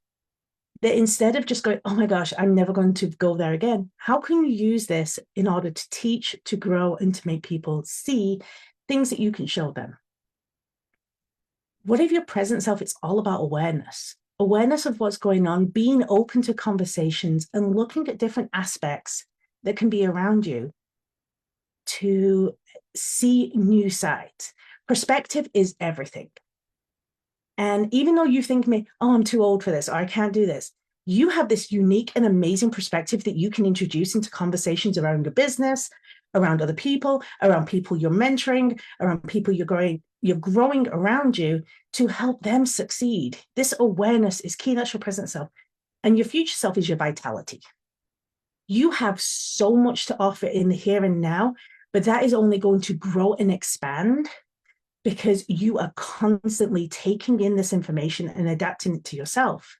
that instead of just going, oh my gosh, I'm never going to go there again, how can you use this in order to teach, to grow, and to make people see things that you can show them? What if your present self, it's all about awareness of what's going on, being open to conversations and looking at different aspects that can be around you to see new sides. Perspective is everything. And even though you think, oh, I'm too old for this, or I can't do this, you have this unique and amazing perspective that you can introduce into conversations around your business, around other people, around people you're mentoring, around people you're growing around you to help them succeed. This awareness is key. That's your present self. And your future self is your vitality. You have so much to offer in the here and now, but that is only going to grow and expand because you are constantly taking in this information and adapting it to yourself.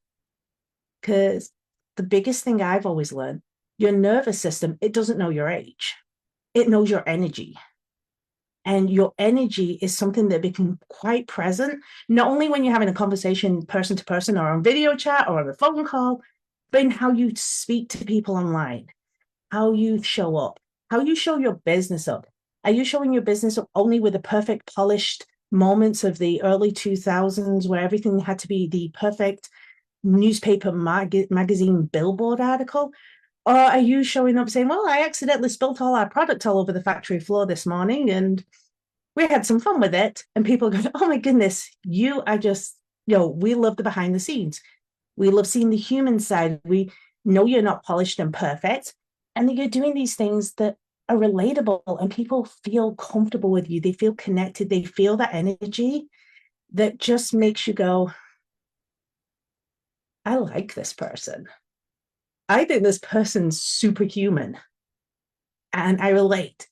Because the biggest thing I've always learned, your nervous system, it doesn't know your age. It knows your energy. And your energy is something that becomes quite present, not only when you're having a conversation person to person or on video chat or on a phone call, but in how you speak to people online, how you show up, how you show your business up. Are you showing your business up only with the perfect polished moments of the early 2000s where everything had to be the perfect newspaper magazine billboard article? Or are you showing up saying, well, I accidentally spilled all our product all over the factory floor this morning and we had some fun with it. And people go, oh my goodness, you are just, we love the behind the scenes. We love seeing the human side. We know you're not polished and perfect. And that you're doing these things that are relatable and people feel comfortable with you. They feel connected. They feel that energy that just makes you go, I like this person. I think this person's superhuman and I relate.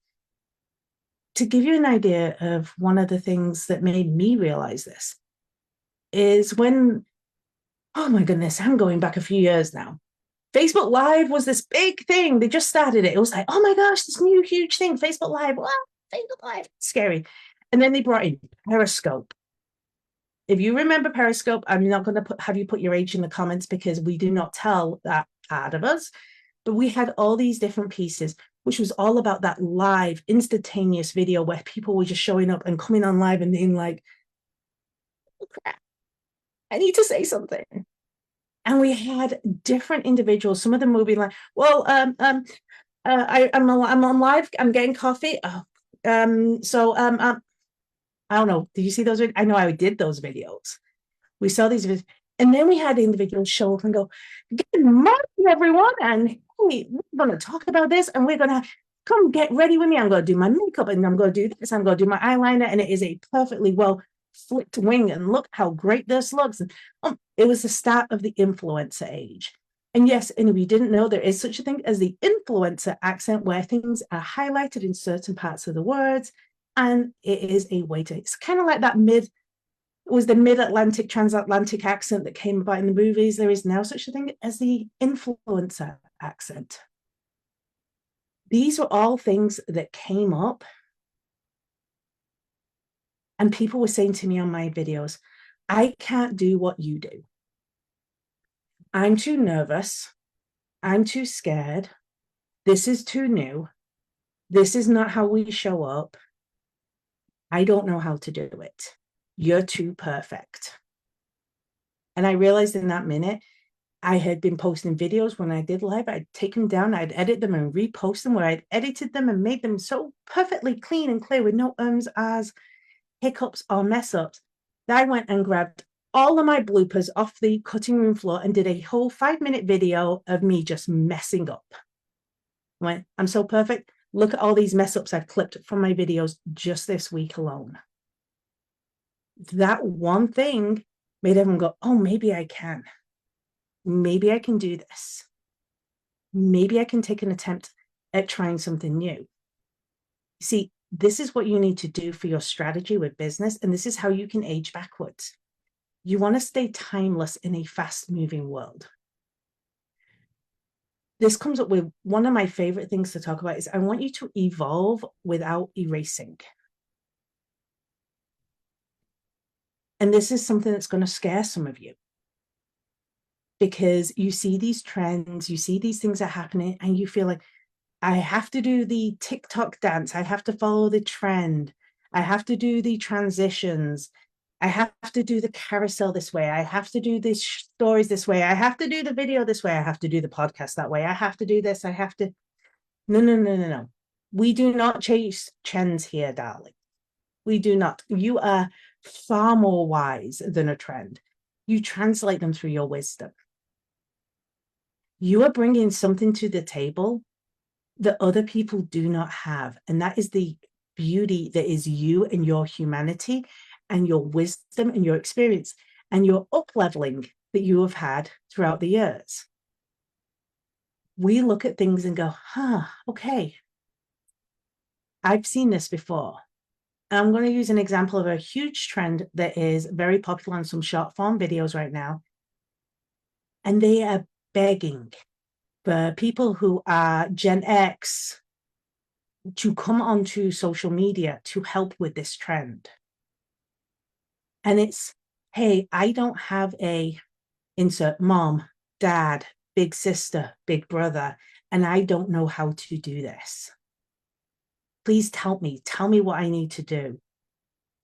To give you an idea of one of the things that made me realize this is when, oh my goodness, I'm going back a few years now. Facebook Live was this big thing. They just started it. It was like, oh my gosh, this new huge thing, Facebook Live. Wow, Facebook Live, scary. And then they brought in Periscope. If you remember Periscope, I'm not going to have you put your age in the comments because we do not tell that part of us. But we had all these different pieces, which was all about that live, instantaneous video where people were just showing up and coming on live and being like, oh, crap, I need to say something. And we had different individuals. Some of them would be like, well, I'm on live. I'm getting coffee. I don't know. Did you see those? I know I did those videos. We saw these videos. And then we had individuals show up and go, good morning, everyone. And hey, we're going to talk about this. And we're going to come get ready with me. I'm going to do my makeup and I'm going to do this. I'm going to do my eyeliner. And it is a perfectly well flicked wing. And look how great this looks. And it was the start of the influencer age. And yes, and if you didn't know, there is such a thing as the influencer accent, where things are highlighted in certain parts of the words. And it is a way to, it's kind of like that it was the mid-Atlantic, transatlantic accent that came about in the movies. There is now such a thing as the influencer accent. These are all things that came up. And people were saying to me on my videos, I can't do what you do. I'm too nervous. I'm too scared. This is too new. This is not how we show up. I don't know how to do it. You're too perfect. And I realized in that minute, I had been posting videos when I did live. I'd take them down, I'd edit them and repost them, where I'd edited them and made them so perfectly clean and clear with no ums, ahs, hiccups, or mess ups, that I went and grabbed all of my bloopers off the cutting room floor and did a whole 5-minute video of me just messing up. I went, I'm so perfect. Look at all these mess ups I've clipped from my videos just this week alone. That one thing made everyone go, oh, maybe I can. Maybe I can do this. Maybe I can take an attempt at trying something new. See, this is what you need to do for your strategy with business, and this is how you can age backwards. You want to stay timeless in a fast-moving world. This comes up with one of my favorite things to talk about is I want you to evolve without erasing. And this is something that's going to scare some of you, because you see these trends, you see these things are happening, and you feel like, I have to do the TikTok dance. I have to follow the trend. I have to do the transitions. I have to do the carousel this way. I have to do these stories this way. I have to do the video this way. I have to do the podcast that way. I have to do this. I have to. No. We do not chase trends here, darling. We do not. You are far more wise than a trend. You translate them through your wisdom. You are bringing something to the table that other people do not have. And that is the beauty that is you and your humanity and your wisdom and your experience and your up-leveling that you have had throughout the years. We look at things and go, okay, I've seen this before. And I'm going to use an example of a huge trend that is very popular on some short form videos right now. And they are begging for people who are Gen X to come onto social media to help with this trend. And it's, hey, I don't have a insert mom, dad, big sister, big brother, and I don't know how to do this. Please tell me what I need to do.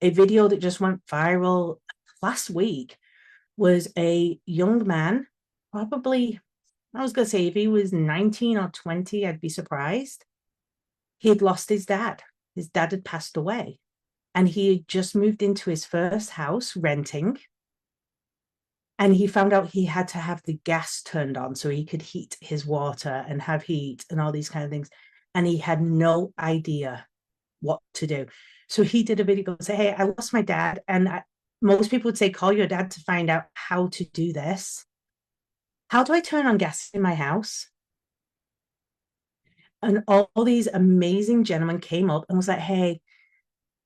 A video that just went viral last week was a young man, probably, I was going to say if he was 19 or 20, I'd be surprised. He had lost his dad. His dad had passed away. And he had just moved into his first house renting. And he found out he had to have the gas turned on so he could heat his water and have heat and all these kind of things. And he had no idea what to do. So he did a video and say, hey, I lost my dad. And most people would say, call your dad to find out how to do this. How do I turn on gas in my house? And all these amazing gentlemen came up and was like, hey,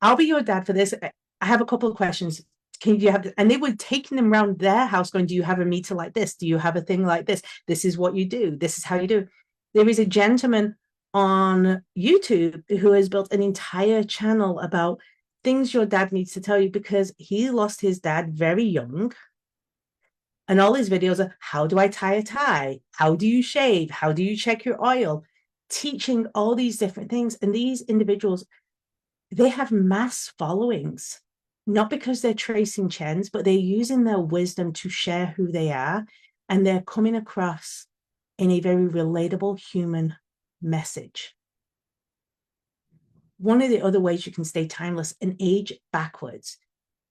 I'll be your dad for this. I have a couple of questions. Can you have, and they were taking them around their house going, do you have a meter like this? Do you have a thing like this? This is what you do. This is how you do. There is a gentleman on YouTube who has built an entire channel about things your dad needs to tell you, because he lost his dad very young. And all his videos are, how do I tie a tie? How do you shave? How do you check your oil? Teaching all these different things. And these individuals, they have mass followings, not because they're tracing trends, but they're using their wisdom to share who they are. And they're coming across in a very relatable human message. One of the other ways you can stay timeless and age backwards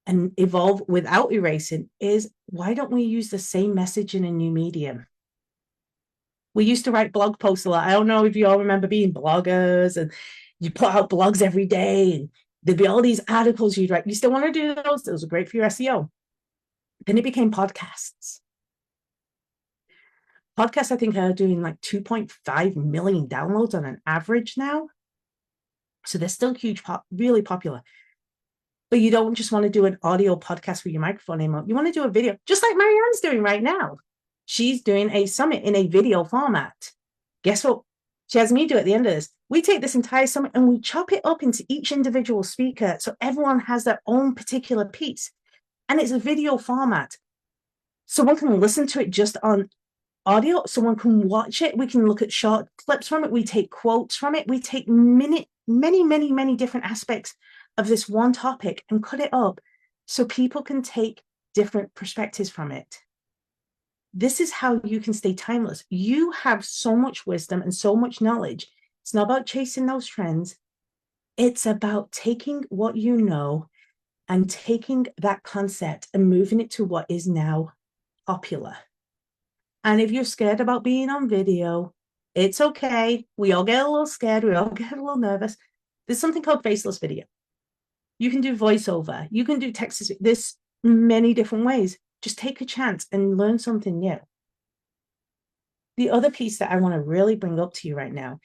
and evolve without erasing is, why don't we use the same message in a new medium? We used to write blog posts a lot. I don't know if you all remember being bloggers and you put out blogs every day and there'd be all these articles you'd write. You still want to do those? Those are great for your SEO. Then it became podcasts. Podcasts, I think, are doing like 2.5 million downloads on an average now. So they're still huge, really popular. But you don't just want to do an audio podcast with your microphone anymore. You want to do a video, just like Marianne's doing right now. She's doing a summit in a video format. Guess what? She has me do at the end of this. We take this entire summit and we chop it up into each individual speaker so everyone has their own particular piece. And it's a video format. Someone can listen to it just on audio. Someone can watch it. We can look at short clips from it. We take quotes from it. We take many different aspects of this one topic and cut it up so people can take different perspectives from it. This is how you can stay timeless. You have so much wisdom and so much knowledge. It's not about chasing those trends. It's about taking what you know and taking that concept and moving it to what is now popular. And if you're scared about being on video, it's okay. We all get a little scared. We all get a little nervous. There's something called faceless video. You can do voiceover. You can do text. There's many different ways. Just take a chance and learn something new. The other piece that I want to really bring up to you right now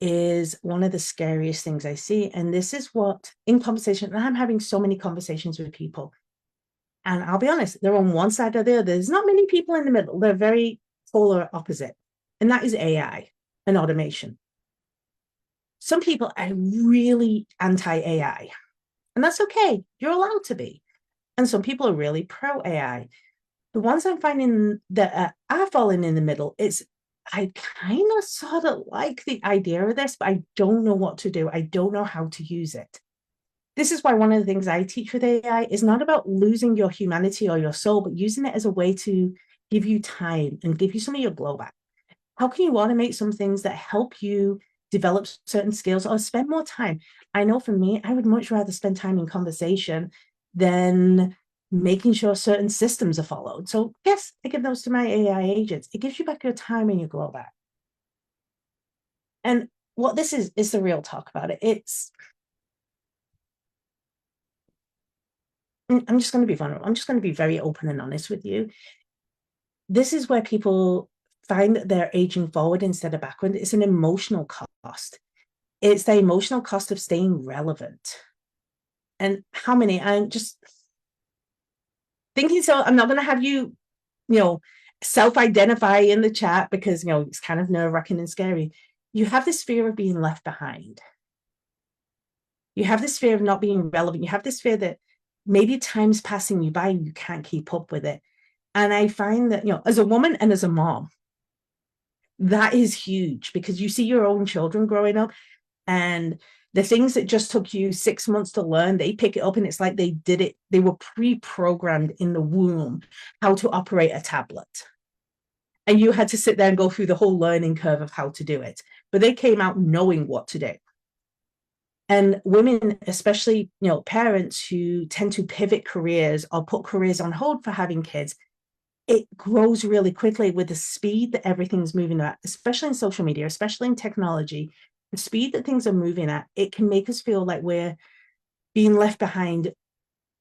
is one of the scariest things I see. And this is what, in conversation, and I'm having so many conversations with people. And I'll be honest, they're on one side or the other. There's not many people in the middle. They're very polar opposite. And that is AI and automation. Some people are really anti-AI. And that's okay. You're allowed to be. And some people are really pro-AI. The ones I'm finding that are falling in the middle, I kind of sort of like the idea of this, but I don't know what to do. I don't know how to use it. This is why one of the things I teach with AI is not about losing your humanity or your soul, but using it as a way to give you time and give you some of your glow back. How can you automate some things that help you develop certain skills or spend more time? I know for me, I would much rather spend time in conversation than making sure certain systems are followed. So yes, I give those to my AI agents. It gives you back your time and your glow back. And what this is the real talk about it. I'm just going to be vulnerable. I'm just going to be very open and honest with you. This is where people find that they're aging forward instead of backward. It's an emotional cost. It's the emotional cost of staying relevant. And how many, I'm just thinking, so I'm not going to have you, self-identify in the chat because, it's kind of nerve-wracking and scary. You have this fear of being left behind. You have this fear of not being relevant. You have this fear that maybe time's passing you by and you can't keep up with it. And I find that, as a woman and as a mom, that is huge because you see your own children growing up and the things that just took you 6 months to learn, they pick it up and it's like they did it. They were pre-programmed in the womb how to operate a tablet. And you had to sit there and go through the whole learning curve of how to do it. But they came out knowing what to do. And women, especially, parents who tend to pivot careers or put careers on hold for having kids, it grows really quickly with the speed that everything's moving at, especially in social media, especially in technology. The speed that things are moving at, it can make us feel like we're being left behind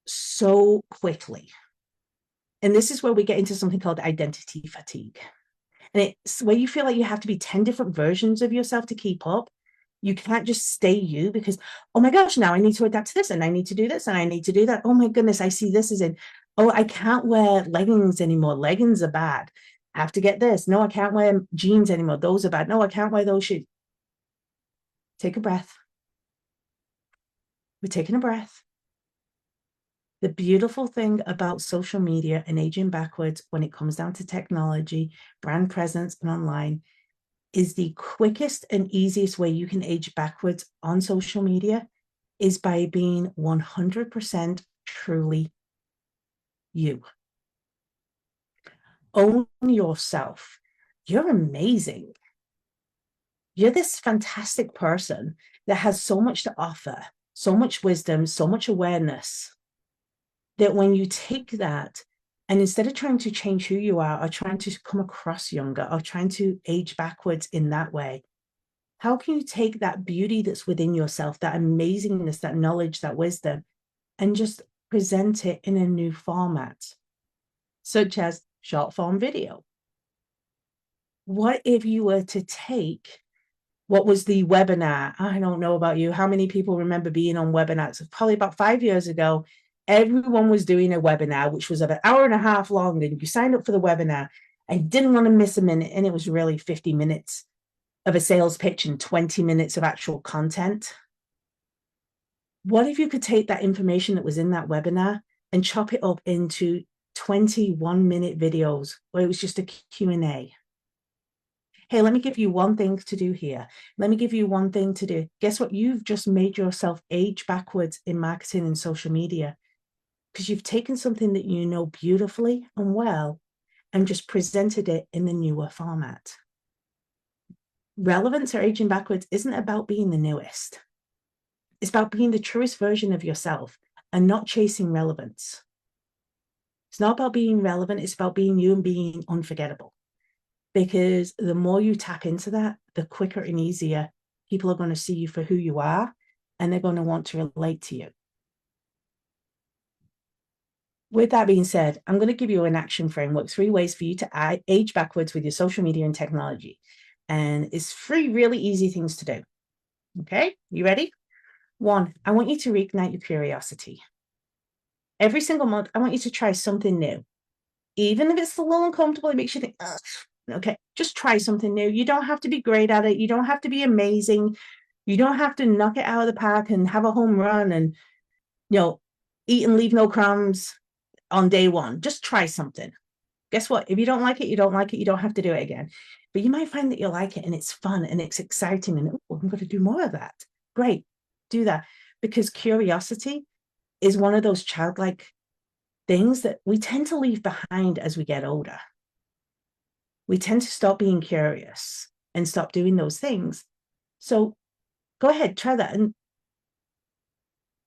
so quickly. And this is where we get into something called identity fatigue. And it's where you feel like you have to be 10 different versions of yourself to keep up. You can't just stay you because, oh my gosh, now I need to adapt to this and I need to do this and I need to do that. Oh my goodness, I see this is in. Oh, I can't wear leggings anymore. Leggings are bad. I have to get this. No, I can't wear jeans anymore. Those are bad. No, I can't wear those shoes. Take a breath. We're taking a breath. The beautiful thing about social media and aging backwards when it comes down to technology, brand presence, and online is the quickest and easiest way you can age backwards on social media is by being 100% truly you. Own yourself. You're amazing. You're this fantastic person that has so much to offer, so much wisdom, so much awareness, that when you take that and instead of trying to change who you are or trying to come across younger or trying to age backwards in that way, how can you take that beauty that's within yourself, that amazingness, that knowledge, that wisdom, and just present it in a new format, such as short form video? what if you were to take what was the webinar? I don't know about you. How many people remember being on webinars? Probably about 5 years ago, everyone was doing a webinar, which was about an hour and a half long, and you signed up for the webinar and didn't want to miss a minute. And it was really 50 minutes of a sales pitch and 20 minutes of actual content. What if you could take that information that was in that webinar and chop it up into 21-minute videos where it was just a Q&A? Hey, let me give you one thing to do here. Let me give you one thing to do. Guess what? You've just made yourself age backwards in marketing and social media because you've taken something that you know beautifully and well and just presented it in the newer format. Relevance or aging backwards isn't about being the newest. It's about being the truest version of yourself and not chasing relevance. It's not about being relevant. It's about being you and being unforgettable. Because the more you tap into that, the quicker and easier people are going to see you for who you are, and they're going to want to relate to you. With that being said, I'm going to give you an action framework, 3 ways for you to age backwards with your social media and technology. And it's 3 really easy things to do. Okay, you ready? 1, I want you to reignite your curiosity. Every single month, I want you to try something new. Even if it's a little uncomfortable, it makes you think, ugh. Okay, just try something new. You don't have to be great at it. You don't have to be amazing. You don't have to knock it out of the park and have a home run and, eat and leave no crumbs on day 1. Just try something. Guess what? If you don't like it, you don't like it. You don't have to do it again. But you might find that you like it and it's fun and it's exciting and, oh, I'm going to do more of that. Great, do that. Because curiosity is one of those childlike things that we tend to leave behind as we get older. We tend to stop being curious and stop doing those things. So go ahead, try that. And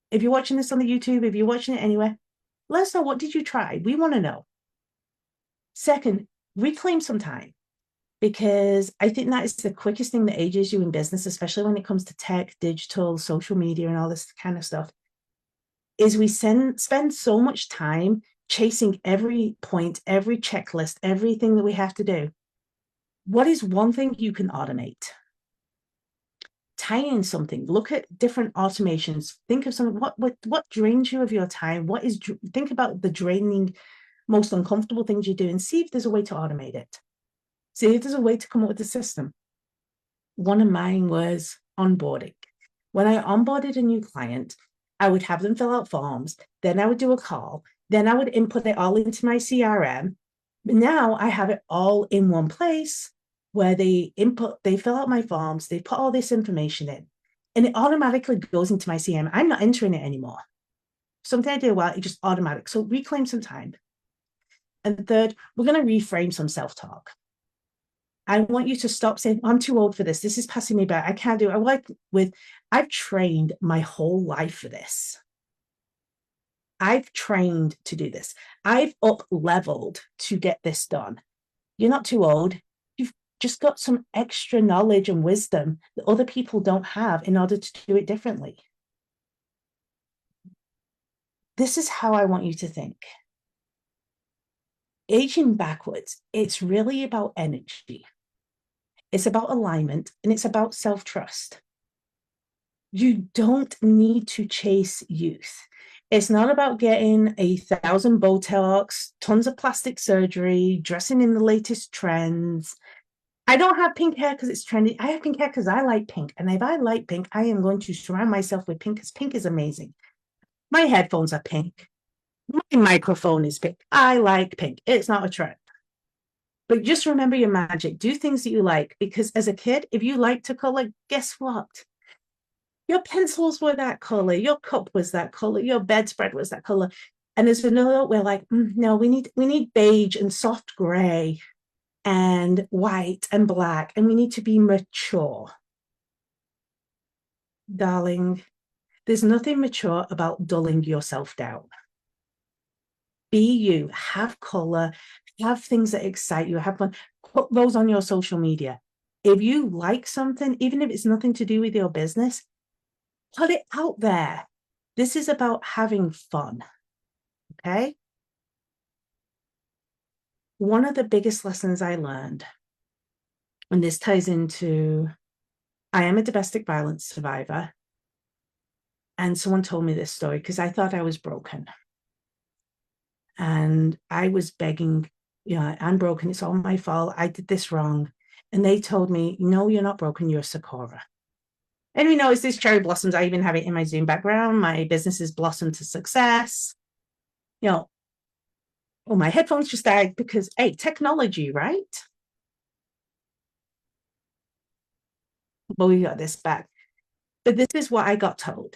if you're watching this on the YouTube, if you're watching it anywhere, let us know, what did you try? We want to know. Second, reclaim some time, because I think that is the quickest thing that ages you in business, especially when it comes to tech, digital, social media, and all this kind of stuff, is we spend so much time chasing every point, every checklist, everything that we have to do. What is one thing you can automate? Tie in something. Look at different automations. Think of something. What drains you of your time? Think about the draining, most uncomfortable things you do and see if there's a way to automate it. See if there's a way to come up with a system. One of mine was onboarding. When I onboarded a new client, I would have them fill out forms. Then I would do a call. Then I would input it all into my CRM. But now I have it all in one place where they fill out my forms, they put all this information in, and it automatically goes into my CRM. I'm not entering it anymore. Something I did well, it's just automatic. So reclaim some time. And third, we're going to reframe some self-talk. I want you to stop saying, I'm too old for this. This is passing me by. I can't do it. I've trained my whole life for this. I've trained to do this. I've up-leveled to get this done. You're not too old. You've just got some extra knowledge and wisdom that other people don't have in order to do it differently. This is how I want you to think. Aging backwards, it's really about energy. It's about alignment, and it's about self-trust. You don't need to chase youth. It's not about getting 1,000 Botox, tons of plastic surgery, dressing in the latest trends. I don't have pink hair because it's trendy. I have pink hair because I like pink. And if I like pink, I am going to surround myself with pink because pink is amazing. My headphones are pink. My microphone is pink. I like pink. It's not a trend. But just remember your magic. Do things that you like, because as a kid, if you like to color, guess what? Your pencils were that color, your cup was that color, your bedspread was that color. And as an adult, we're like, no, we need beige and soft gray and white and black, and we need to be mature. Darling, there's nothing mature about dulling yourself down. Be you, have color, have things that excite you, have fun, put those on your social media. If you like something, even if it's nothing to do with your business, put it out there. This is about having fun, okay? One of the biggest lessons I learned And this ties into, I am a domestic violence survivor. And someone told me this story because I thought I was broken. And I was begging, yeah, I'm broken. It's all my fault. I did this wrong. And they told me, no, you're not broken. You're a Sakura. And we know it's this cherry blossoms. I even have it in my Zoom background. My business has blossomed to success. You know, oh, my headphones just died because, hey, technology, right? But we got this back. But this is what I got told.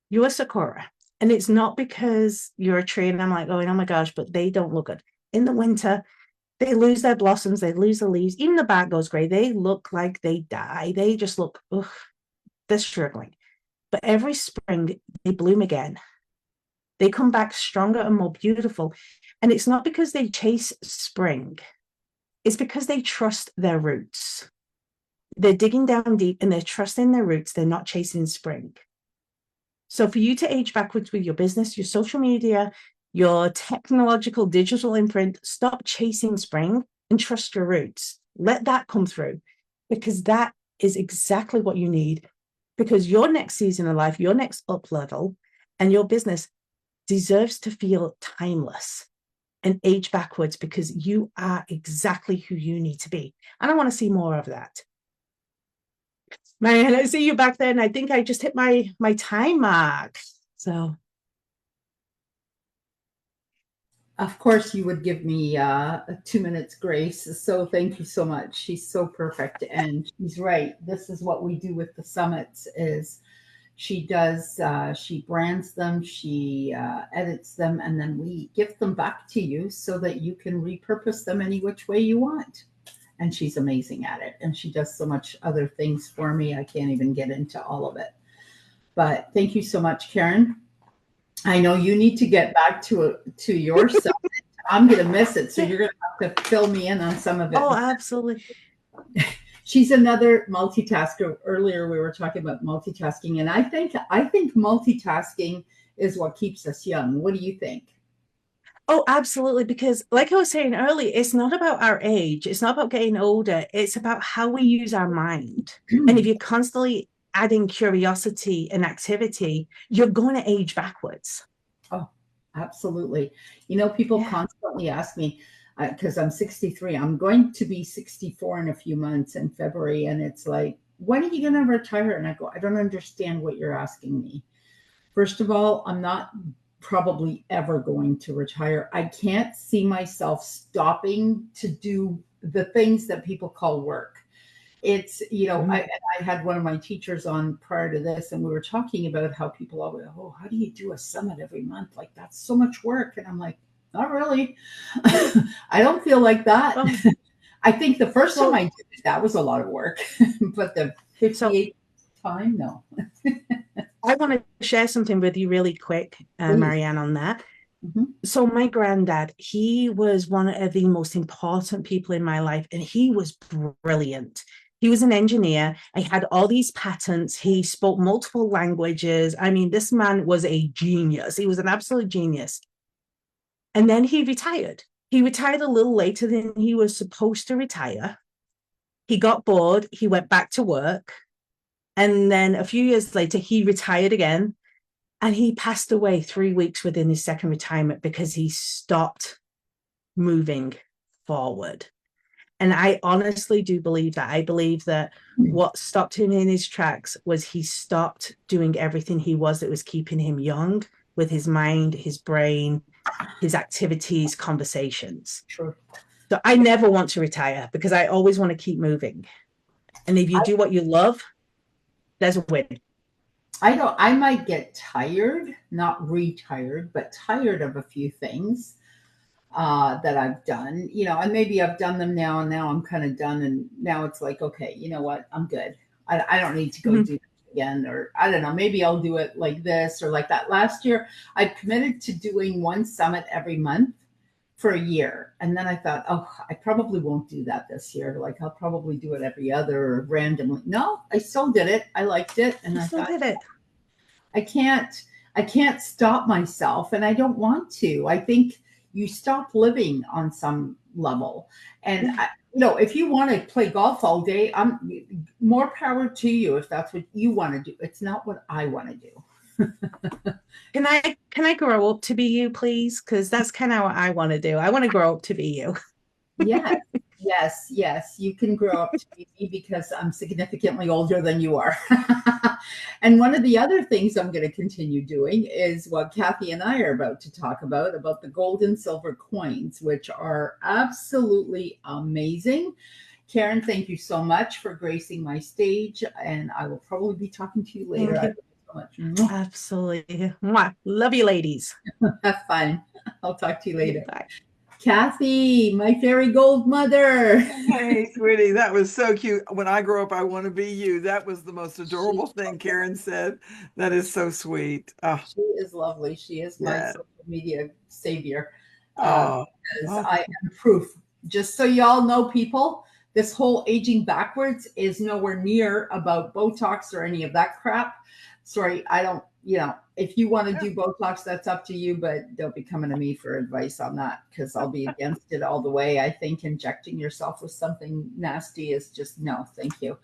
You're a Sakura. And it's not because you're a tree and I'm like going, oh my gosh, but they don't look good. In the winter, they lose their blossoms, they lose the leaves. Even the bark goes gray. They look like they die. They just look, ugh, they're struggling. But every spring, they bloom again. They come back stronger and more beautiful. And it's not because they chase spring. It's because they trust their roots. They're digging down deep and they're trusting their roots. They're not chasing spring. So for you to age backwards with your business, your social media, your technological digital imprint, stop chasing spring and trust your roots. Let that come through, because that is exactly what you need, because your next season of life, your next up level, and your business deserves to feel timeless and age backwards, because you are exactly who you need to be. And I want to see more of that. Marianne, I see you back there, and I think I just hit my time mark. So, of course, you would give me 2 minutes grace. So thank you so much. She's so perfect, and she's right. This is what we do with the summits. Is she does? She brands them, she edits them, and then we give them back to you so that you can repurpose them any which way you want. And she's amazing at it. And she does so much other things for me. I can't even get into all of it. But thank you so much, Karen. I know you need to get back to your summit. I'm going to miss it. So you're going to have to fill me in on some of it. Oh, absolutely. She's another multitasker. Earlier, we were talking about multitasking. And I think multitasking is what keeps us young. What do you think? Oh, absolutely. Because like I was saying earlier, it's not about our age. It's not about getting older. It's about how we use our mind. And if you're constantly adding curiosity and activity, you're going to age backwards. Oh, absolutely. You know, people constantly ask me, because I'm 63, I'm going to be 64 in a few months in February. And it's like, when are you going to retire? And I go, I don't understand what you're asking me. First of all, I'm not probably ever going to retire. I can't see myself stopping to do the things that people call work. It's, you know, I had one of my teachers on prior to this, and we were talking about how people always, oh, how do you do a summit every month? Like, that's so much work. And I'm like, not really. I don't feel like that. I think the first time I did it, that was a lot of work, but the 58th time, no. I want to share something with you really quick, Marianne, on that. So my granddad, he was one of the most important people in my life, and he was brilliant. He was an engineer. I had all these patents. He spoke multiple languages. I mean, this man was a genius. He was an absolute genius. And then he retired. He retired a little later than he was supposed to retire. He got bored. He went back to work. And then a few years later, he retired again. And he passed away 3 weeks within his second retirement because he stopped moving forward. And I honestly do believe that. I believe that what stopped him in his tracks was he stopped doing everything he was that was keeping him young, with his mind, his brain, his activities, conversations. Sure. So I never want to retire because I always want to keep moving. And if you do what you love, there's a win. I might get tired, not retired, but tired of a few things that I've done, you know, and maybe I've done them now, and now I'm kind of done. And now it's like, okay, you know what? I'm good. I don't need to go do that again, or I don't know, maybe I'll do it like this or like that. Last year, I committed to doing one summit every month for a year. And then I thought, oh, I probably won't do that this year. Like, I'll probably do it every other or randomly. No, I still did it. I liked it. And I thought, I can't stop myself, and I don't want to. I think you stop living on some level. And if you want to play golf all day, I'm more power to you if that's what you want to do. It's not what I want to do. Can I grow up to be you, please? Because that's kind of what I want to do. I want to grow up to be you. Yes. You can grow up to be me because I'm significantly older than you are. And one of the other things I'm going to continue doing is what Kathy and I are about to talk about the gold and silver coins, which are absolutely amazing. Karen, thank you so much for gracing my stage, and I will probably be talking to you later. Thank you. Thank you so much. Absolutely. Mwah. Love you, ladies. Have fun. I'll talk to you later. Bye. Kathy, my fairy gold mother. Hey, sweetie, that was so cute. When I grow up, I want to be you. That was the most adorable thing Karen said. That is so sweet. Oh, She is lovely. She is my yeah. social media savior. Oh, Because I am proof. Just so y'all know, people, this whole aging backwards is nowhere near about Botox or any of that crap. Sorry, I don't, if you want to do Botox, that's up to you, but don't be coming to me for advice on that because I'll be against it all the way. I think injecting yourself with something nasty is just no, thank you.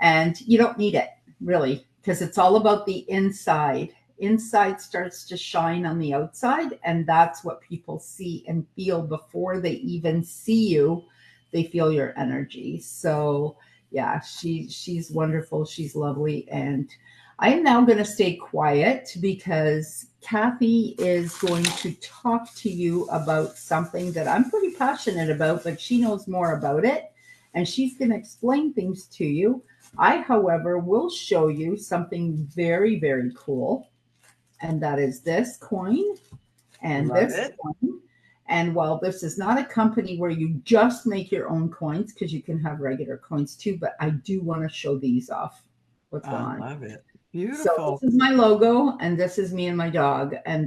And you don't need it, really, because it's all about the inside. Inside starts to shine on the outside, and that's what people see and feel before they even see you. They feel your energy. So yeah, she's wonderful. She's lovely. And I am now going to stay quiet because Kathy is going to talk to you about something that I'm pretty passionate about, but she knows more about it, and she's going to explain things to you. I, however, will show you something very, very cool, and that is this coin and Love this it. coin. And while this is not a company where you just make your own coins, because you can have regular coins too, but I do want to show these off. What's going on? I love it. So Beautiful. this is my logo, and this is me and my dog. And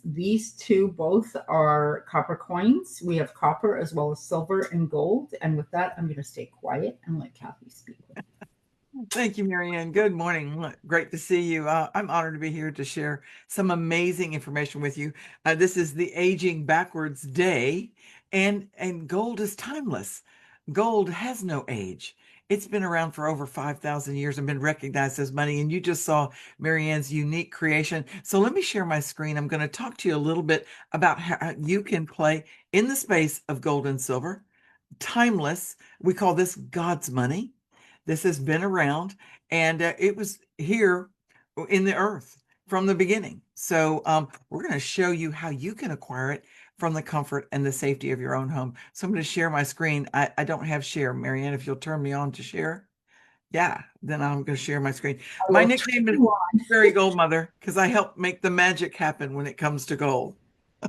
these two both are copper coins. We have copper as well as silver and gold. And with that, I'm going to stay quiet and let Kathy speak. Thank you, Marianne. Good morning. Great to see you. I'm honored to be here to share some amazing information with you. This is the Aging Backwards Day, and gold is timeless. Gold has no age. It's been around for over 5,000 years and been recognized as money. And you just saw Marianne's unique creation. So let me share my screen. I'm going to talk to you a little bit about how you can play in the space of gold and silver. Timeless. We call this God's money. This has been around, and it was here in the earth from the beginning. So we're going to show you how you can acquire it from the comfort and the safety of your own home. So I'm going to share my screen. I don't have share. Marianne, if you'll turn me on to share. Yeah, then I'm going to share my screen. My nickname is Fairy Goldmother because I help make the magic happen when it comes to gold.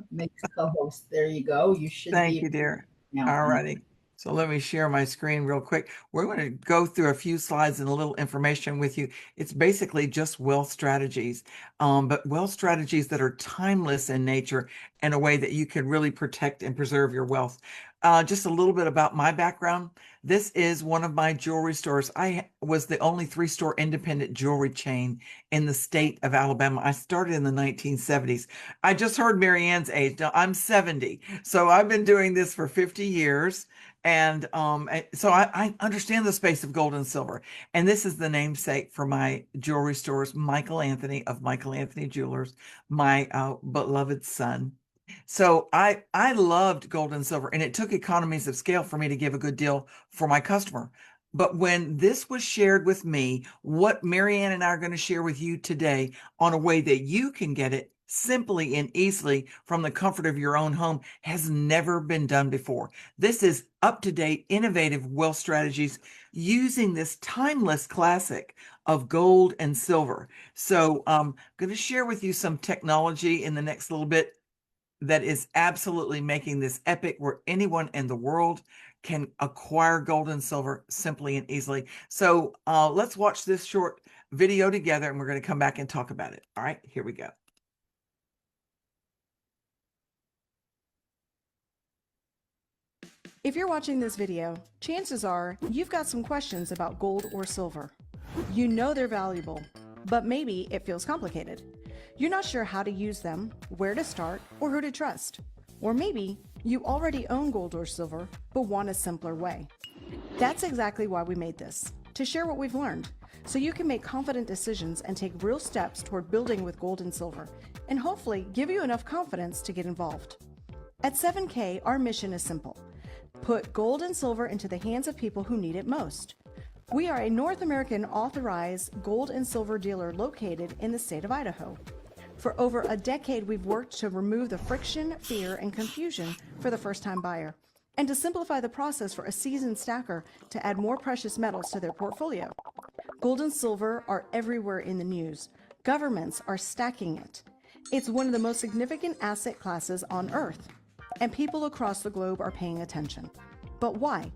Make the co-host. There you go. You should Thank you, dear. All righty. So let me share my screen real quick. We're going to go through a few slides and a little information with you. It's basically just wealth strategies, but wealth strategies that are timeless in nature and a way that you can really protect and preserve your wealth. Just a little bit about my background. This is one of my jewelry stores. I was the only 3-store independent jewelry chain in the state of Alabama. I started in the 1970s. I just heard Marianne's age. Now, I'm 70. So I've been doing this for 50 years. And so I understand the space of gold and silver. And this is the namesake for my jewelry stores, Michael Anthony of Michael Anthony Jewelers, my beloved son. So I loved gold and silver, and it took economies of scale for me to give a good deal for my customer. But when this was shared with me, what Marianne and I are going to share with you today on a way that you can get it simply and easily from the comfort of your own home has never been done before. This is up-to-date, innovative wealth strategies using this timeless classic of gold and silver. So I'm going to share with you some technology in the next little bit that is absolutely making this epic, where anyone in the world can acquire gold and silver simply and easily. So let's watch this short video together, and we're going to come back and talk about it. All right, here we go. If you're watching this video, chances are you've got some questions about gold or silver. You know they're valuable, but maybe it feels complicated. You're not sure how to use them, where to start, or who to trust. Or maybe You already own gold or silver, but want a simpler way. That's exactly why we made this, to share what we've learned, so you can make confident decisions and take real steps toward building with gold and silver, and hopefully give you enough confidence to get involved. At 7K, our mission is simple. Put gold and silver into the hands of people who need it most. We are a North American authorized gold and silver dealer located in the state of Idaho. For over a decade, we've worked to remove the friction, fear, and confusion for the first-time buyer, and to simplify the process for a seasoned stacker to add more precious metals to their portfolio. Gold and silver are everywhere in the news. Governments are stacking it. It's one of the most significant asset classes on Earth, and people across the globe are paying attention. But why?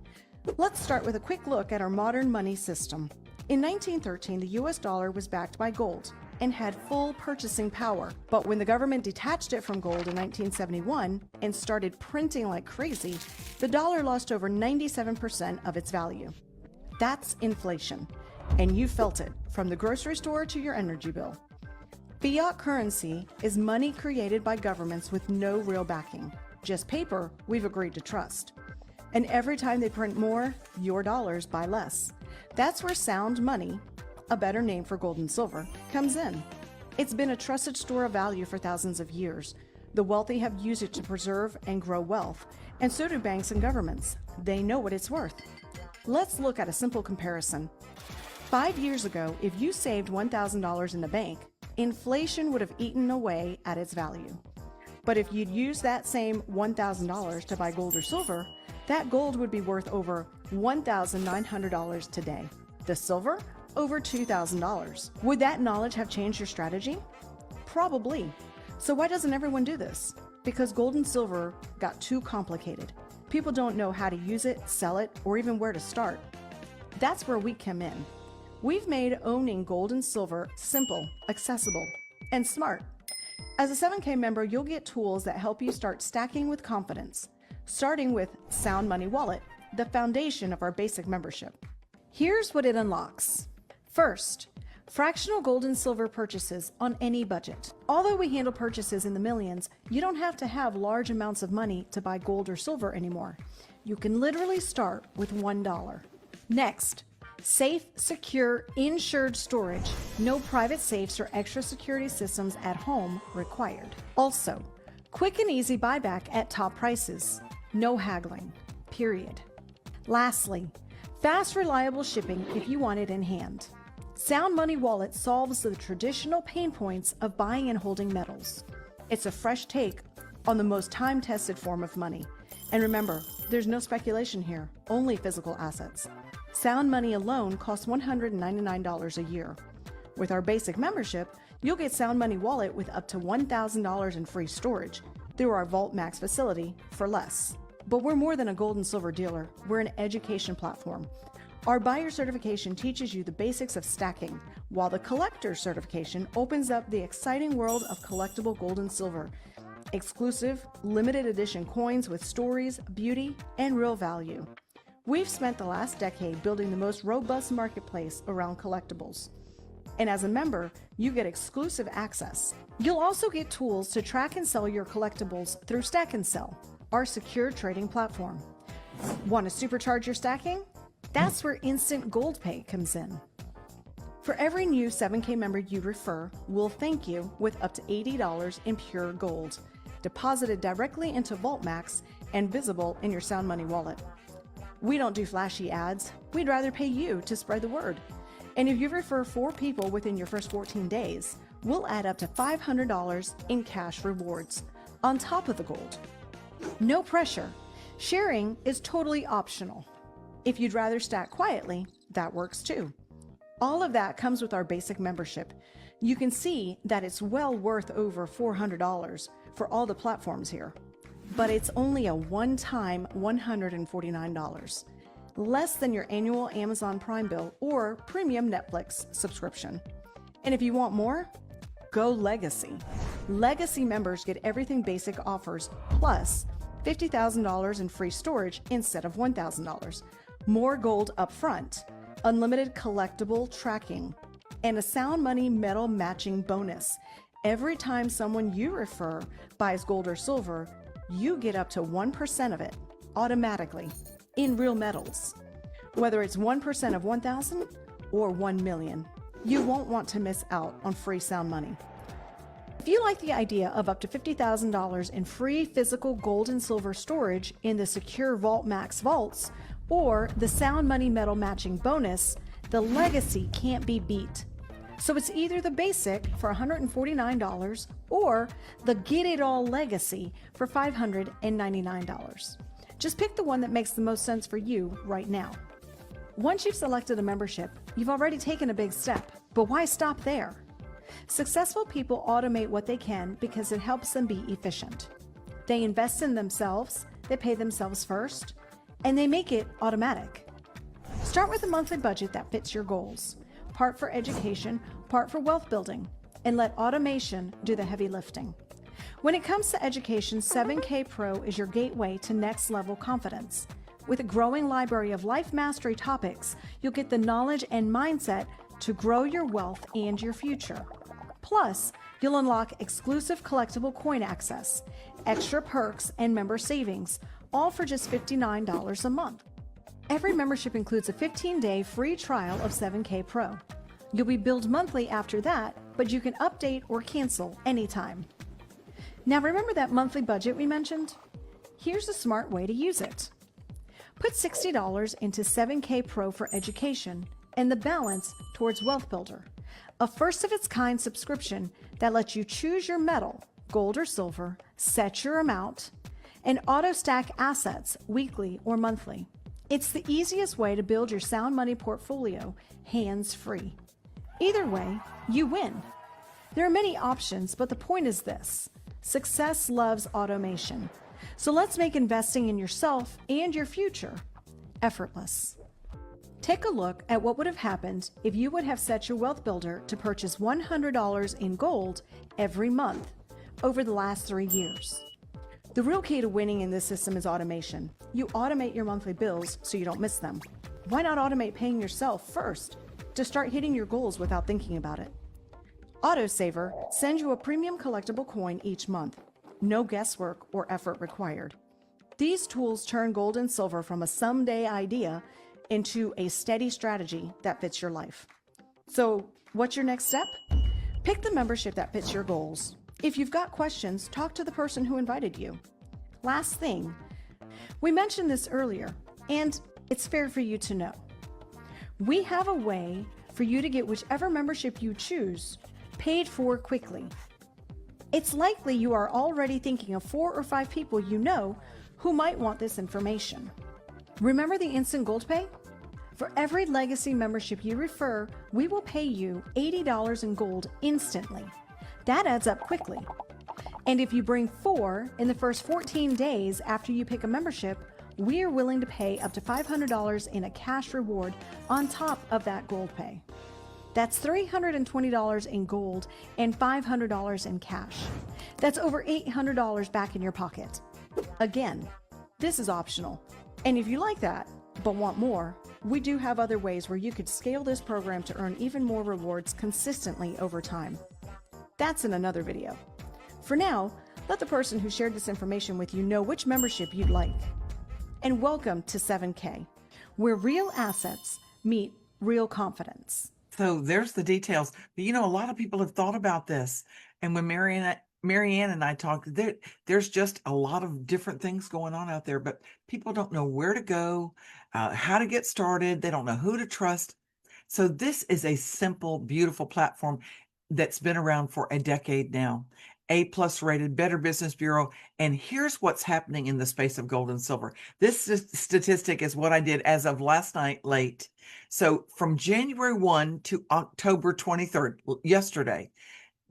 Let's start with a quick look at our modern money system. In 1913, the US dollar was backed by gold and had full purchasing power. But when the government detached it from gold in 1971 and started printing like crazy, the dollar lost over 97% of its value. That's inflation, and you felt it from the grocery store to your energy bill. Fiat currency is money created by governments with no real backing, just paper we've agreed to trust. And every time they print more, your dollars buy less. That's where sound money, a better name for gold and silver, comes in. It's been a trusted store of value for thousands of years. The wealthy have used it to preserve and grow wealth, and so do banks and governments. They know what it's worth. Let's look at a simple comparison. 5 years ago, if you saved $1,000 in the bank, inflation would have eaten away at its value. But if you'd used that same $1,000 to buy gold or silver, that gold would be worth over $1,900 today. The silver, over $2,000. Would that knowledge have changed your strategy? Probably. So why doesn't everyone do this? Because gold and silver got too complicated. People don't know how to use it, sell it, or even where to start. That's where we come in. We've made owning gold and silver simple, accessible, and smart. As a 7K member, you'll get tools that help you start stacking with confidence, starting with Sound Money Wallet, the foundation of our basic membership. Here's what it unlocks. First, fractional gold and silver purchases on any budget. Although we handle purchases in the millions, you don't have to have large amounts of money to buy gold or silver anymore. You can literally start with $1. Next, safe, secure, insured storage. No private safes or extra security systems at home required. Also, quick and easy buyback at top prices. No haggling, period. Lastly, fast, reliable shipping if you want it in hand. Sound Money Wallet solves the traditional pain points of buying and holding metals. It's a fresh take on the most time-tested form of money. And remember, there's no speculation here, only physical assets. Sound Money alone costs $199 a year. With our basic membership, you'll get Sound Money Wallet with up to $1,000 in free storage through our Vault Max facility for less. But we're more than a gold and silver dealer. We're an education platform. Our buyer certification teaches you the basics of stacking, while the collector certification opens up the exciting world of collectible gold and silver. Exclusive, limited edition coins with stories, beauty, and real value. We've spent the last decade building the most robust marketplace around collectibles. And as a member, you get exclusive access. You'll also get tools to track and sell your collectibles through Stack and Sell, our secure trading platform. Want to supercharge your stacking? That's where Instant Gold Pay comes in. For every new 7K member you refer, we'll thank you with up to $80 in pure gold, deposited directly into Vault Max and visible in your Sound Money wallet. We don't do flashy ads. We'd rather pay you to spread the word. And if you refer 4 people within your first 14 days, we'll add up to $500 in cash rewards on top of the gold. No pressure. Sharing is totally optional. If you'd rather stack quietly, that works too. All of that comes with our basic membership. You can see that it's well worth over $400 for all the platforms here. But it's only a one-time $149, less than your annual Amazon Prime bill or premium Netflix subscription. And if you want more, go Legacy. Legacy members get everything basic offers, plus $50,000 in free storage instead of $1,000, more gold up front, unlimited collectible tracking, and a Sound Money metal matching bonus. Every time someone you refer buys gold or silver, you get up to 1% of it automatically in real metals. Whether it's 1% of 1,000 or 1 million, you won't want to miss out on free sound money. If you like the idea of up to $50,000 in free physical gold and silver storage in the Secure Vault Max vaults, or the Sound Money Metal Matching bonus, the legacy can't be beat. So it's either the basic for $149 or the Get It All Legacy for $599. Just pick the one that makes the most sense for you right now. Once you've selected a membership, you've already taken a big step, but why stop there? Successful people automate what they can because it helps them be efficient. They invest in themselves, they pay themselves first, and they make it automatic. Start with a monthly budget that fits your goals, part for education, part for wealth building, and let automation do the heavy lifting. When it comes to education, 7K Pro is your gateway to next level confidence. With a growing library of life mastery topics, you'll get the knowledge and mindset to grow your wealth and your future. Plus, you'll unlock exclusive collectible coin access, extra perks, and member savings, all for just $59 a month. Every membership includes a 15-day free trial of 7K Pro. You'll be billed monthly after that, but you can update or cancel anytime. Now remember that monthly budget we mentioned? Here's a smart way to use it. Put $60 into 7K Pro for education and the balance towards Wealth Builder, a first-of-its-kind subscription that lets you choose your metal, gold or silver, set your amount, and auto-stack assets weekly or monthly. It's the easiest way to build your sound money portfolio hands-free. Either way, you win. There are many options, but the point is this: success loves automation. So let's make investing in yourself and your future effortless. Take a look at what would have happened if you would have set your Wealth Builder to purchase $100 in gold every month over the last 3 years. The real key to winning in this system is automation. You automate your monthly bills so you don't miss them. Why not automate paying yourself first to start hitting your goals without thinking about it? AutoSaver sends you a premium collectible coin each month. No guesswork or effort required. These tools turn gold and silver from a someday idea into a steady strategy that fits your life. So, what's your next step? Pick the membership that fits your goals. If you've got questions, talk to the person who invited you. Last thing, we mentioned this earlier, and it's fair for you to know. We have a way for you to get whichever membership you choose paid for quickly. It's likely you are already thinking of 4 or 5 people you know who might want this information. Remember the instant gold pay? For every legacy membership you refer, we will pay you $80 in gold instantly. That adds up quickly. And if you bring 4 in the first 14 days after you pick a membership, we are willing to pay up to $500 in a cash reward on top of that gold pay. That's $320 in gold and $500 in cash. That's over $800 back in your pocket. Again, this is optional. And if you like that, but want more, we do have other ways where you could scale this program to earn even more rewards consistently over time. That's in another video. For now, let the person who shared this information with you know which membership you'd like. And welcome to 7K, where real assets meet real confidence. So there's the details. But a lot of people have thought about this. And when Marianne and I talked, there's just a lot of different things going on out there, but people don't know where to go, how to get started. They don't know who to trust. So this is a simple, beautiful platform that's been around for a decade now. A+ rated, Better Business Bureau. And here's what's happening in the space of gold and silver. This statistic is what I did as of last night late. So from January 1 to October 23rd, yesterday,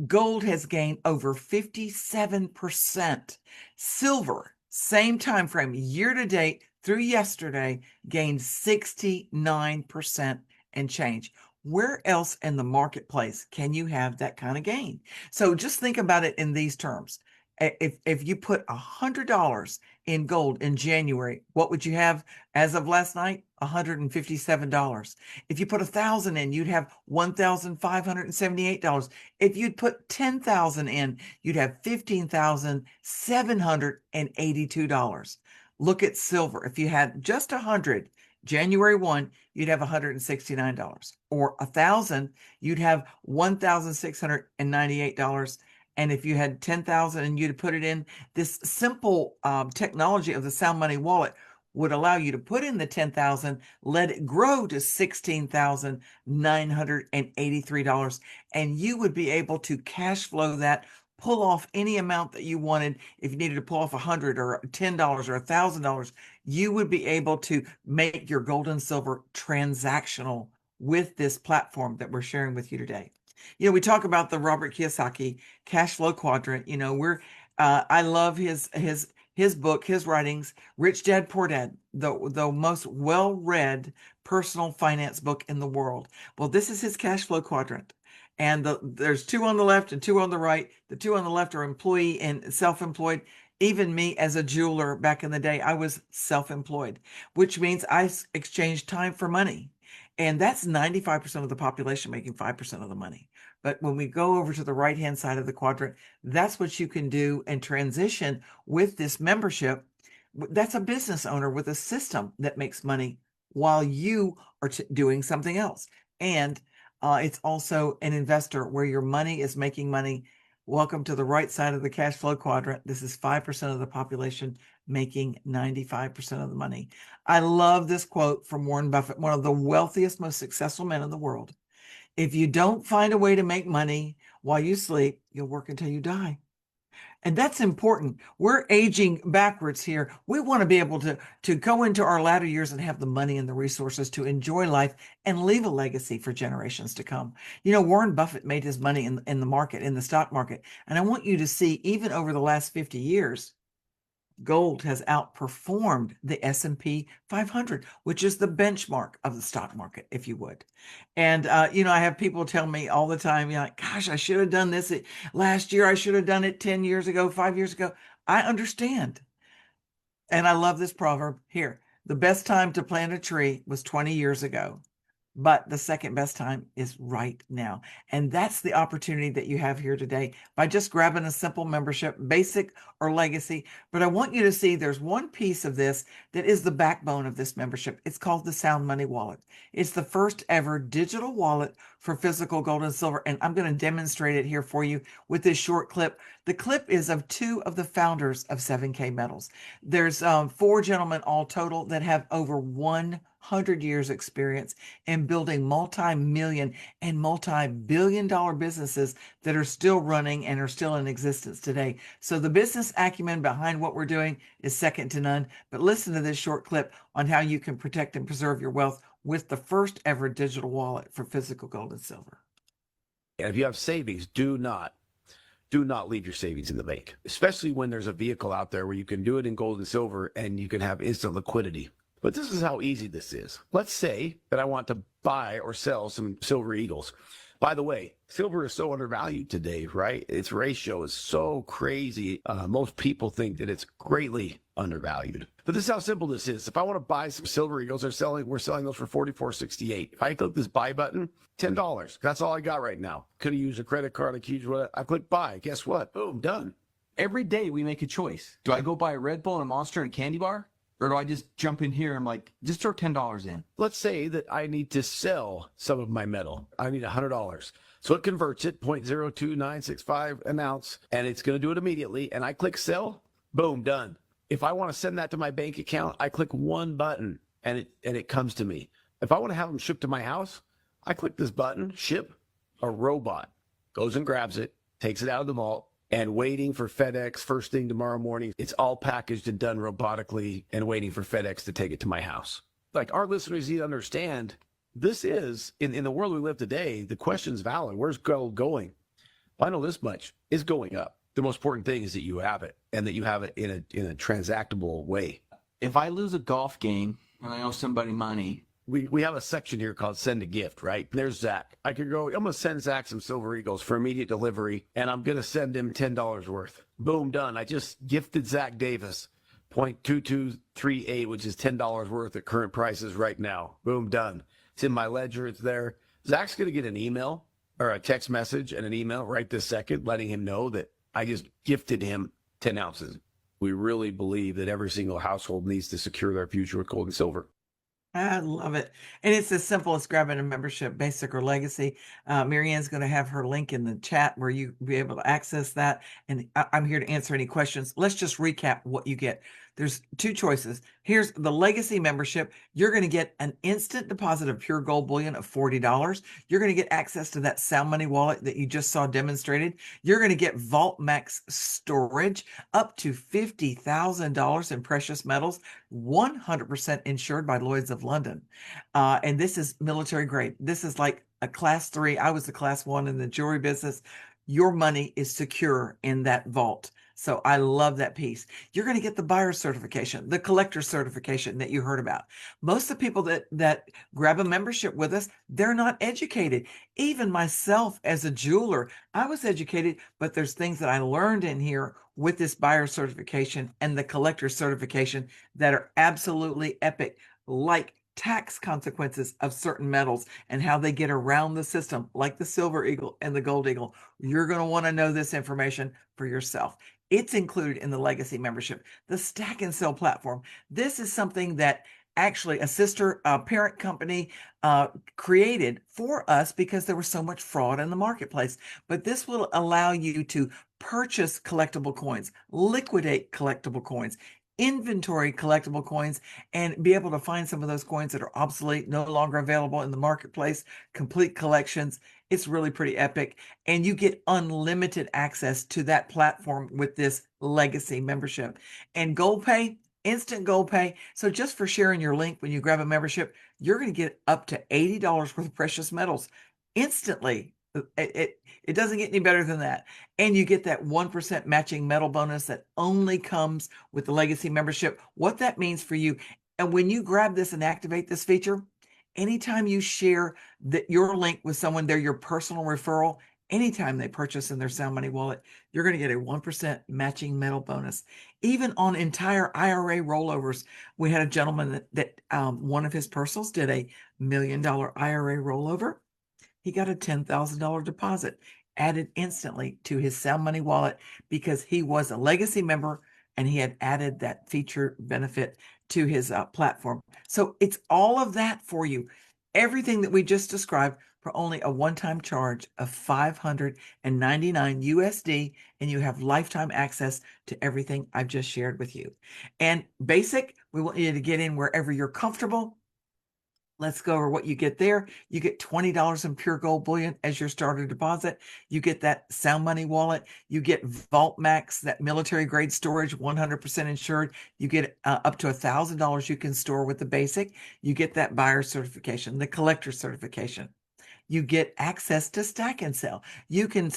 gold has gained over 57%. Silver, same time frame, year to date through yesterday, gained 69% and change. Where else in the marketplace can you have that kind of gain? So just think about it in these terms. If you put $100 in gold in January, what would you have as of last night? $157. If you put 1,000 in, you'd have $1,578. If you'd put 10,000 in, you'd have $15,782. Look at silver. If you had just 100, January 1, you'd have $169. Or 1,000, you'd have $1,698. And if you had 10,000 and you'd put it in, this simple technology of the Sound Money Wallet would allow you to put in the 10,000, let it grow to $16,983, and you would be able to cash flow that, pull off any amount that you wanted. If you needed to pull off $100 or $10 or $1,000, you would be able to make your gold and silver transactional with this platform that we're sharing with you today. You know, we talk about the Robert Kiyosaki cash flow quadrant. You know, I love his book, his writings, Rich Dad Poor Dad, the most well-read personal finance book in the world. Well, this is his cash flow quadrant. And there's two on the left and two on the right. The two on the left are employee and self-employed. Even me as a jeweler back in the day, I was self-employed, which means I exchanged time for money. And that's 95% of the population making 5% of the money. But when we go over to the right-hand side of the quadrant, that's what you can do and transition with this membership. That's a business owner with a system that makes money while you are doing something else. And it's also an investor where your money is making money. Welcome to the right side of the cash flow quadrant. This is 5% of the population making 95% of the money. I love this quote from Warren Buffett, one of the wealthiest, most successful men in the world. If you don't find a way to make money while you sleep, you'll work until you die. And that's important. We're aging backwards here. We want to be able to go into our latter years and have the money and the resources to enjoy life and leave a legacy for generations to come. You know, Warren Buffett made his money in the market, in the stock market. And I want you to see, even over the last 50 years, gold has outperformed the S&P 500, which is the benchmark of the stock market, if you would. And, you know, I have people tell me all the time, you're like, gosh, I should have done this last year. I should have done it 10 years ago, 5 years ago. I understand. And I love this proverb here. The best time to plant a tree was 20 years ago. But the second best time is right now. And that's the opportunity that you have here today by just grabbing a simple membership, basic or legacy. But I want you to see there's one piece of this that is the backbone of this membership. It's called the Sound Money Wallet. It's the first ever digital wallet for physical gold and silver. And I'm going to demonstrate it here for you with this short clip. The clip is of two of the founders of 7K Metals. There's 4 gentlemen all total that have over 100 years experience in building multi-million and multi-billion-dollar businesses that are still running and are still in existence today. So the business acumen behind what we're doing is second to none. But listen to this short clip on how you can protect and preserve your wealth with the first ever digital wallet for physical gold and silver. And if you have savings, do not leave your savings in the bank, especially when there's a vehicle out there where you can do it in gold and silver and you can have instant liquidity. But this is how easy this is. Let's say that I want to buy or sell some silver eagles. By the way, silver is so undervalued today, right? Its ratio is so crazy. Most people think that it's greatly undervalued. But this is how simple this is. If I want to buy some silver eagles, we're selling those for $44.68. If I click this buy button, $10. That's all I got right now. Could have used a credit card. I click buy. Guess what? Boom, done. Every day we make a choice. Do I go buy a Red Bull and a Monster and a candy bar? Or do I just jump in here and like, just throw $10 in? Let's say that I need to sell some of my metal. I need $100. So it converts it 0.02965 an ounce, and it's going to do it immediately. And I click sell, boom, done. If I want to send that to my bank account, I click one button and it comes to me. If I want to have them shipped to my house, I click this button, ship. A robot goes and grabs it, takes it out of the vault, and waiting for FedEx first thing tomorrow morning. It's all packaged and done robotically and waiting for FedEx to take it to my house. Like, our listeners need to understand, this is, in the world we live today, the question's valid. Where's gold going? Well, I know this much. It's going up. The most important thing is that you have it, and that you have it in a transactable way. If I lose a golf game and I owe somebody money we have a section here called send a gift, right? There's Zach. I could go, I'm going to send Zach some Silver Eagles for immediate delivery, and I'm going to send him $10 worth. Boom, done. I just gifted Zach Davis 0.2238, which is $10 worth at current prices right now. Boom, done. It's in my ledger. It's there. Zach's going to get an email or a text message and an email right this second, letting him know that I just gifted him 10 ounces. We really believe that every single household needs to secure their future with gold and silver. I love it. And it's as simple as grabbing a membership, basic or legacy. Marianne's going to have her link in the chat where you be able to access that. And I'm here to answer any questions. Let's just recap what you get. There's two choices. Here's the legacy membership. You're going to get an instant deposit of pure gold bullion of $40. You're going to get access to that Sound Money wallet that you just saw demonstrated. You're going to get Vault Max storage up to $50,000 in precious metals, 100% insured by Lloyd's of London. And this is military grade. This is like a class 3. I was a class 1 in the jewelry business. Your money is secure in that vault. So I love that piece. You're going to get the buyer certification, the collector certification that you heard about. Most of the people that grab a membership with us, they're not educated. Even myself as a jeweler, I was educated, but there's things that I learned in here with this buyer certification and the collector certification that are absolutely epic, like tax consequences of certain metals and how they get around the system, like the Silver Eagle and the Gold Eagle. You're going to want to know this information for yourself. It's included in the legacy membership. The Stack and Sell platform. This is something that actually a parent company created for us because there was so much fraud in the marketplace. But this will allow you to purchase collectible coins, liquidate collectible coins, inventory collectible coins, and be able to find some of those coins that are obsolete, no longer available in the marketplace, complete collections. It's really pretty epic. And you get unlimited access to that platform with this legacy membership. And Gold Pay, instant Gold Pay. So just for sharing your link when you grab a membership, you're going to get up to $80 worth of precious metals instantly. It doesn't get any better than that. And you get that 1% matching metal bonus that only comes with the legacy membership. What that means for you. And when you grab this and activate this feature, anytime you share your link with someone, they're your personal referral, anytime they purchase in their Sound Money wallet, you're going to get a 1% matching metal bonus. Even on entire IRA rollovers, we had a gentleman that one of his personals did a $1 million IRA rollover. He got a $10,000 deposit added instantly to his Sound Money wallet because he was a legacy member and he had added that feature benefit to his platform. So it's all of that for you. Everything that we just described for only a one-time charge of $599 USD, and you have lifetime access to everything I've just shared with you. And basic, we want you to get in wherever you're comfortable. Let's go over what you get there. You get $20 in pure gold bullion as your starter deposit. You get that Sound Money wallet. You get Vault Max, that military grade storage, 100% insured. You get up to $1,000 you can store with the basic. You get that buyer certification, the collector certification. You get access to Stack and Sell. You can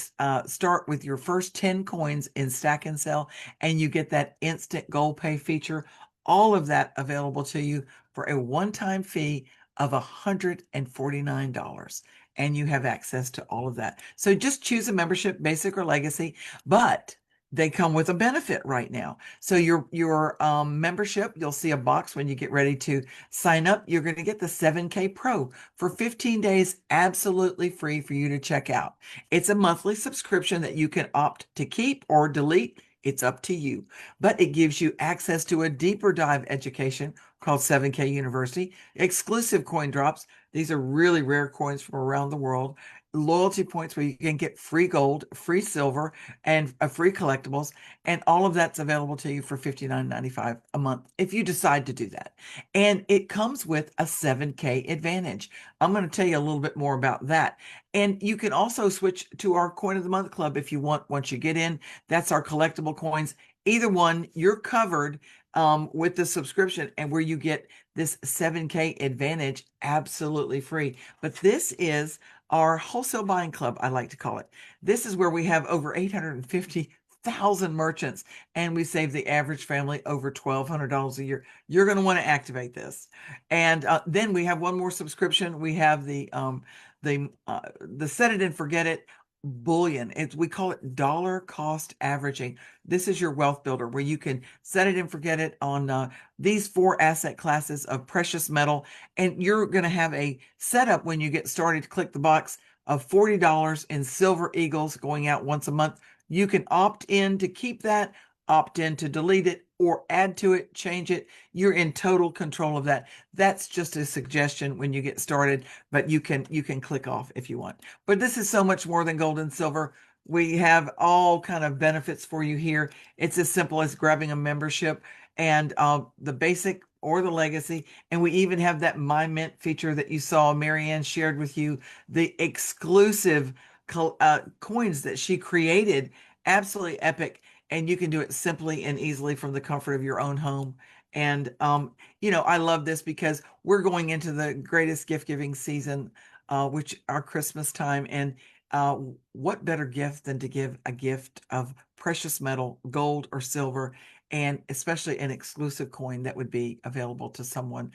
start with your first 10 coins in Stack and Sell, and you get that instant Gold Pay feature. All of that available to you for a one-time fee of $149, and you have access to all of that. So just choose a membership, basic or legacy, but they come with a benefit right now. So your membership, you'll see a box when you get ready to sign up. You're going to get the 7K Pro for 15 days, absolutely free for you to check out. It's a monthly subscription that you can opt to keep or delete. It's up to you, but it gives you access to a deeper dive education called 7K University, exclusive coin drops. These are really rare coins from around the world, loyalty points where you can get free gold, free silver, and free collectibles. And all of that's available to you for $59.95 a month if you decide to do that. And it comes with a 7K advantage. I'm going to tell you a little bit more about that. And you can also switch to our Coin of the Month Club if you want. Once you get in, that's our collectible coins. Either one, you're covered with the subscription, and where you get this 7K advantage absolutely free. But this is our wholesale buying club, I like to call it. This is where we have over 1,000 merchants, and we save the average family over $1,200 a year. You're going to want to activate this. And then we have one more subscription. We have the set it and forget it bullion. We call it dollar cost averaging. This is your wealth builder where you can set it and forget it on these 4 asset classes of precious metal. And you're going to have a setup when you get started. Click the box of $40 in silver eagles going out once a month. You can opt in to keep that, opt in to delete it, or add to it, change it. You're in total control of that. That's just a suggestion when you get started, but you can click off if you want. But this is so much more than gold and silver. We have all kind of benefits for you here. It's as simple as grabbing a membership and the basic or the legacy. And we even have that My Mint feature that you saw Marianne shared with you, the exclusive coins that she created. Absolutely epic. And you can do it simply and easily from the comfort of your own home. And, I love this because we're going into the greatest gift giving season, which our Christmas time. And what better gift than to give a gift of precious metal, gold or silver, and especially an exclusive coin that would be available to someone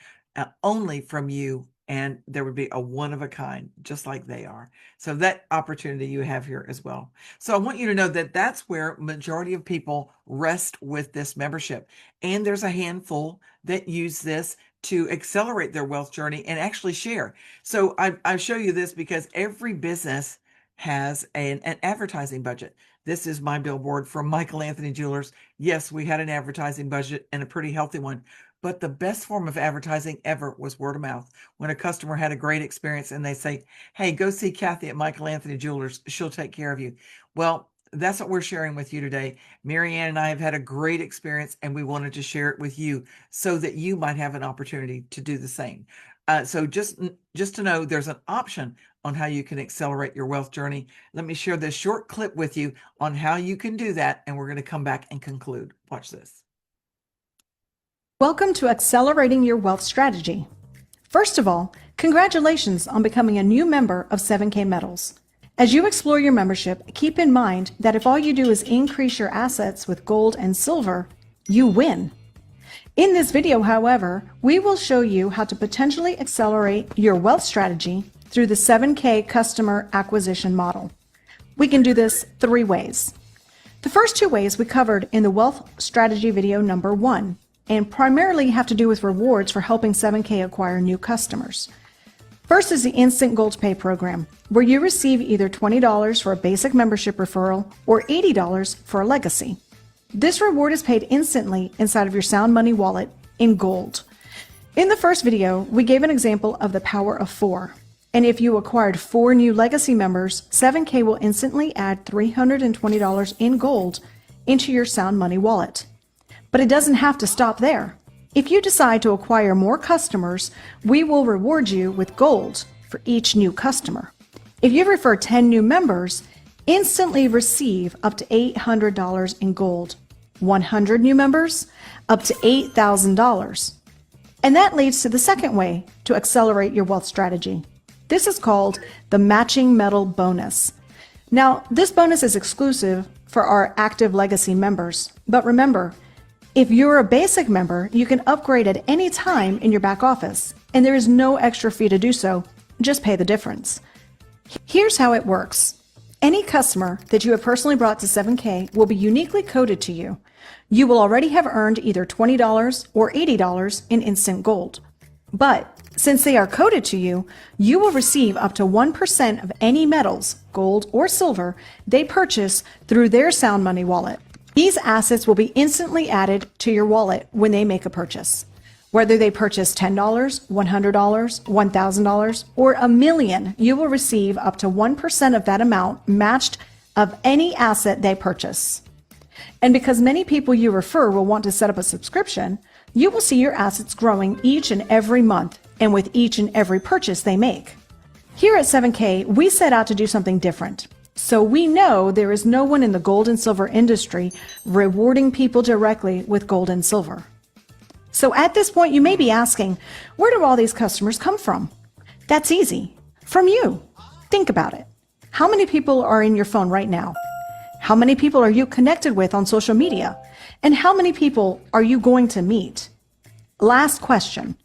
only from you. And there would be a one of a kind, just like they are. So that opportunity you have here as well. So I want you to know that that's where majority of people rest with this membership. And there's a handful that use this to accelerate their wealth journey and actually share. So I show you this because every business has an advertising budget. This is my billboard from Michael Anthony Jewelers. Yes, we had an advertising budget and a pretty healthy one. But the best form of advertising ever was word of mouth. When a customer had a great experience and they say, hey, go see Kathy at Michael Anthony Jewelers. She'll take care of you. Well, that's what we're sharing with you today. Marianne and I have had a great experience and we wanted to share it with you so that you might have an opportunity to do the same. So just to know there's an option on how you can accelerate your wealth journey. Let me share this short clip with you on how you can do that. And we're going to come back and conclude. Watch this. Welcome to Accelerating Your Wealth Strategy. First of all, congratulations on becoming a new member of 7K Metals. As you explore your membership, keep in mind that if all you do is increase your assets with gold and silver, you win. In this video, however, we will show you how to potentially accelerate your wealth strategy through the 7K customer acquisition model. We can do this 3 ways. The first 2 ways we covered in the wealth strategy video number 1. And primarily have to do with rewards for helping 7K acquire new customers. First is the Instant Gold Pay program, where you receive either $20 for a basic membership referral or $80 for a legacy. This reward is paid instantly inside of your Sound Money wallet in gold. In the first video, we gave an example of the power of 4. And if you acquired 4 new legacy members, 7K will instantly add $320 in gold into your Sound Money wallet. But it doesn't have to stop there. If you decide to acquire more customers, we will reward you with gold for each new customer. If you refer 10 new members, instantly receive up to $800 in gold. 100 new members, up to $8,000. And that leads to the second way to accelerate your wealth strategy. This is called the matching metal bonus. Now, this bonus is exclusive for our active legacy members, but remember, if you're a basic member, you can upgrade at any time in your back office, and there is no extra fee to do so. Just pay the difference. Here's how it works. Any customer that you have personally brought to 7K will be uniquely coded to you. You will already have earned either $20 or $80 in instant gold. But since they are coded to you, you will receive up to 1% of any metals, gold or silver, they purchase through their Sound Money wallet. These assets will be instantly added to your wallet when they make a purchase. Whether they purchase $10, $100, $1,000, or $1 million, you will receive up to 1% of that amount matched of any asset they purchase. And because many people you refer will want to set up a subscription, you will see your assets growing each and every month and with each and every purchase they make. Here at 7K, we set out to do something different. So we know there is no one in the gold and silver industry rewarding people directly with gold and silver. So at this point, you may be asking, where do all these customers come from? That's easy. From you. Think about it. How many people are in your phone right now? How many people are you connected with on social media? And how many people are you going to meet? Last question.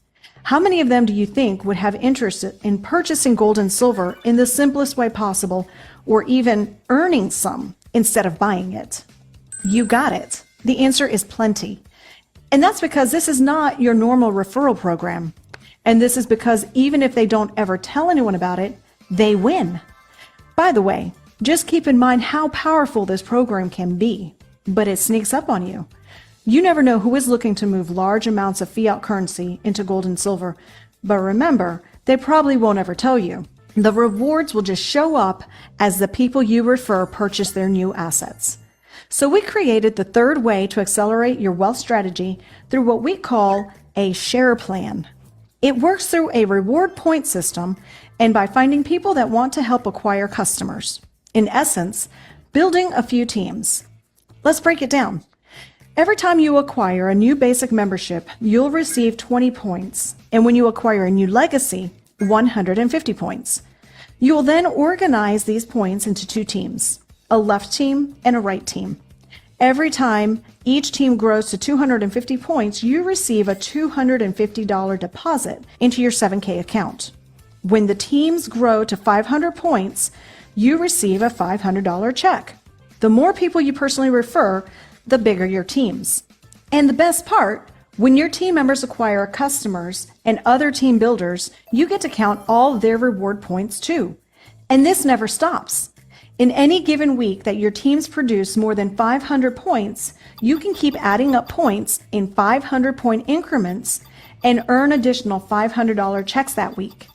How many of them do you think would have interest in purchasing gold and silver in the simplest way possible, or even earning some instead of buying it? You got it. The answer is plenty. And that's because this is not your normal referral program. And this is because even if they don't ever tell anyone about it, they win. By the way, just keep in mind how powerful this program can be, but it sneaks up on you. You never know who is looking to move large amounts of fiat currency into gold and silver, but remember, they probably won't ever tell you. The rewards will just show up as the people you refer purchase their new assets. So we created the third way to accelerate your wealth strategy through what we call a share plan. It works through a reward point system and by finding people that want to help acquire customers. In essence, building a few teams. Let's break it down. Every time you acquire a new basic membership, you'll receive 20 points. And when you acquire a new legacy, 150 points. You will then organize these points into two teams, a left team and a right team. Every time each team grows to 250 points, you receive a $250 deposit into your 7K account. When the teams grow to 500 points, you receive a $500 check. The more people you personally refer, the bigger your teams. And the best part, when your team members acquire customers and other team builders, you get to count all their reward points too. And this never stops. In any given week that your teams produce more than 500 points, you can keep adding up points in 500-point increments and earn additional $500 checks that week.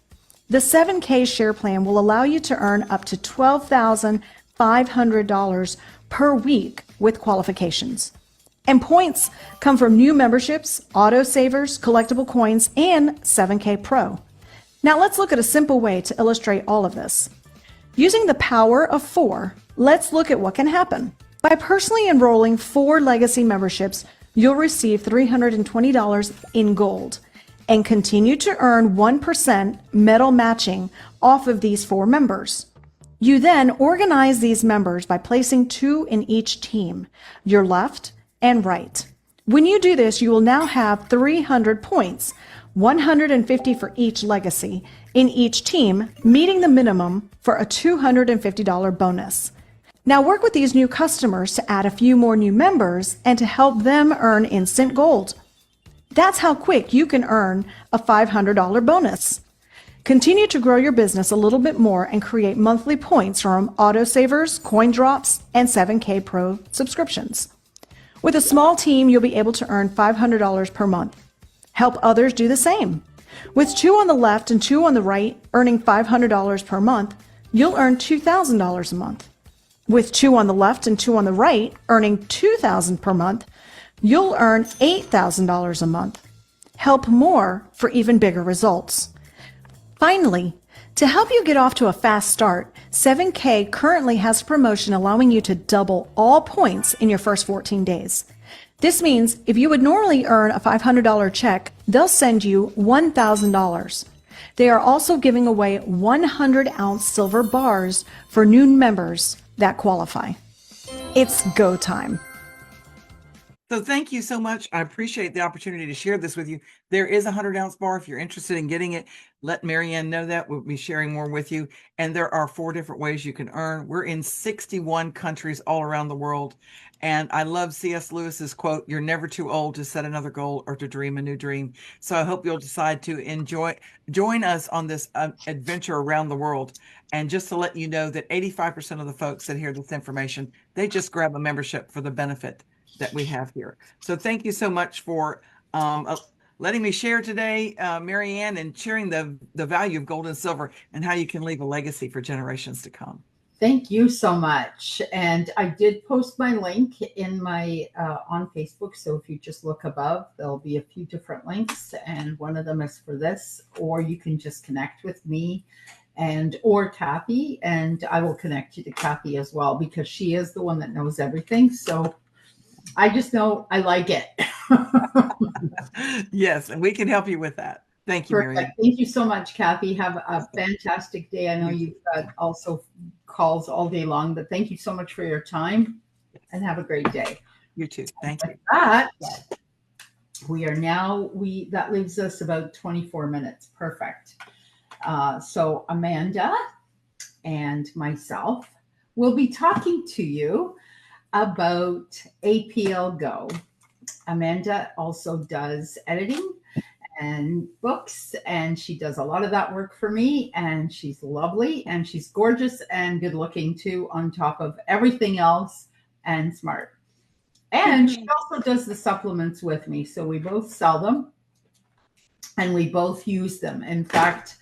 The 7K share plan will allow you to earn up to $12,500 per week with qualifications. And points come from new memberships, autosavers, collectible coins, and 7K Pro. Now let's look at a simple way to illustrate all of this. Using the power of 4, let's look at what can happen. By personally enrolling 4 legacy memberships, you'll receive $320 in gold and continue to earn 1% metal matching off of these 4 members. You then organize these members by placing 2 in each team, your left and right. When you do this, you will now have 300 points, 150 for each legacy in each team, meeting the minimum for a $250 bonus. Now work with these new customers to add a few more new members and to help them earn instant gold. That's how quick you can earn a $500 bonus. Continue to grow your business a little bit more and create monthly points from autosavers, coin drops, and 7K Pro subscriptions. With a small team, you'll be able to earn $500 per month. Help others do the same. With 2 on the left and 2 on the right earning $500 per month, you'll earn $2,000 a month. With 2 on the left and 2 on the right earning $2,000 per month, you'll earn $8,000 a month. Help more for even bigger results. Finally, to help you get off to a fast start, 7K currently has a promotion allowing you to double all points in your first 14 days. This means if you would normally earn a $500 check, they'll send you $1,000. They are also giving away 100-ounce silver bars for new members that qualify. It's go time. So thank you so much. I appreciate the opportunity to share this with you. There is a 100-ounce bar. If you're interested in getting it, let Marianne know that. We'll be sharing more with you. And there are 4 different ways you can earn. We're in 61 countries all around the world. And I love C.S. Lewis's quote, "You're never too old to set another goal or to dream a new dream." So I hope you'll decide to join us on this adventure around the world. And just to let you know that 85% of the folks that hear this information, they just grab a membership for the benefit that we have here. So thank you so much for letting me share today, Marianne, and sharing the value of gold and silver and how you can leave a legacy for generations to come. Thank you so much. And I did post my link in my on Facebook. So if you just look above, there'll be a few different links. And one of them is for this, or you can just connect with me or Kathy, and I will connect you to Kathy as well, because she is the one that knows everything. So I just know I like it. Yes, and we can help you with that. Thank you, Perfect. Marianne. Thank you so much, Kathy. Have a fantastic day. I know you've got also calls all day long, but thank you so much for your time and have a great day. You too. Thank you. That that leaves us about 24 minutes. Perfect. So Amanda and myself will be talking to you about APL Go. Amanda also does editing and books, and she does a lot of that work for me, and she's lovely, and she's gorgeous and good looking too, on top of everything else, and smart. And she also does the supplements with me, so we both sell them and we both use them. In fact,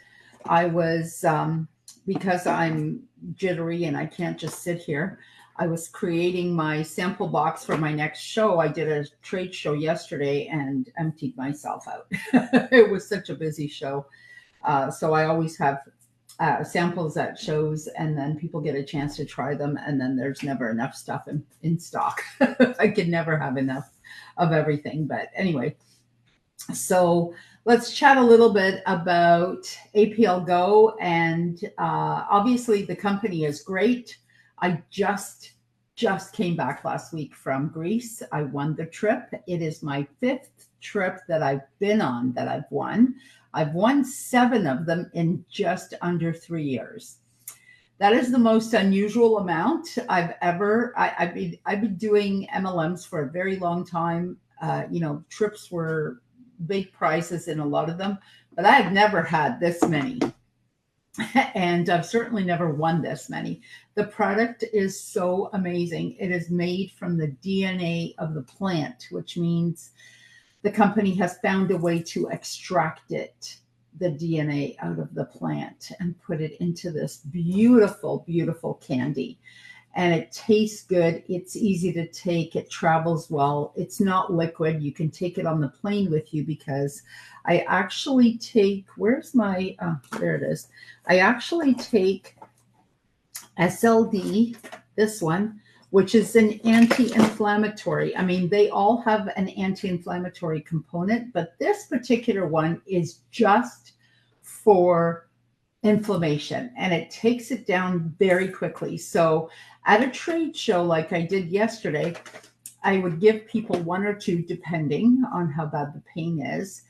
I was because I'm jittery and I can't just sit here, I was creating my sample box for my next show. I did a trade show yesterday and emptied myself out. It was such a busy show. So I always have samples at shows, and then people get a chance to try them, and then there's never enough stuff in stock. I could never have enough of everything. But anyway, so let's chat a little bit about APL Go. And obviously the company is great. I just came back last week from Greece. I won the trip. It is my 5th trip that I've been on that I've won. I've won 7 of them in just under 3 years. That is the most unusual amount I've ever. I've been doing MLMs for a very long time. Trips were big prizes in a lot of them, but I have never had this many. And I've certainly never won this many. The product is so amazing. It is made from the DNA of the plant, which means the company has found a way to extract the DNA out of the plant and put it into this beautiful, beautiful candy. And it tastes good. It's easy to take. It travels well. It's not liquid. You can take it on the plane with you, because I actually take, there it is. I actually take SLD, this one, which is an anti-inflammatory. I mean, they all have an anti-inflammatory component, but this particular one is just for inflammation, and it takes it down very quickly. So at a trade show like I did yesterday, I would give people 1 or 2, depending on how bad the pain is.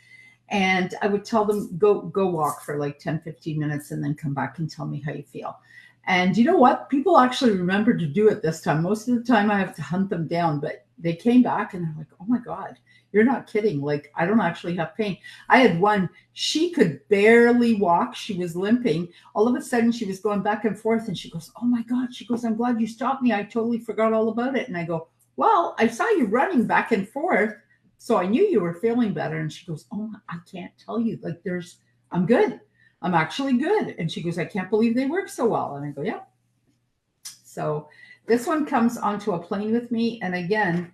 And I would tell them, go walk for like 10, 15 minutes and then come back and tell me how you feel. And you know what? People actually remember to do it this time. Most of the time I have to hunt them down, but they came back and they're like, oh my God, you're not kidding. Like, I don't actually have pain. I had one, she could barely walk. She was limping. All of a sudden she was going back and forth, and she goes, oh my God. She goes, I'm glad you stopped me. I totally forgot all about it. And I go, well, I saw you running back and forth, so I knew you were feeling better. And she goes, oh, I can't tell you. Like, I'm good. I'm actually good. And she goes, I can't believe they work so well. And I go, yeah. So this one comes onto a plane with me. And again,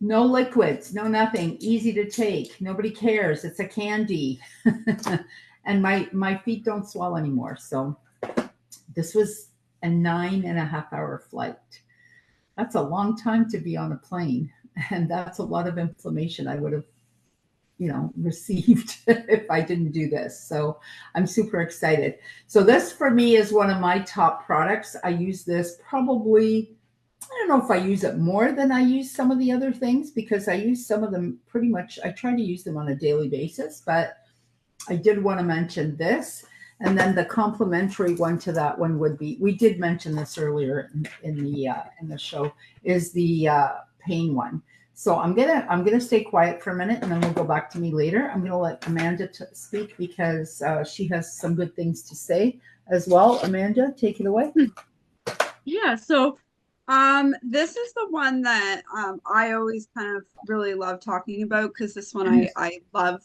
no liquids, no nothing, easy to take. Nobody cares. It's a candy. And my feet don't swell anymore. So this was a 9.5-hour flight. That's a long time to be on a plane. And that's a lot of inflammation I would have, received if I didn't do this. So I'm super excited. So this for me is one of my top products. I use this probably, I don't know if I use it more than I use some of the other things, because I use some of them pretty much, I try to use them on a daily basis, but I did want to mention this. And then the complementary one to that one would be, we did mention this earlier in the show, is the pain one. So I'm gonna stay quiet for a minute, and then we'll go back to me later. I'm gonna let Amanda speak, because she has some good things to say as well. Amanda, take it away. Yeah. So this is the one that I always kind of really love talking about, because this one I love,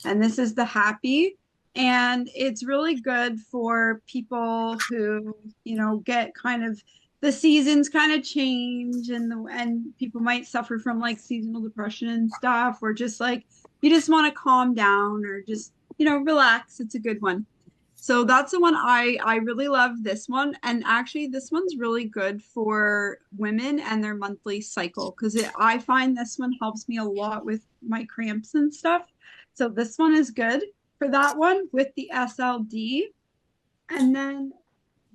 and this is the Happy. And it's really good for people who, get kind of, the seasons kind of change, and people might suffer from like seasonal depression and stuff, or just like, you just want to calm down or just, relax. It's a good one. So that's the one I really love, this one. And actually this one's really good for women and their monthly cycle, because I find this one helps me a lot with my cramps and stuff. So this one is good for that one with the SLD. And then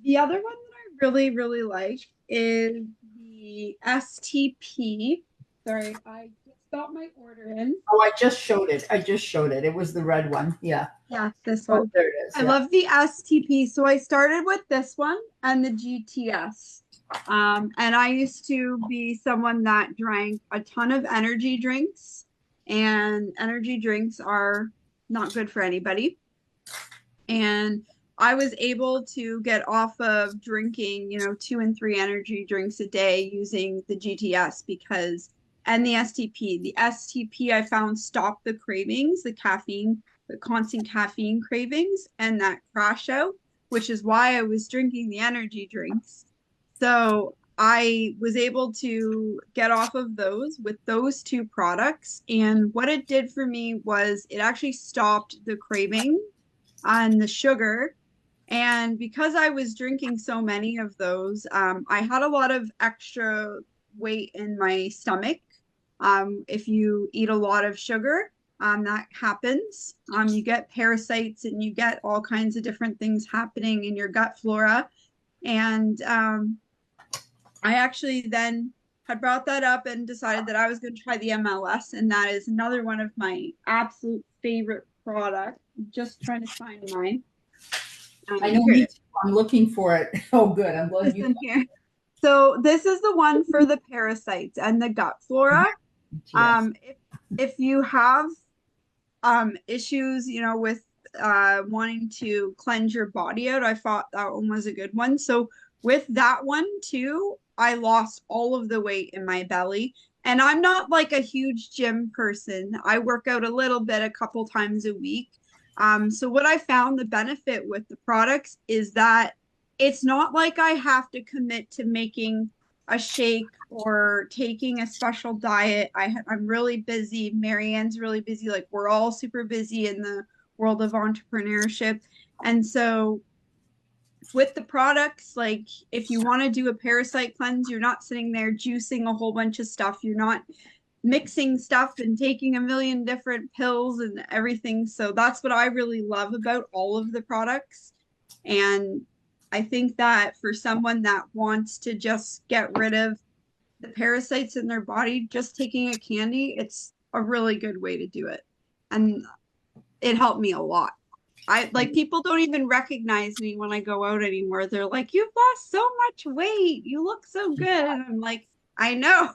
the other one that really, really like is the STP. Sorry, I just got my order in. Oh, I just showed it. It was the red one. Yeah. Yeah, this Oh, one. there it is. I Yeah. love the STP. So I started with this one and the GTS. And I used to be someone that drank a ton of energy drinks, and energy drinks are not good for anybody. And I was able to get off of drinking, 2 and 3 energy drinks a day using the GTS and the STP. The STP I found stopped the cravings, the constant caffeine cravings, and that crash out, which is why I was drinking the energy drinks. So I was able to get off of those with those 2 products. And what it did for me was it actually stopped the craving on the sugar. And because I was drinking so many of those, I had a lot of extra weight in my stomach. If you eat a lot of sugar, that happens. You get parasites and you get all kinds of different things happening in your gut flora. And I actually then had brought that up and decided that I was going to try the MLS. And that is another one of my absolute favorite products. Just trying to find mine. I know me too. I'm looking for it. Oh, good. I'm glad you. Here. So this is the one for the parasites and the gut flora. Yes. If you have issues, with wanting to cleanse your body out, I thought that one was a good one. So with that one too, I lost all of the weight in my belly. And I'm not like a huge gym person. I work out a little bit a couple times a week. So what I found the benefit with the products is that it's not like I have to commit to making a shake or taking a special diet. I'm really busy. Marianne's really busy. Like, we're all super busy in the world of entrepreneurship. And so with the products, like if you want to do a parasite cleanse, you're not sitting there juicing a whole bunch of stuff. You're not mixing stuff and taking a million different pills and everything. So that's what I really love about all of the products. And I think that for someone that wants to just get rid of the parasites in their body, just taking a candy, it's a really good way to do it. And it helped me a lot. People don't even recognize me when I go out anymore. They're like, "You've lost so much weight. You look so good." And I'm like, I know.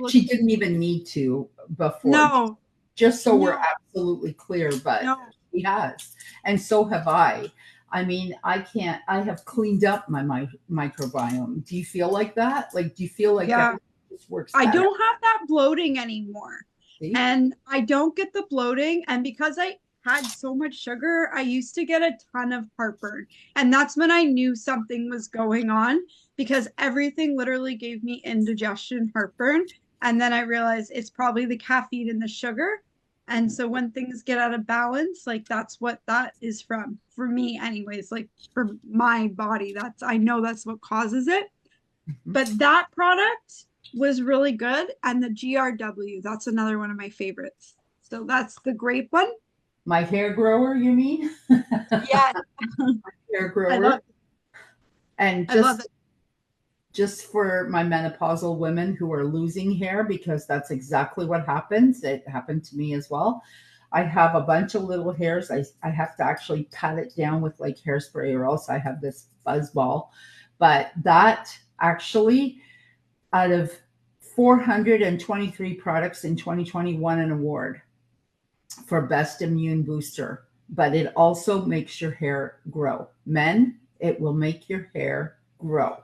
She didn't even need to before. No. Just so we're absolutely clear, but she has. And so have I. I mean, I have cleaned up my microbiome. Do you feel like that? Like, do you feel like that just works better? I don't have that bloating anymore. See? And I don't get the bloating. And because I had so much sugar, I used to get a ton of heartburn. And that's when I knew something was going on, because everything literally gave me indigestion, heartburn. And then I realized it's probably the caffeine and the sugar. And so when things get out of balance, like that's what that is from, for me anyways, like for my body, I know that's what causes it. But that product was really good. And the GRW, that's another one of my favorites. So that's the grape one. My hair grower, you mean? Yeah. Hair grower. I love it. And just for my menopausal women who are losing hair, because that's exactly what happens. It happened to me as well. I have a bunch of little hairs. I have to actually pat it down with like hairspray, or else I have this buzz ball. But that actually, out of 423 products in 2020, won an award for best immune booster. But it also makes your hair grow. Men, it will make your hair grow.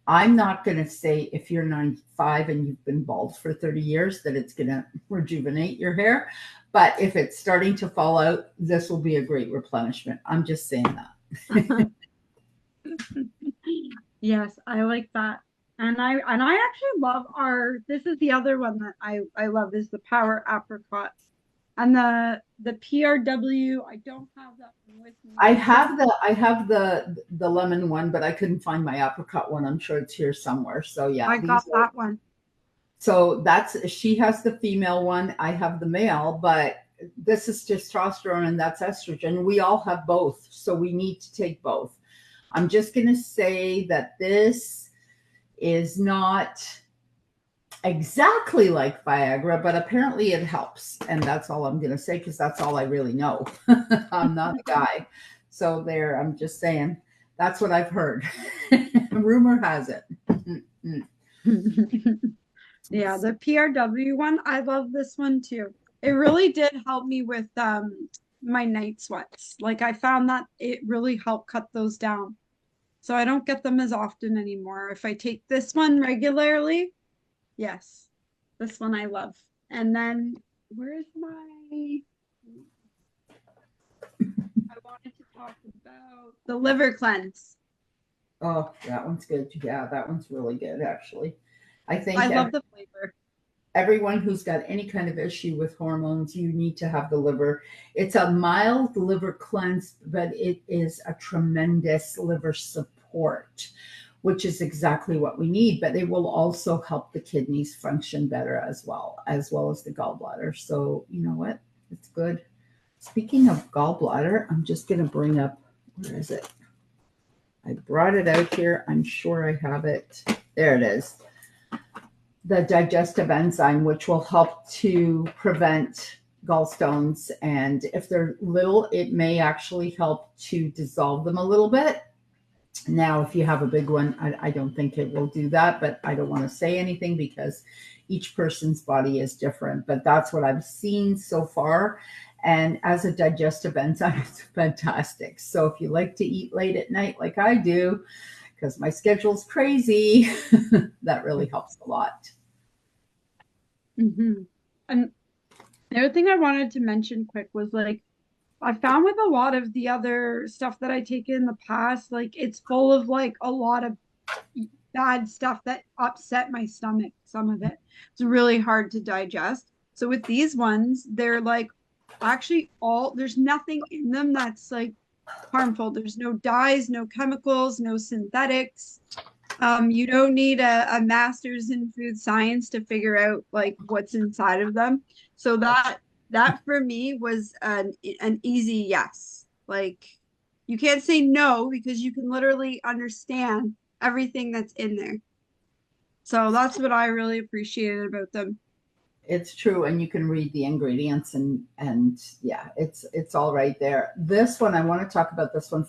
I'm not going to say if you're 95 and you've been bald for 30 years that it's going to rejuvenate your hair. But if it's starting to fall out, this will be a great replenishment. I'm just saying that. Yes, I like that. And I actually love this is the other one that I love, is the Power Apricot. And the PRW, I don't have that one with me. I have the lemon one, but I couldn't find my apricot one. I'm sure it's here somewhere. So yeah, I got that one. So she has the female one. I have the male, but this is testosterone and that's estrogen. We all have both, so we need to take both. I'm just going to say that this is not exactly like Viagra, but apparently it helps. And that's all I'm going to say, because that's all I really know. I'm not a guy. So there, I'm just saying, that's what I've heard. Rumor has it. Yeah, the PRW one, I love this one too. It really did help me with my night sweats. Like I found that it really helped cut those down. So I don't get them as often anymore. If I take this one regularly, yes, this one I love. And then where's my I wanted to talk about the liver cleanse. Oh, that one's good. Yeah, that one's really good, actually. I think I love the flavor. Everyone who's got any kind of issue with hormones, you need to have the liver. It's a mild liver cleanse, but it is a tremendous liver support, which is exactly what we need. But it will also help the kidneys function better as well as the gallbladder. So you know what? It's good. Speaking of gallbladder, I'm just going to bring up, where is it? I brought it out here. I'm sure I have it. There it is. The digestive enzyme, which will help to prevent gallstones. And if they're little, it may actually help to dissolve them a little bit. Now, if you have a big one, I don't think it will do that, but I don't want to say anything because each person's body is different. But that's what I've seen so far. And as a digestive enzyme, it's fantastic. So if you like to eat late at night like I do, because my schedule's crazy, that really helps a lot. Mm-hmm. And the other thing I wanted to mention quick was like, I found with a lot of the other stuff that I take in the past, like it's full of like a lot of bad stuff that upset my stomach. Some of it, it's really hard to digest. So with these ones, they're like actually there's nothing in them that's like harmful. There's no dyes, no chemicals, no synthetics. You don't need a master's in food science to figure out like what's inside of them. So that for me was an easy yes. Like you can't say no because you can literally understand everything that's in there. So that's what I really appreciated about them. It's true, and you can read the ingredients, and yeah, it's all right there. This one, I want to talk about this one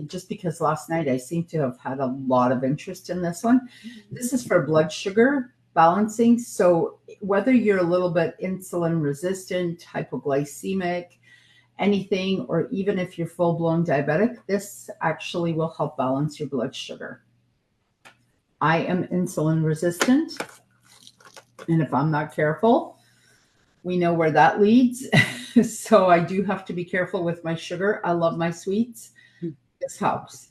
just because last night I seem to have had a lot of interest in this one. This is for blood sugar balancing. So whether you're a little bit insulin resistant, hypoglycemic, anything, or even if you're full-blown diabetic, this actually will help balance your blood sugar. I am insulin resistant. And if I'm not careful, we know where that leads. So I do have to be careful with my sugar. I love my sweets. This helps.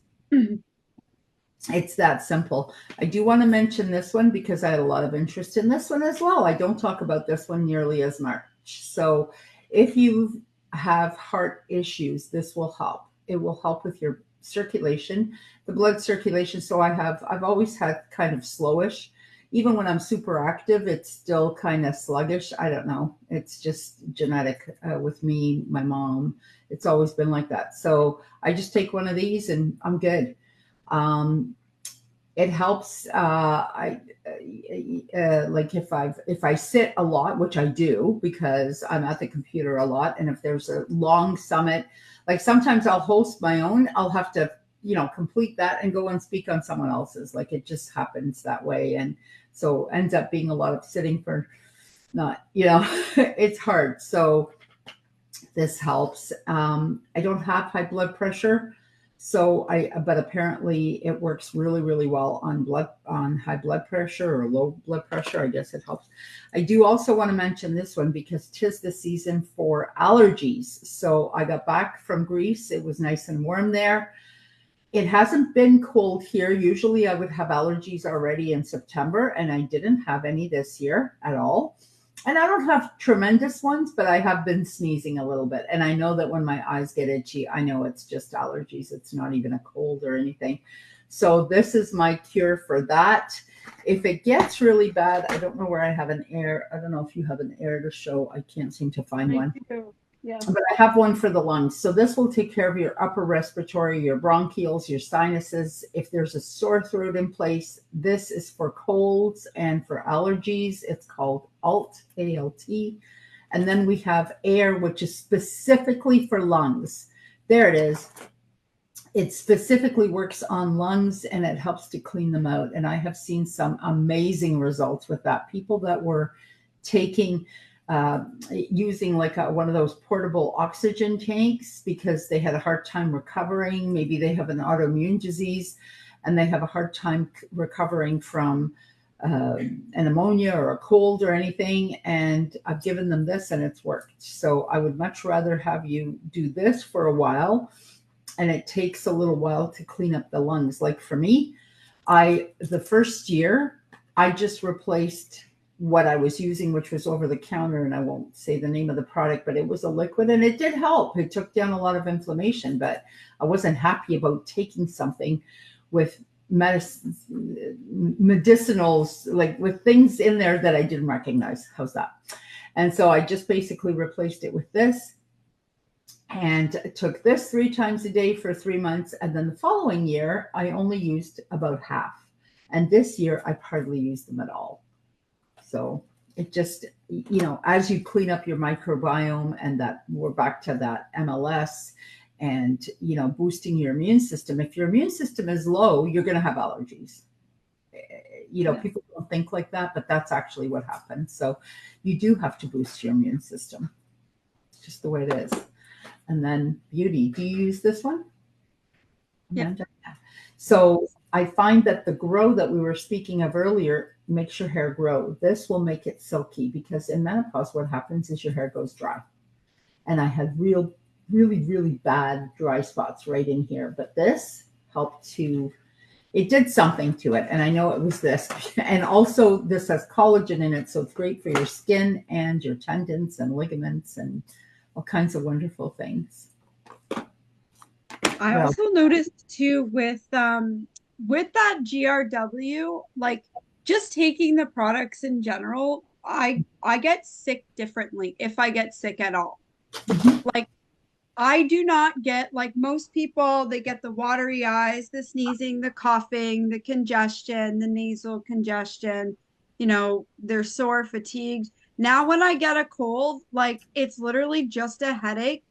It's that simple. I do want to mention this one because I had a lot of interest in this one as well. I don't talk about this one nearly as much. So if you have heart issues, this will help. It will help with your circulation, the blood circulation. So I've always had kind of slowish. Even when I'm super active, it's still kind of sluggish. I don't know. It's just genetic with me, my mom. It's always been like that. So I just take one of these and I'm good. It helps. Like if I sit a lot, which I do because I'm at the computer a lot, and if there's a long summit, like sometimes I'll host my own. I'll have to complete that and go and speak on someone else's. Like it just happens that way. And so ends up being a lot of sitting for not, it's hard. So this helps. I don't have high blood pressure. But apparently it works really, really well on high blood pressure or low blood pressure. I guess it helps. I do also want to mention this one because 'tis the season for allergies. So I got back from Greece. It was nice and warm there. It hasn't been cold here. Usually I would have allergies already in September, and I didn't have any this year at all. And I don't have tremendous ones, but I have been sneezing a little bit. And I know that when my eyes get itchy, I know it's just allergies. It's not even a cold or anything. So this is my cure for that. If it gets really bad, I don't know where I have an air. I don't know if you have an air to show. I can't seem to find one. Yeah. But I have one for the lungs. So this will take care of your upper respiratory, your bronchioles, your sinuses. If there's a sore throat in place, this is for colds and for allergies. It's called ALT, A-L-T. And then we have air, which is specifically for lungs. There it is. It specifically works on lungs and it helps to clean them out. And I have seen some amazing results with that. People that were taking using like one of those portable oxygen tanks because they had a hard time recovering. Maybe they have an autoimmune disease and they have a hard time recovering from an pneumonia or a cold or anything. And I've given them this and it's worked. So I would much rather have you do this for a while. And it takes a little while to clean up the lungs. Like for me, the first year, I just replaced what I was using, which was over the counter, and I won't say the name of the product, but it was a liquid and it did help. It took down a lot of inflammation, but I wasn't happy about taking something with medicinals, like with things in there that I didn't recognize. How's that? And so I just basically replaced it with this and took this 3 times a day for 3 months. And then the following year, I only used about half. And this year, I hardly used them at all. So it just, as you clean up your microbiome and that we're back to that MLS and, boosting your immune system. If your immune system is low, you're going to have allergies. People don't think like that, but that's actually what happens. So you do have to boost your immune system. It's just the way it is. And then beauty. Do you use this one? Yeah. So I find that the grow that we were speaking of earlier makes your hair grow. This will make it silky because in menopause, what happens is your hair goes dry. And I had really, really bad dry spots right in here. But this helped it did something to it. And I know it was this. And also this has collagen in it. So it's great for your skin and your tendons and ligaments and all kinds of wonderful things. I also noticed too with that GRW, like just taking the products in general, I get sick differently if I get sick at all. Like I do not get, like most people, they get the watery eyes, the sneezing, the coughing, the congestion, the nasal congestion, they're sore, fatigued. Now when I get a cold, like it's literally just a headache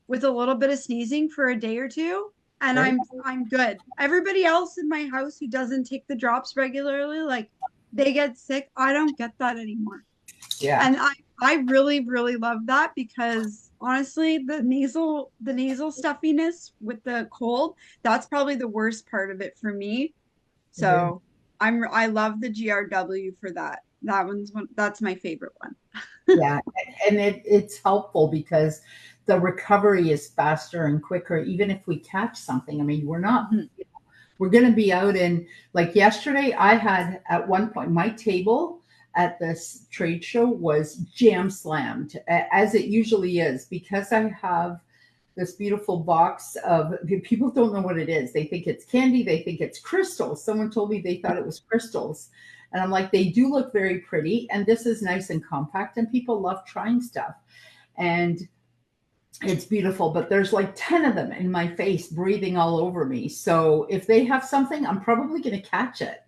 with a little bit of sneezing for a day or two, and Right. I'm good. Everybody else in my house who doesn't take the drops regularly, like they get sick. I don't get that anymore. Yeah. And I really, really love that because honestly, the nasal stuffiness with the cold, that's probably the worst part of it for me. So I love the GRW for that. That's my favorite one. Yeah. And it's helpful because the recovery is faster and quicker, even if we catch something. I mean, we're going to be out in, like yesterday, I had at one point, my table at this trade show was jam slammed, as it usually is, because I have this beautiful box of, people don't know what it is. They think it's candy. They think it's crystals. Someone told me they thought it was crystals. And I'm like, they do look very pretty. And this is nice and compact and people love trying stuff. And it's beautiful, but there's like 10 of them in my face breathing all over me. So if they have something, I'm probably going to catch it.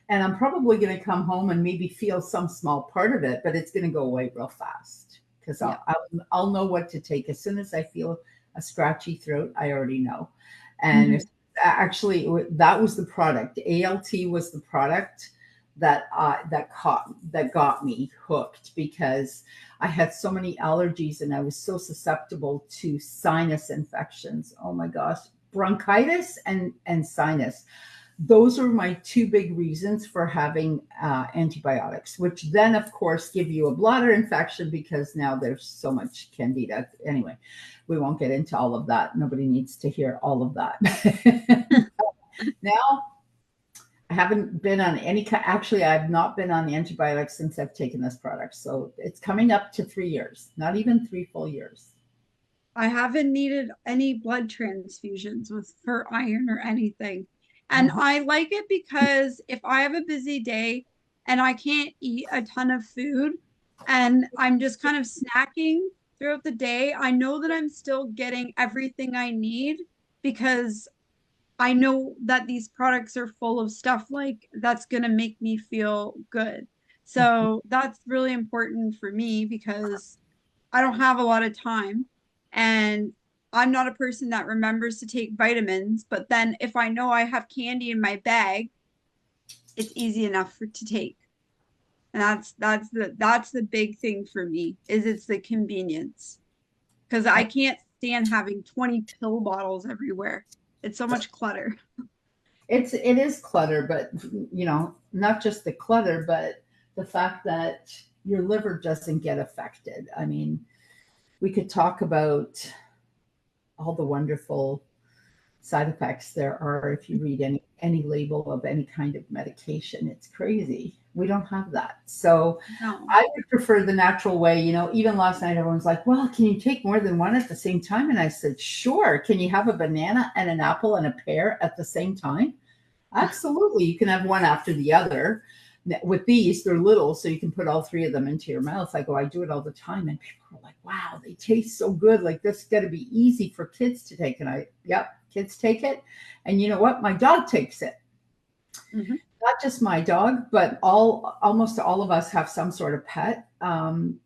And I'm probably going to come home and maybe feel some small part of it, but it's going to go away real fast because I'll know what to take. As soon as I feel a scratchy throat, I already know. And actually, that was the product. ALT was the product that got me hooked because I had so many allergies and I was so susceptible to sinus infections. Oh my gosh, bronchitis and sinus. Those are my 2 big reasons for having antibiotics, which then, of course, give you a bladder infection because now there's so much candida. Anyway, we won't get into all of that. Nobody needs to hear all of that. Now, I haven't been on actually, I've not been on the antibiotics since I've taken this product. So it's coming up to 3 years, not even 3 full years. I haven't needed any blood transfusions for iron or anything. And I like it because if I have a busy day and I can't eat a ton of food and I'm just kind of snacking, throughout the day, I know that I'm still getting everything I need because I know that these products are full of stuff like that's going to make me feel good. So that's really important for me because I don't have a lot of time and I'm not a person that remembers to take vitamins, but then if I know I have candy in my bag, it's easy enough to take. And that's the big thing for me is it's the convenience. Because I can't stand having 20 pill bottles everywhere. It's so much clutter. It is clutter, but not just the clutter, but the fact that your liver doesn't get affected. I mean, we could talk about all the wonderful side effects there are if you read any label of any kind of medication. It's crazy. We don't have that. So No. I would prefer the natural way. Even last night, everyone's like, well, can you take more than one at the same time? And I said, sure. Can you have a banana and an apple and a pear at the same time? Absolutely. You can have one after the other. With these, they're little, so you can put all three of them into your mouth. I do it all the time. And people are like, wow, they taste so good. Like, this got to be easy for kids to take. And yep, kids take it. And you know what? My dog takes it. Mm-hmm. Not just my dog, but almost all of us have some sort of pet. Some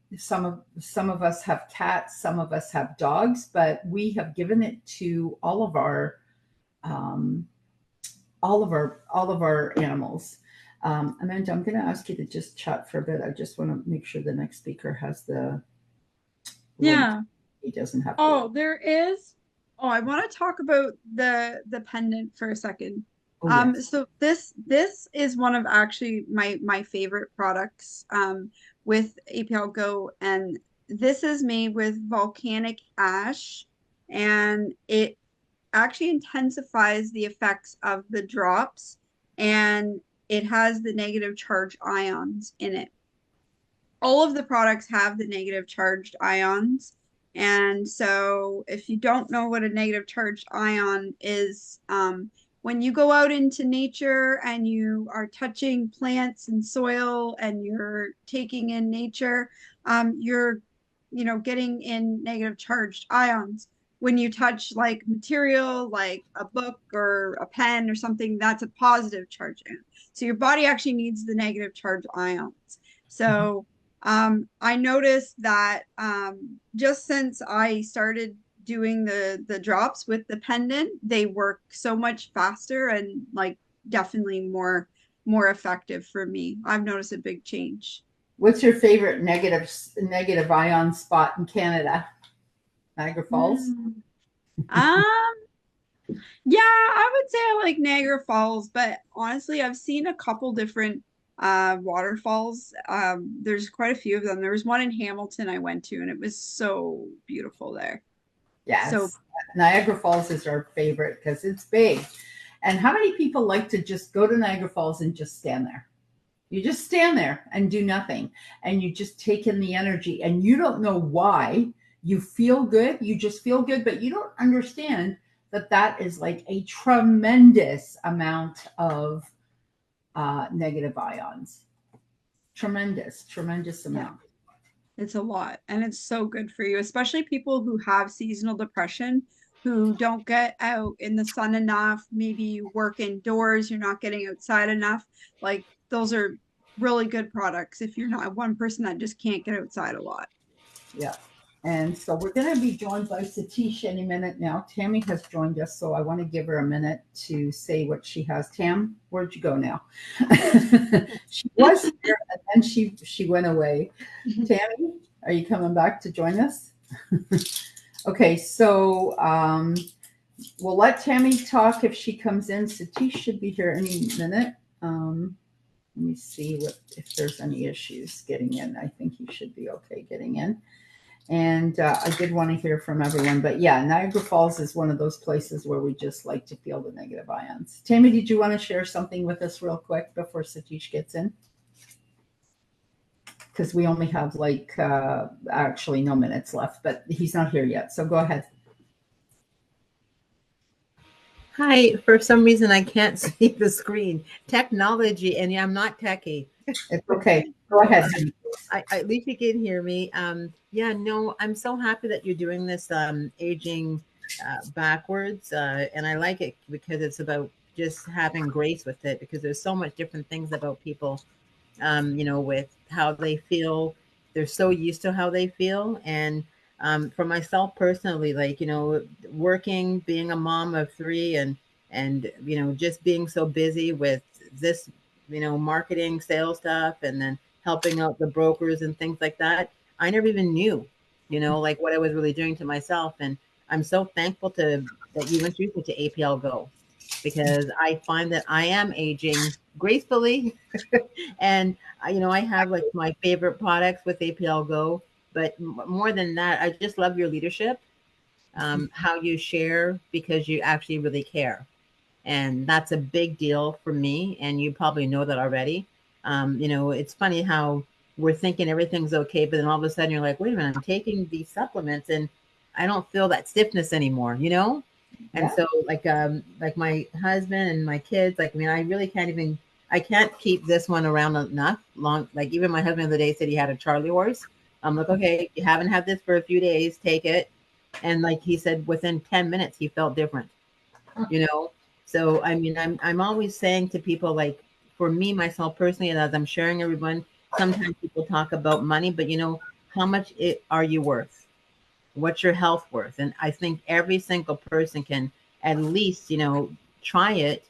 of us have cats, some of us have dogs, but we have given it to all of our animals. Amanda, I'm going to ask you to just chat for a bit. I just want to make sure the next speaker has the yeah link. He doesn't have. There is. I want to talk about the pendant for a second. Yes. So this is one of actually my favorite products with APL Go, and this is made with volcanic ash, and it actually intensifies the effects of the drops, and it has the negative charge ions in it. All of the products have the negative charged ions. And so if you don't know what a negative charged ion is, when you go out into nature and you are touching plants and soil and you're taking in nature, you're getting in negative charged ions. When you touch like material, like a book or a pen or something, that's a positive charge ion. So your body actually needs the negative charge ions. So I noticed that just since I started doing the drops with the pendant, they work so much faster and like definitely more effective for me. I've noticed a big change. What's your favorite negative ion spot in Canada? Niagara Falls? Yeah, I would say I like Niagara Falls, but honestly, I've seen a couple different waterfalls. There's quite a few of them. There was one in Hamilton I went to, and it was so beautiful there. Yes. So Niagara Falls is our favorite because it's big. And how many people like to just go to Niagara Falls and just stand there? You just stand there and do nothing, and you just take in the energy, and you don't know why. You feel good. You just feel good, but you don't understand that is like a tremendous amount of negative ions. Tremendous amount. It's a lot, and it's so good for you, especially people who have seasonal depression, who don't get out in the sun enough. Maybe you work indoors, you're not getting outside enough. Like, those are really good products if you're not one person that just can't get outside a lot. Yeah. And so we're going to be joined by Satish any minute now. Tammy has joined us, so I want to give her a minute to say what she has. Tam, where'd you go now? She was here, and then she went away. Tammy, are you coming back to join us? Okay, so we'll let Tammy talk if she comes in. Satish should be here any minute. Let me see if there's any issues getting in. I think he should be okay getting in. And I did want to hear from everyone. But yeah, Niagara Falls is one of those places where we just like to feel the negative ions. Tammy, did you want to share something with us real quick before Satish gets in? Because we only have like actually no minutes left, but he's not here yet. So go ahead. Hi, for some reason I can't see the screen. Technology, and I'm not techie. It's okay. Go ahead. At least you can hear me. Yeah, no, I'm so happy that you're doing this aging backwards, and I like it because it's about just having grace with it, because there's so much different things about people, with how they feel. They're so used to how they feel, and for myself personally, like, working, being a mom of three, and just being so busy with this, marketing, sales stuff, and then helping out the brokers and things like that. I never even knew, like what I was really doing to myself. And I'm so thankful that you introduced me to APL Go, because I find that I am aging gracefully. And I have like my favorite products with APL Go, but more than that, I just love your leadership, how you share, because you actually really care. And that's a big deal for me. And you probably know that already. It's funny how we're thinking everything's okay, but then all of a sudden you're like, wait a minute, I'm taking these supplements and I don't feel that stiffness anymore, And Yeah. so like my husband and my kids, like, I really I can't keep this one around enough long. Like, even my husband the other day said he had a Charlie horse. I'm like, okay, you haven't had this for a few days, take it. And like he said, within 10 minutes, he felt different, So, I'm always saying to people, like, for me, myself personally, and as I'm sharing everyone, sometimes people talk about money, but how much are you worth? What's your health worth? And I think every single person can at least, try it,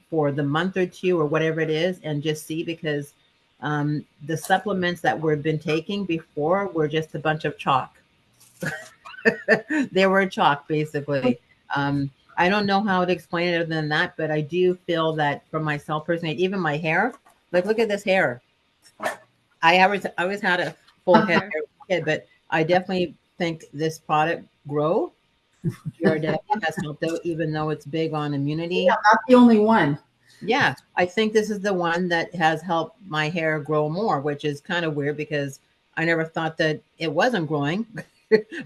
for the month or two or whatever it is, and just see, because the supplements that we've been taking before were just a bunch of chalk. They were chalk, basically. I don't know how to explain it other than that, but I do feel that for myself personally, even my hair, like, look at this hair. I always had a full head of hair, but I definitely think this product Grow definitely has helped out, even though it's big on immunity. Yeah, not the only one. Yeah, I think this is the one that has helped my hair grow more, which is kind of weird because I never thought that it wasn't growing.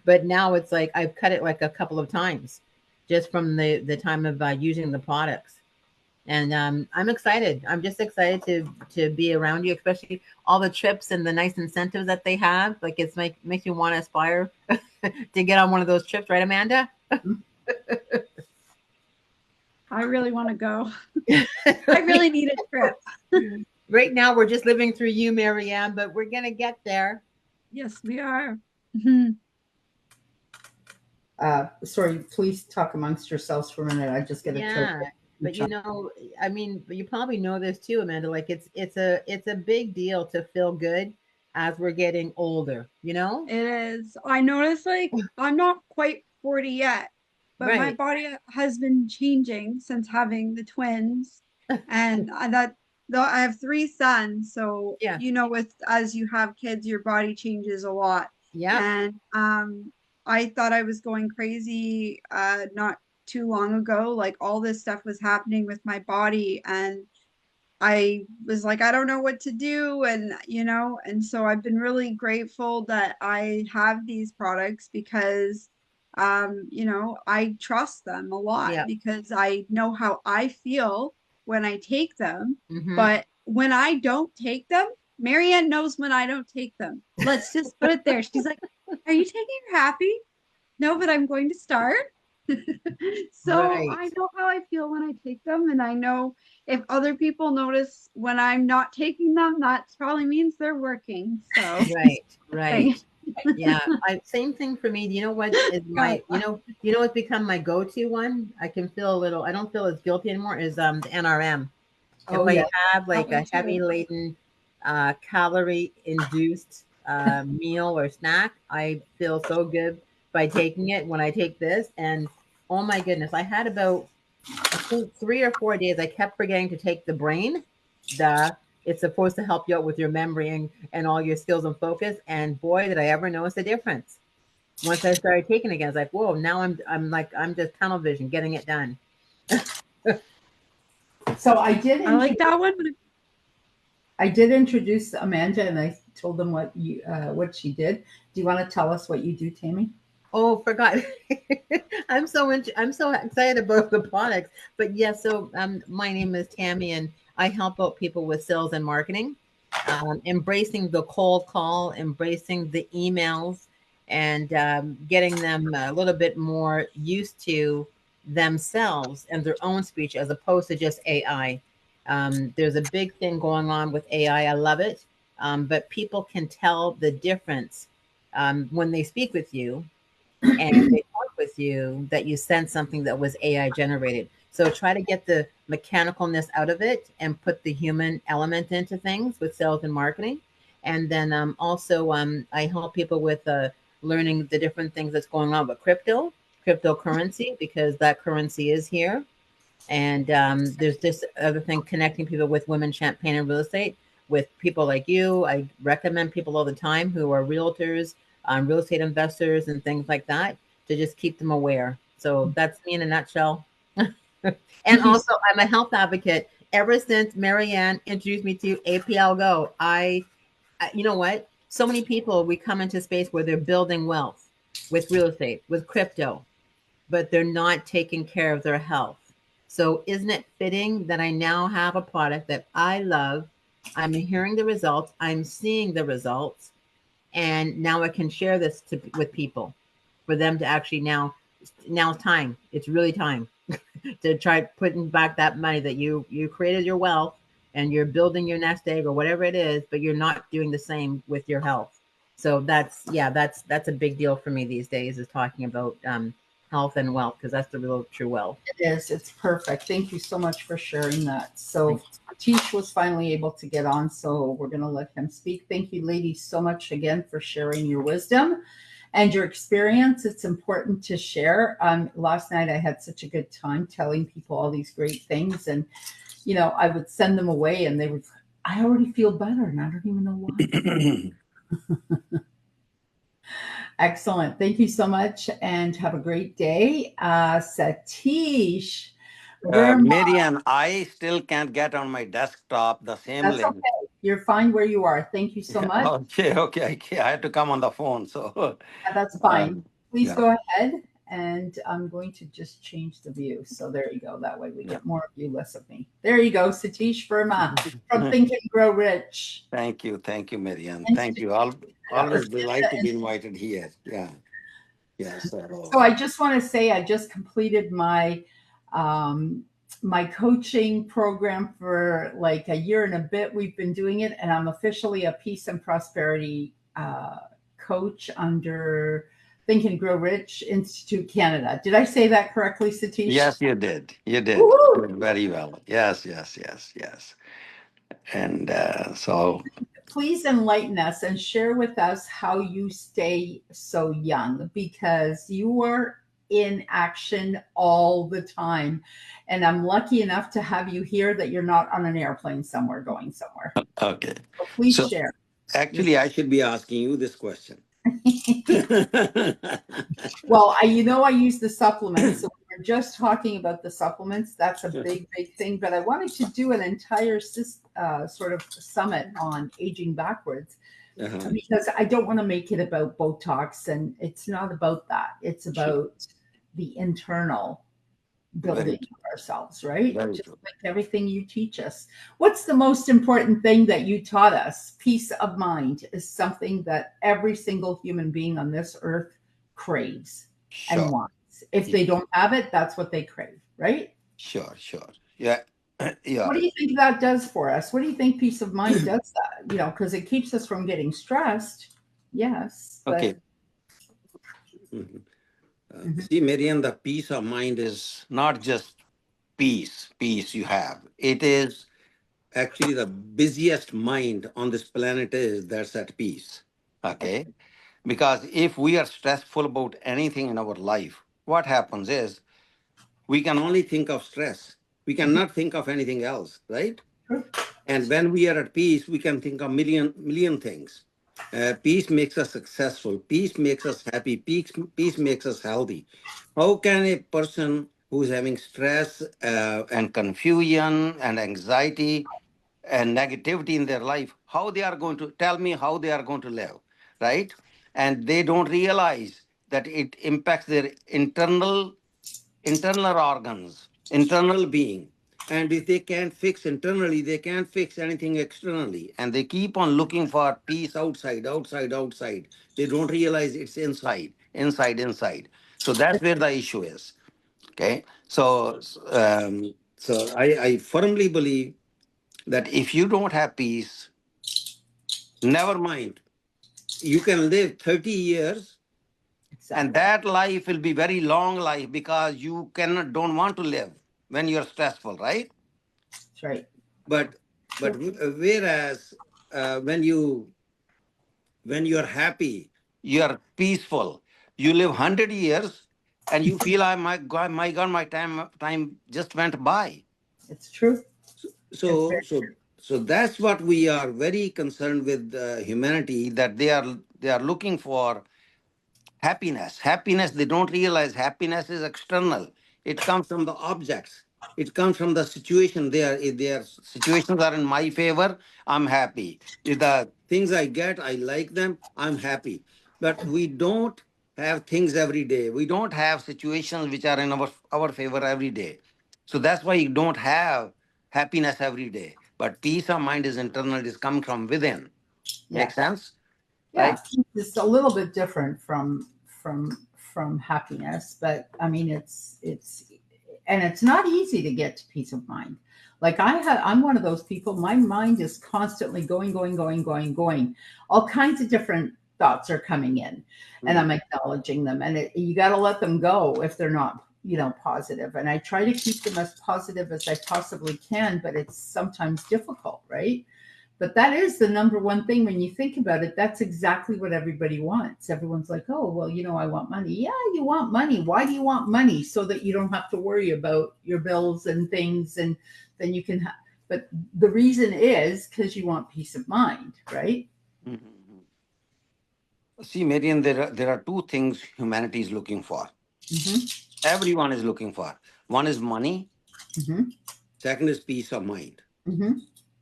But now it's like I've cut it like a couple of times just from the time of using the products. And I'm excited. I'm just excited to be around you, especially all the trips and the nice incentives that they have. Like, it's makes you want to aspire to get on one of those trips, right, Amanda? I really want to go. I really need a trip. Right now, we're just living through you, Marianne, but we're going to get there. Yes, we are. Sorry, please talk amongst yourselves for a minute. I just get a choke. But you probably know this too, Amanda. Like, it's a big deal to feel good as we're getting older, It is. I notice, like, I'm not quite 40 yet, but my body has been changing since having the twins. And I have 3 sons, so as you have kids, your body changes a lot. Yeah. And I thought I was going crazy not too long ago. Like, all this stuff was happening with my body, and I was like, I don't know what to do. And so I've been really grateful that I have these products because, I trust them a lot because I know how I feel when I take them. But when I don't take them, Marianne knows when I don't take them. Let's just put it there. She's like, are you taking your happy? No, but I'm going to start. So I know how I feel when I take them, and I know if other people notice when I'm not taking them, that probably means they're working. So right. Yeah, same thing for me. You know what is my what's become my go-to one? I can feel I don't feel as guilty anymore, is the NRM. If I have like a heavy laden calorie induced meal or snack, I feel so good by taking it when I take this. And oh my goodness, I had about, I think, 3 or 4 days I kept forgetting to take the brain. It's supposed to help you out with your memory and all your skills and focus. And boy, did I ever notice a difference. Once I started taking it again, I was like, whoa, now I'm just tunnel vision, getting it done. So I like that one. I did introduce Amanda, and I told them what she did. Do you want to tell us what you do, Tammy? Oh, forgot. I'm so excited about the products. But yes, so my name is Tammy, and I help out people with sales and marketing, embracing the cold call, embracing the emails, and getting them a little bit more used to themselves and their own speech as opposed to just AI. There's a big thing going on with AI. I love it, but people can tell the difference when they speak with you and they talk with you that you sent something that was AI generated. So try to get the mechanicalness out of it and put the human element into things with sales and marketing. And then also I help people with learning the different things that's going on with cryptocurrency, because that currency is here. And there's this other thing, connecting people with women champagne and real estate with people like you. I recommend people all the time who are realtors, real estate investors, and things like that, to just keep them aware. So that's me in a nutshell. And also, I'm a health advocate. Ever since Marianne introduced me to APL Go, you know what? So many people, we come into space where they're building wealth with real estate, with crypto, but they're not taking care of their health. So isn't it fitting that I now have a product that I love? I'm hearing the results. I'm seeing the results. And now I can share this with people for them to actually now it's time. It's really time to try putting back that money that you created your wealth, and you're building your nest egg or whatever it is, but you're not doing the same with your health. So that's a big deal for me these days, is talking about health and wealth, because that's the real true wealth. It is. It's perfect. Thank you so much for sharing that. So Tish was finally able to get on, so we're going to let him speak. Thank you, ladies, so much again for sharing your wisdom and your experience. It's important to share. Last night I had such a good time telling people all these great things, and I would send them away and they would, I already feel better and I don't even know why. Excellent. Thank you so much and have a great day. Satish. Marianne, I still can't get on my desktop the same That's link. okay. You're fine where you are. Thank you so much. Okay. I had to come on the phone. So that's fine. Please go ahead. And I'm going to just change the view. So there you go. That way we get more of you, less of me. There you go. Satish Verma from Think and Grow Rich. Thank you, Marianne. Thank you. Always delighted to be invited here. Yeah. Yes. So I just want to say I just completed my my coaching program for like a year and a bit. We've been doing it, and I'm officially a peace and prosperity coach under Think and Grow Rich Institute Canada. Did I say that correctly, Satish? Yes, you did. You did. You did very well. Yes. And so please enlighten us and share with us how you stay so young, because you are in action all the time. And I'm lucky enough to have you here that you're not on an airplane somewhere going somewhere. Okay. So please share. Actually, I should be asking you this question. Well, I use the supplements. So we're just talking about the supplements. That's a big thing. But I wanted to do an entire sort of summit on aging backwards, because I don't want to make it about Botox, and it's not about that. It's about the internal building of ourselves, right? Just like everything you teach us. What's the most important thing that you taught us? Peace of mind is something that every single human being on this earth craves and wants. If they don't have it, that's what they crave, right? Sure. Yeah. What do you think that does for us? What do you think peace of mind does that? Because it keeps us from getting stressed. Yes. Okay. See, Marianne, the peace of mind is not just peace you have. It is actually the busiest mind on this planet that's at peace. Okay. Because if we are stressful about anything in our life, what happens is we can only think of stress. We cannot think of anything else, right? And when we are at peace, we can think of million things. Peace makes us successful. Peace makes us happy. Peace makes us healthy. How can a person who's having stress and confusion and anxiety and negativity in their life, how they are going to live, right? And they don't realize that it impacts their internal organs, internal being. And if they can't fix internally, they can't fix anything externally. And they keep on looking for peace outside, outside, outside. They don't realize it's inside, inside, inside. So that's where the issue is. Okay. So I firmly believe that if you don't have peace, never mind. You can live 30 years and that life will be very long life because you don't want to live when you're stressful, right? That's right. But whereas when you're happy, you're peaceful, you live 100 years and you feel, oh my God, my time just went by. It's true. So that's what we are very concerned with humanity, that they are looking for happiness. Happiness, they don't realize happiness is external. It comes from the objects. It comes from the situation. If their situations are in my favor, I'm happy. If the things I get, I like them, I'm happy. But we don't have things every day. We don't have situations which are in our favor every day. So that's why you don't have happiness every day. But peace of mind is internal, it is coming from within. Make sense? Yeah, Right? it's a little bit different from happiness, but I mean it's not easy to get to peace of mind. Like I'm one of those people, my mind is constantly going. All kinds of different thoughts are coming in, and I'm acknowledging them, and you got to let them go if they're not, positive. And I try to keep them as positive as I possibly can, but it's sometimes difficult, right? But that is the number one thing when you think about it. That's exactly what everybody wants. Everyone's like, oh, well, I want money. Yeah, you want money. Why do you want money? So that you don't have to worry about your bills and things, and then you can but the reason is because you want peace of mind, right? Mm-hmm. See, Marianne, there are two things humanity is looking for. Mm-hmm. Everyone is looking for. One is money. Mm-hmm. Second is peace of mind. Mm-hmm.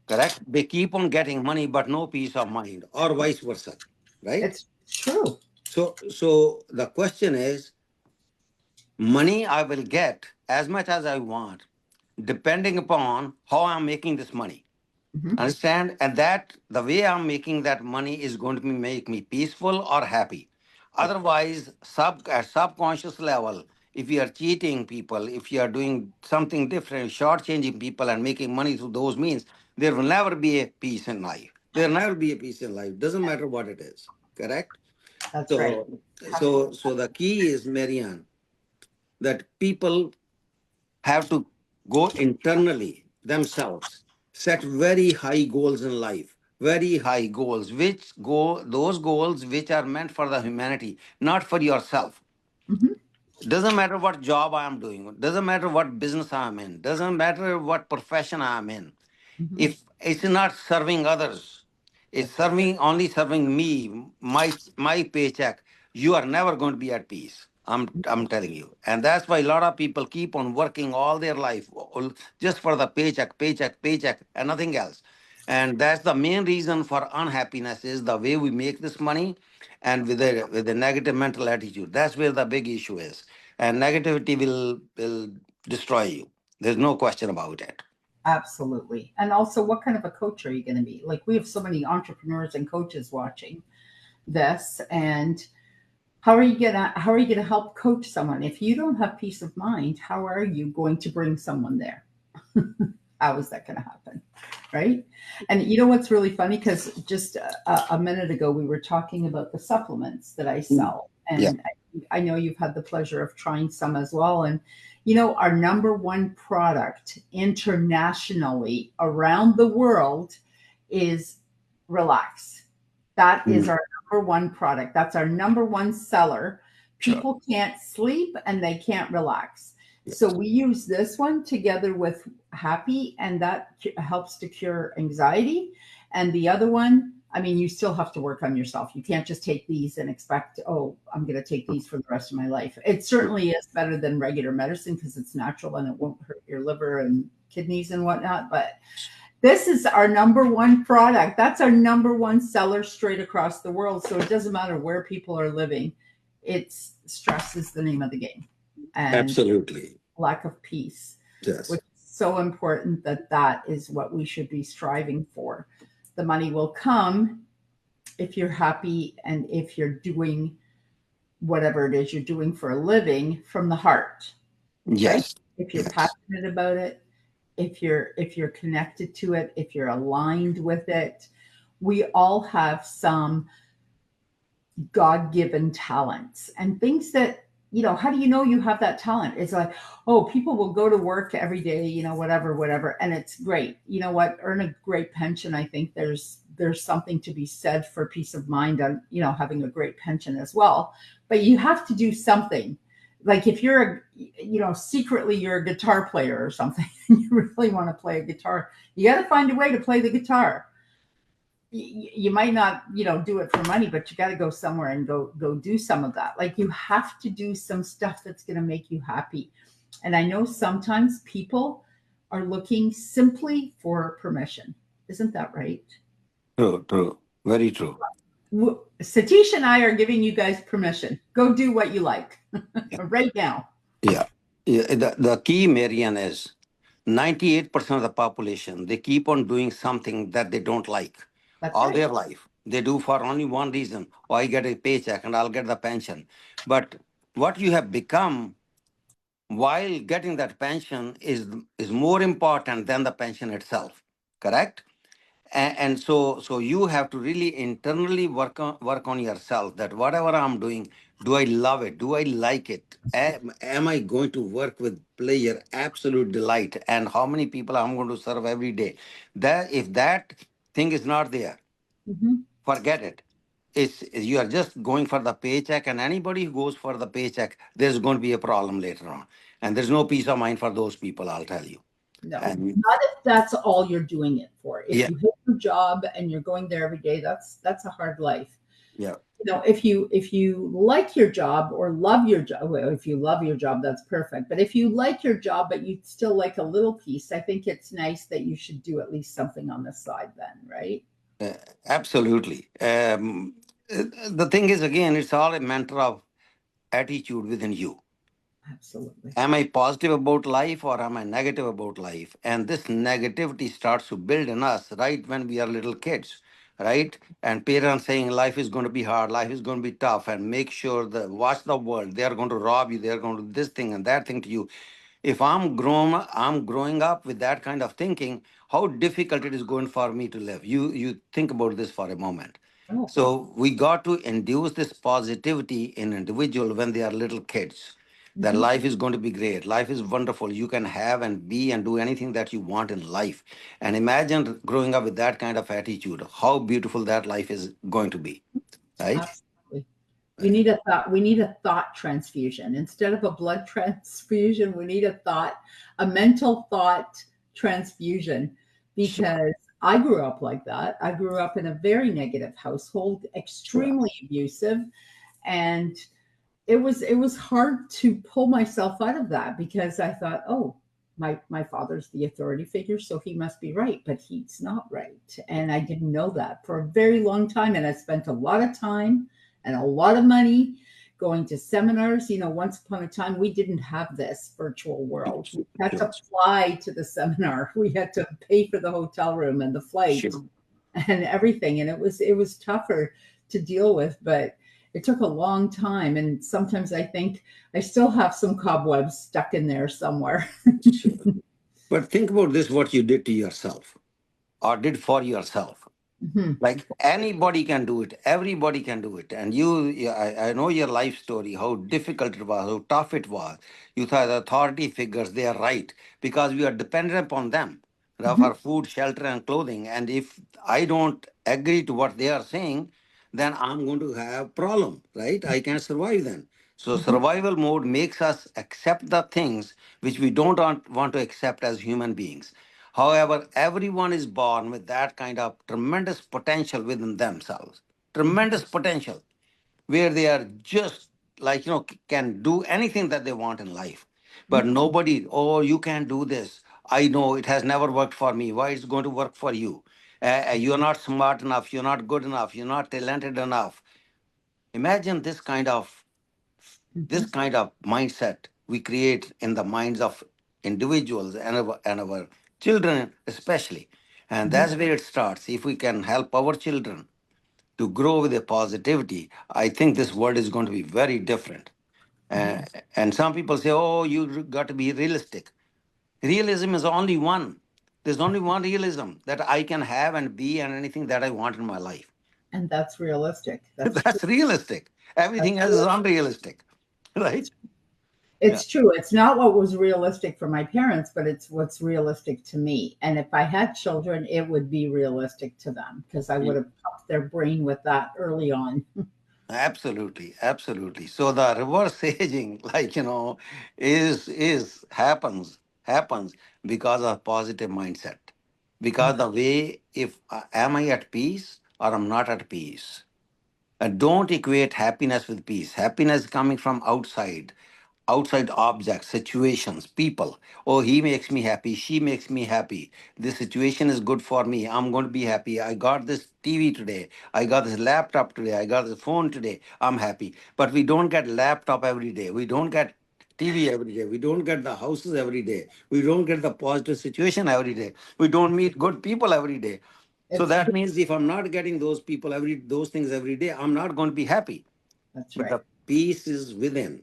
Correct? They keep on getting money, but no peace of mind, or vice versa, right? It's true. So the question is, money I will get as much as I want, depending upon how I'm making this money. Mm-hmm. Understand? And that the way I'm making that money is going to make me peaceful or happy. Otherwise, at subconscious level, if you are cheating people, if you are doing something different, shortchanging people and making money through those means, there will never be a peace in life. There will never be a peace in life. Doesn't matter what it is. Correct? That's right. So the key is, Marianne, that people have to go internally themselves, set very high goals in life, very high goals, those goals which are meant for the humanity, not for yourself. Mm-hmm. Doesn't matter what job I am doing, doesn't matter what business I'm in, doesn't matter what profession I'm in. Mm-hmm. If it's not serving others, it's only serving me, my paycheck, you are never going to be at peace. I'm telling you. And that's why a lot of people keep on working all their life just for the paycheck, and nothing else. And that's the main reason for unhappiness, is the way we make this money and with a negative mental attitude. That's where the big issue is. And negativity will destroy you. There's no question about it. Absolutely. And also, what kind of a coach are you going to be? Like, we have so many entrepreneurs and coaches watching this, and how are you gonna help coach someone if you don't have peace of mind? How are you going to bring someone there? How is that going to happen, right? And you know what's really funny, because just a minute ago we were talking about the supplements that I sell, and I know you've had the pleasure of trying some as well. And our number one product internationally around the world is Relax. That is our number one product. That's our number one seller. People can't sleep and they can't relax. So we use this one together with Happy, and that helps to cure anxiety. And the other one, I mean, you still have to work on yourself. You can't just take these and expect, oh, I'm going to take these for the rest of my life. It certainly is better than regular medicine because it's natural and it won't hurt your liver and kidneys and whatnot. But this is our number one product. That's our number one seller straight across the world. So it doesn't matter where people are living. It's stress is the name of the game, and Absolutely. lack of peace. Yes. Which is so important that is what we should be striving for. The money will come if you're happy and if you're doing whatever it is you're doing for a living from the heart. Yes. Right? If you're passionate about it, if you're connected to it, if you're aligned with it. We all have some God-given talents and things that, how do you know you have that talent? It's like, oh, people will go to work every day, whatever. And it's great. You know what? Earn a great pension. I think there's something to be said for peace of mind on, having a great pension as well. But you have to do something. Like if you're, secretly you're a guitar player or something, and you really want to play a guitar, you got to find a way to play the guitar. You might not, do it for money, but you got to go somewhere and go do some of that. Like you have to do some stuff that's going to make you happy. And I know sometimes people are looking simply for permission. Isn't that right? True. Very true. Satish and I are giving you guys permission. Go do what you like right now. Yeah. The key, Marianne, is 98% of the population, they keep on doing something that they don't like. That's all right. Their life. They do for only one reason. Oh, I get a paycheck and I'll get the pension. But what you have become while getting that pension is more important than the pension itself. Correct? And so you have to really internally work on yourself, that whatever I'm doing, do I love it? Do I like it? Am I going to work with pleasure, absolute delight? And how many people I'm going to serve every day? If that thing is not there, forget it. You are just going for the paycheck, and anybody who goes for the paycheck, there's going to be a problem later on. And there's no peace of mind for those people, I'll tell you. No, not if that's all you're doing it for. If you hate your job and you're going there every day, that's a hard life. Yeah. If you like your job or love your job, well, if you love your job, that's perfect. But if you like your job, but you still like a little piece, I think it's nice that you should do at least something on the side then, right? Absolutely. The thing is, again, it's all a matter of attitude within you. Absolutely. Am I positive about life or am I negative about life? And this negativity starts to build in us right when we are little kids, right? And parents saying life is going to be hard, life is going to be tough, and make sure that watch the world. They are going to rob you. They are going to do this thing and that thing to you. If I'm growing up with that kind of thinking, how difficult it is going for me to live. You think about this for a moment. Oh. So we got to induce this positivity in individual when they are little kids. That life is going to be great. Life is wonderful. You can have and be and do anything that you want in life. And imagine growing up with that kind of attitude, how beautiful that life is going to be. Right? Absolutely. We need a thought transfusion. Instead of a blood transfusion, we need a mental thought transfusion, because I grew up like that. I grew up in a very negative household, extremely abusive, and it was hard to pull myself out of that, because I thought, oh, my father's the authority figure, so he must be right, but he's not right. And I didn't know that for a very long time. And I spent a lot of time and a lot of money going to seminars. Once upon a time, we didn't have this virtual world. We had to fly to the seminar. We had to pay for the hotel room and the flight and everything. And it was tougher to deal with, but it took a long time. And sometimes I think I still have some cobwebs stuck in there somewhere. But think about this, what you did to yourself or did for yourself. Like anybody can do it. Everybody can do it. And I know your life story, how difficult it was, how tough it was. You thought the authority figures, they are right, because we are dependent upon them for food, shelter, and clothing. And if I don't agree to what they are saying, then I'm going to have problem, right? I can't survive then. So survival mode makes us accept the things which we don't want to accept as human beings. However, everyone is born with that kind of tremendous potential within themselves, tremendous potential, where they are just like, can do anything that they want in life. But nobody, oh, you can't do this. I know it has never worked for me. Why it's going to work for you? You're not smart enough. You're not good enough. You're not talented enough. Imagine this kind of This kind of mindset we create in the minds of individuals and our children especially. And that's where it starts. If we can help our children to grow with a positivity, I think this world is going to be very different. And some people say, oh, you got to be realistic. Realism is only one. There's only one realism that I can have and be and anything that I want in my life. And that's realistic. That's realistic. Everything else is unrealistic, right? It's true. It's not what was realistic for my parents, but it's what's realistic to me. And if I had children, it would be realistic to them because I would have popped their brain with that early on. Absolutely, absolutely. So the reverse aging, like is happens because of positive mindset. Because the way, if am I at peace or I'm not at peace? Don't equate happiness with peace. Happiness coming from outside objects, situations, people. Oh, he makes me happy. She makes me happy. This situation is good for me. I'm going to be happy. I got this TV today. I got this laptop today. I got this phone today. I'm happy. But we don't get laptop every day. We don't get TV every day. We don't get the houses every day. We don't get the positive situation every day. We don't meet good people every day. So that means if I'm not getting those things every day, I'm not going to be happy. That's but right. the peace is within.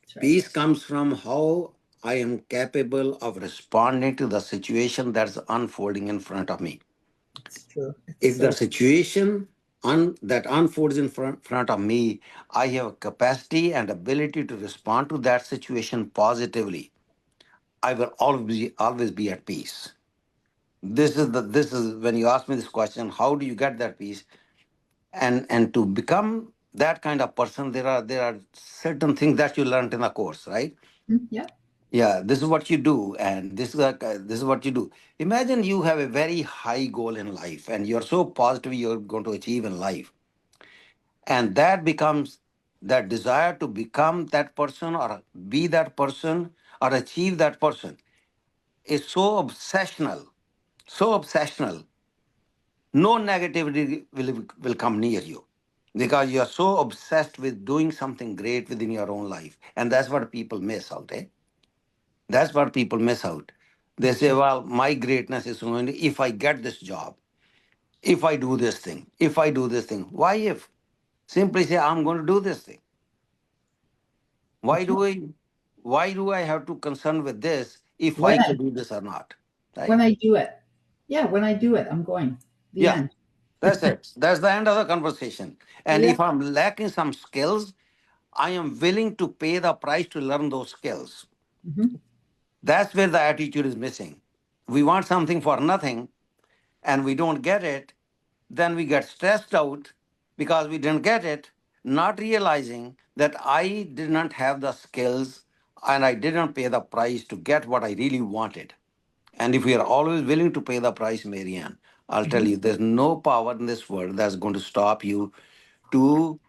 That's right. Peace comes from how I am capable of responding to the situation that's unfolding in front of me. It's true. If the situation that unfolds in front of me, I have a capacity and ability to respond to that situation positively, I will always be at peace. This is when you ask me this question, how do you get that peace? And to become that kind of person, there are certain things that you learned in the course, right? Yeah. Yeah, this is what you do, and this is what you do. Imagine you have a very high goal in life, and you're so positive you're going to achieve in life, and that becomes that desire to become that person or be that person or achieve that person is so obsessional, so obsessional. No negativity will come near you because you are so obsessed with doing something great within your own life. And that's what people miss out, eh? That's what people miss out. They say, well, my greatness is only if I get this job, if I do this thing, if I do this thing. Why if? Simply say, I'm going to do this thing. Why do I have to concern with this if I can do this or not? Right? When I do it. Yeah, when I do it, I'm going. The end. That's it. That's the end of the conversation. And if I'm lacking some skills, I am willing to pay the price to learn those skills. That's where the attitude is missing. We want something for nothing and we don't get it, then we get stressed out because we didn't get it, not realizing that I did not have the skills and I didn't pay the price to get what I really wanted. And if we are always willing to pay the price, Marianne, I'll tell you, there's no power in this world that's going to stop you to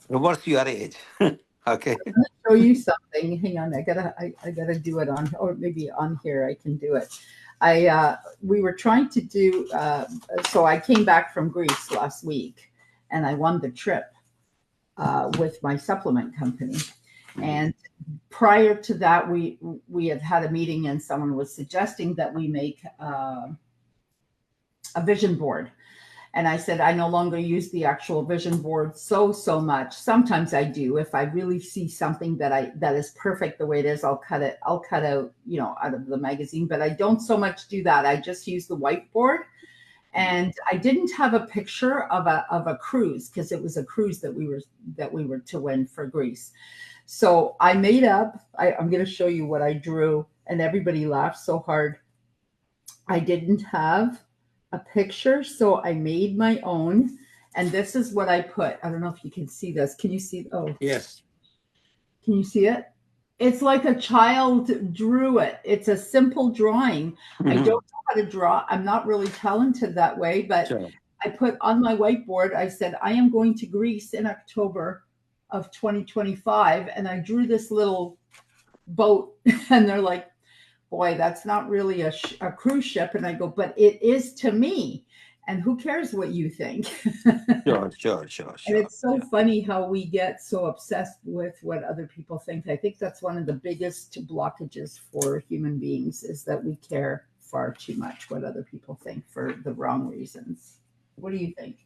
reverse your age. Okay. I'm gonna show you something. Hang on, I gotta do it on, or maybe on here I can do it. We were trying to do. So I came back from Greece last week, and I won the trip with my supplement company. And prior to that, we had a meeting, and someone was suggesting that we make a vision board. And I said, I no longer use the actual vision board so much. Sometimes I do. If I really see something that is perfect the way it is, I'll cut out, out of the magazine. But I don't so much do that. I just use the whiteboard. And I didn't have a picture of a cruise because it was a cruise that we were to win for Greece. So I made up. I'm going to show you what I drew, and everybody laughed so hard. I didn't have a picture, so I made my own, and this is what I put. I don't know if you can see this. Can you see? Oh, yes. Can you see it? It's like a child drew it. It's a simple drawing. I don't know how to draw. I'm not really talented that way, but I put on my whiteboard, I said, I am going to Greece in October of 2025, and I drew this little boat, and they're like, boy, that's not really a cruise ship. And I go, but it is to me. And who cares what you think? Sure. And it's so funny how we get so obsessed with what other people think. I think that's one of the biggest blockages for human beings, is that we care far too much what other people think for the wrong reasons. What do you think?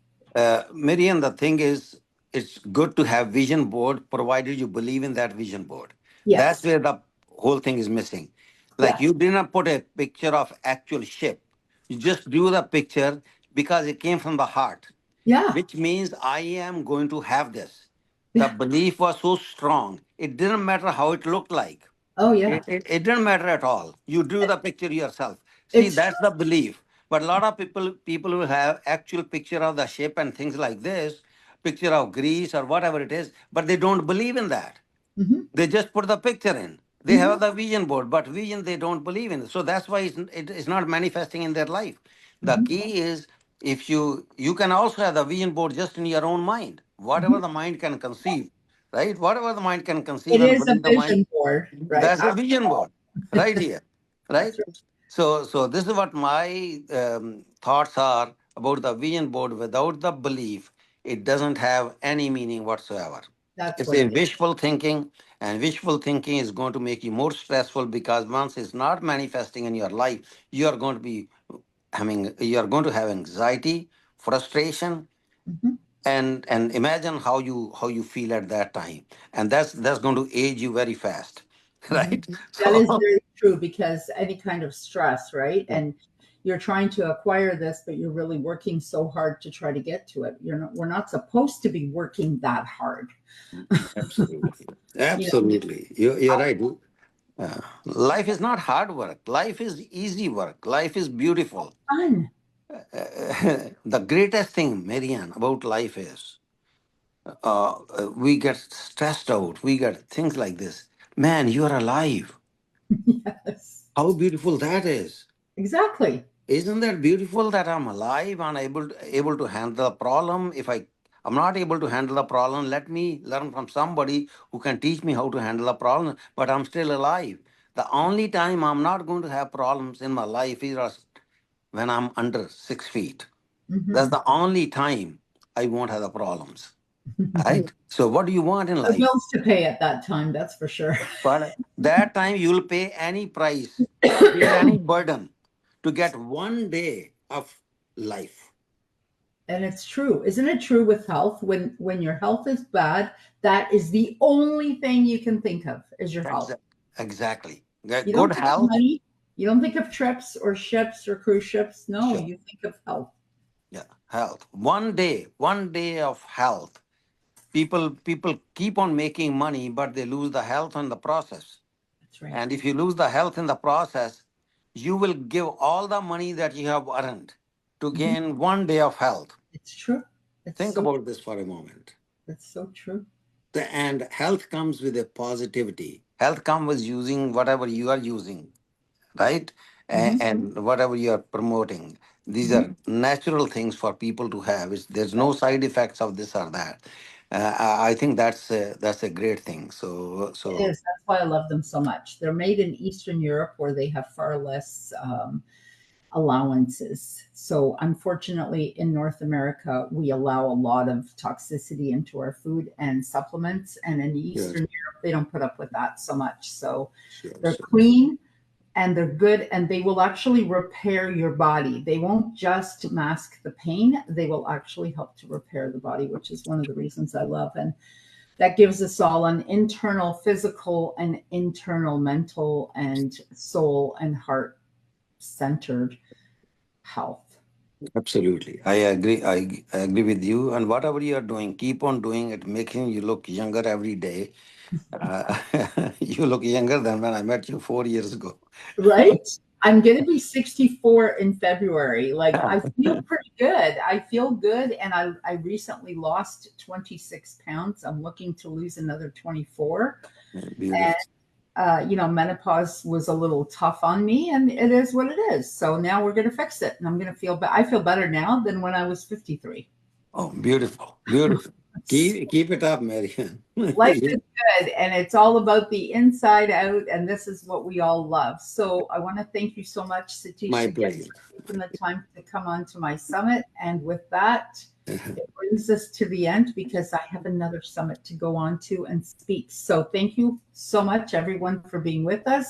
Marianne, the thing is, it's good to have vision board, provided you believe in that vision board. Yes. That's where the whole thing is missing. Like, you didn't put a picture of actual ship. You just drew the picture because it came from the heart. Yeah. Which means I am going to have this. The belief was so strong. It didn't matter how it looked like. Oh, yeah. It didn't matter at all. You drew the picture yourself. See, that's the belief. But a lot of people will have actual picture of the ship and things like this, picture of Greece or whatever it is, but they don't believe in that. Mm-hmm. They just put the picture in. They have the vision board, but vision they don't believe in. So that's why it's not manifesting in their life. The key is, if you can also have the vision board just in your own mind, whatever the mind can conceive, right? Whatever the mind can conceive. It is a vision board, right? That's a vision board right here, right? So this is what my thoughts are about the vision board. Without the belief, it doesn't have any meaning whatsoever. It's a wishful thinking, and wishful thinking is going to make you more stressful, because once it's not manifesting in your life, you are going to have anxiety, frustration, and imagine how you feel at that time, and that's going to age you very fast, right? That is very true, because any kind of stress, right? And you're trying to acquire this, but you're really working so hard to try to get to it. We're not supposed to be working that hard. Absolutely. You're right. Life is not hard work. Life is easy work. Life is beautiful. Fun. The greatest thing, Marianne, about life is we get stressed out. We get things like this. Man, you are alive. Yes. How beautiful that is. Exactly. Isn't that beautiful that I'm alive and able to handle the problem? If I'm not able to handle the problem, let me learn from somebody who can teach me how to handle the problem, but I'm still alive. The only time I'm not going to have problems in my life is when I'm under 6 feet. That's the only time I won't have the problems. Right? So what do you want in life? Bills to pay at that time, that's for sure. But that time you'll pay any price, any burden, to get 1 day of life. And it's true. Isn't it true with health? When your health is bad, that is the only thing you can think of, is your health. Exactly. You Good health. Money. You don't think of trips or ships or cruise ships. No, you think of health. Yeah, health. 1 day of health. People keep on making money, but they lose the health in the process. That's right. And if you lose the health in the process, you will give all the money that you have earned to gain 1 day of health. It's true. Think about this for a moment. That's so true. And health comes with a positivity. Health comes with using whatever you are using, right? And whatever you are promoting. These are natural things for people to have. There's no side effects of this or that. I think that's a great thing. So it is. That's why I love them so much. They're made in Eastern Europe, where they have far less allowances. So unfortunately, in North America, we allow a lot of toxicity into our food and supplements. And in Eastern Europe, they don't put up with that so much. So they're clean and they're good, and they will actually repair your body. They won't just mask the pain. They will actually help to repair the body, which is one of the reasons I love. And that gives us all an internal physical and internal mental and soul and heart centered health. Absolutely. I agree. I agree with you. And whatever you are doing, keep on doing it, making you look younger every day. You look younger than when I met you 4 years ago. Right? I'm going to be 64 in February. Like, I feel pretty good. I feel good. And I recently lost 26 pounds. I'm looking to lose another 24. And, menopause was a little tough on me, and it is what it is. So now we're going to fix it. And I'm going to I feel better now than when I was 53. Oh, beautiful. Beautiful. Keep it up, Marianne. Life is good, and it's all about the inside out, and this is what we all love. So I want to thank you so much, Satish, My again, pleasure. for taking the time to come on to my summit. And with that, it brings us to the end because I have another summit to go on to and speak. So thank you so much, everyone, for being with us.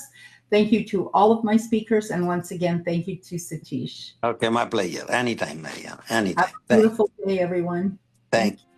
Thank you to all of my speakers. And once again, thank you to Satish. Okay, my pleasure. Anytime, Marianne. Anytime. Have a beautiful day, everyone. Thank you.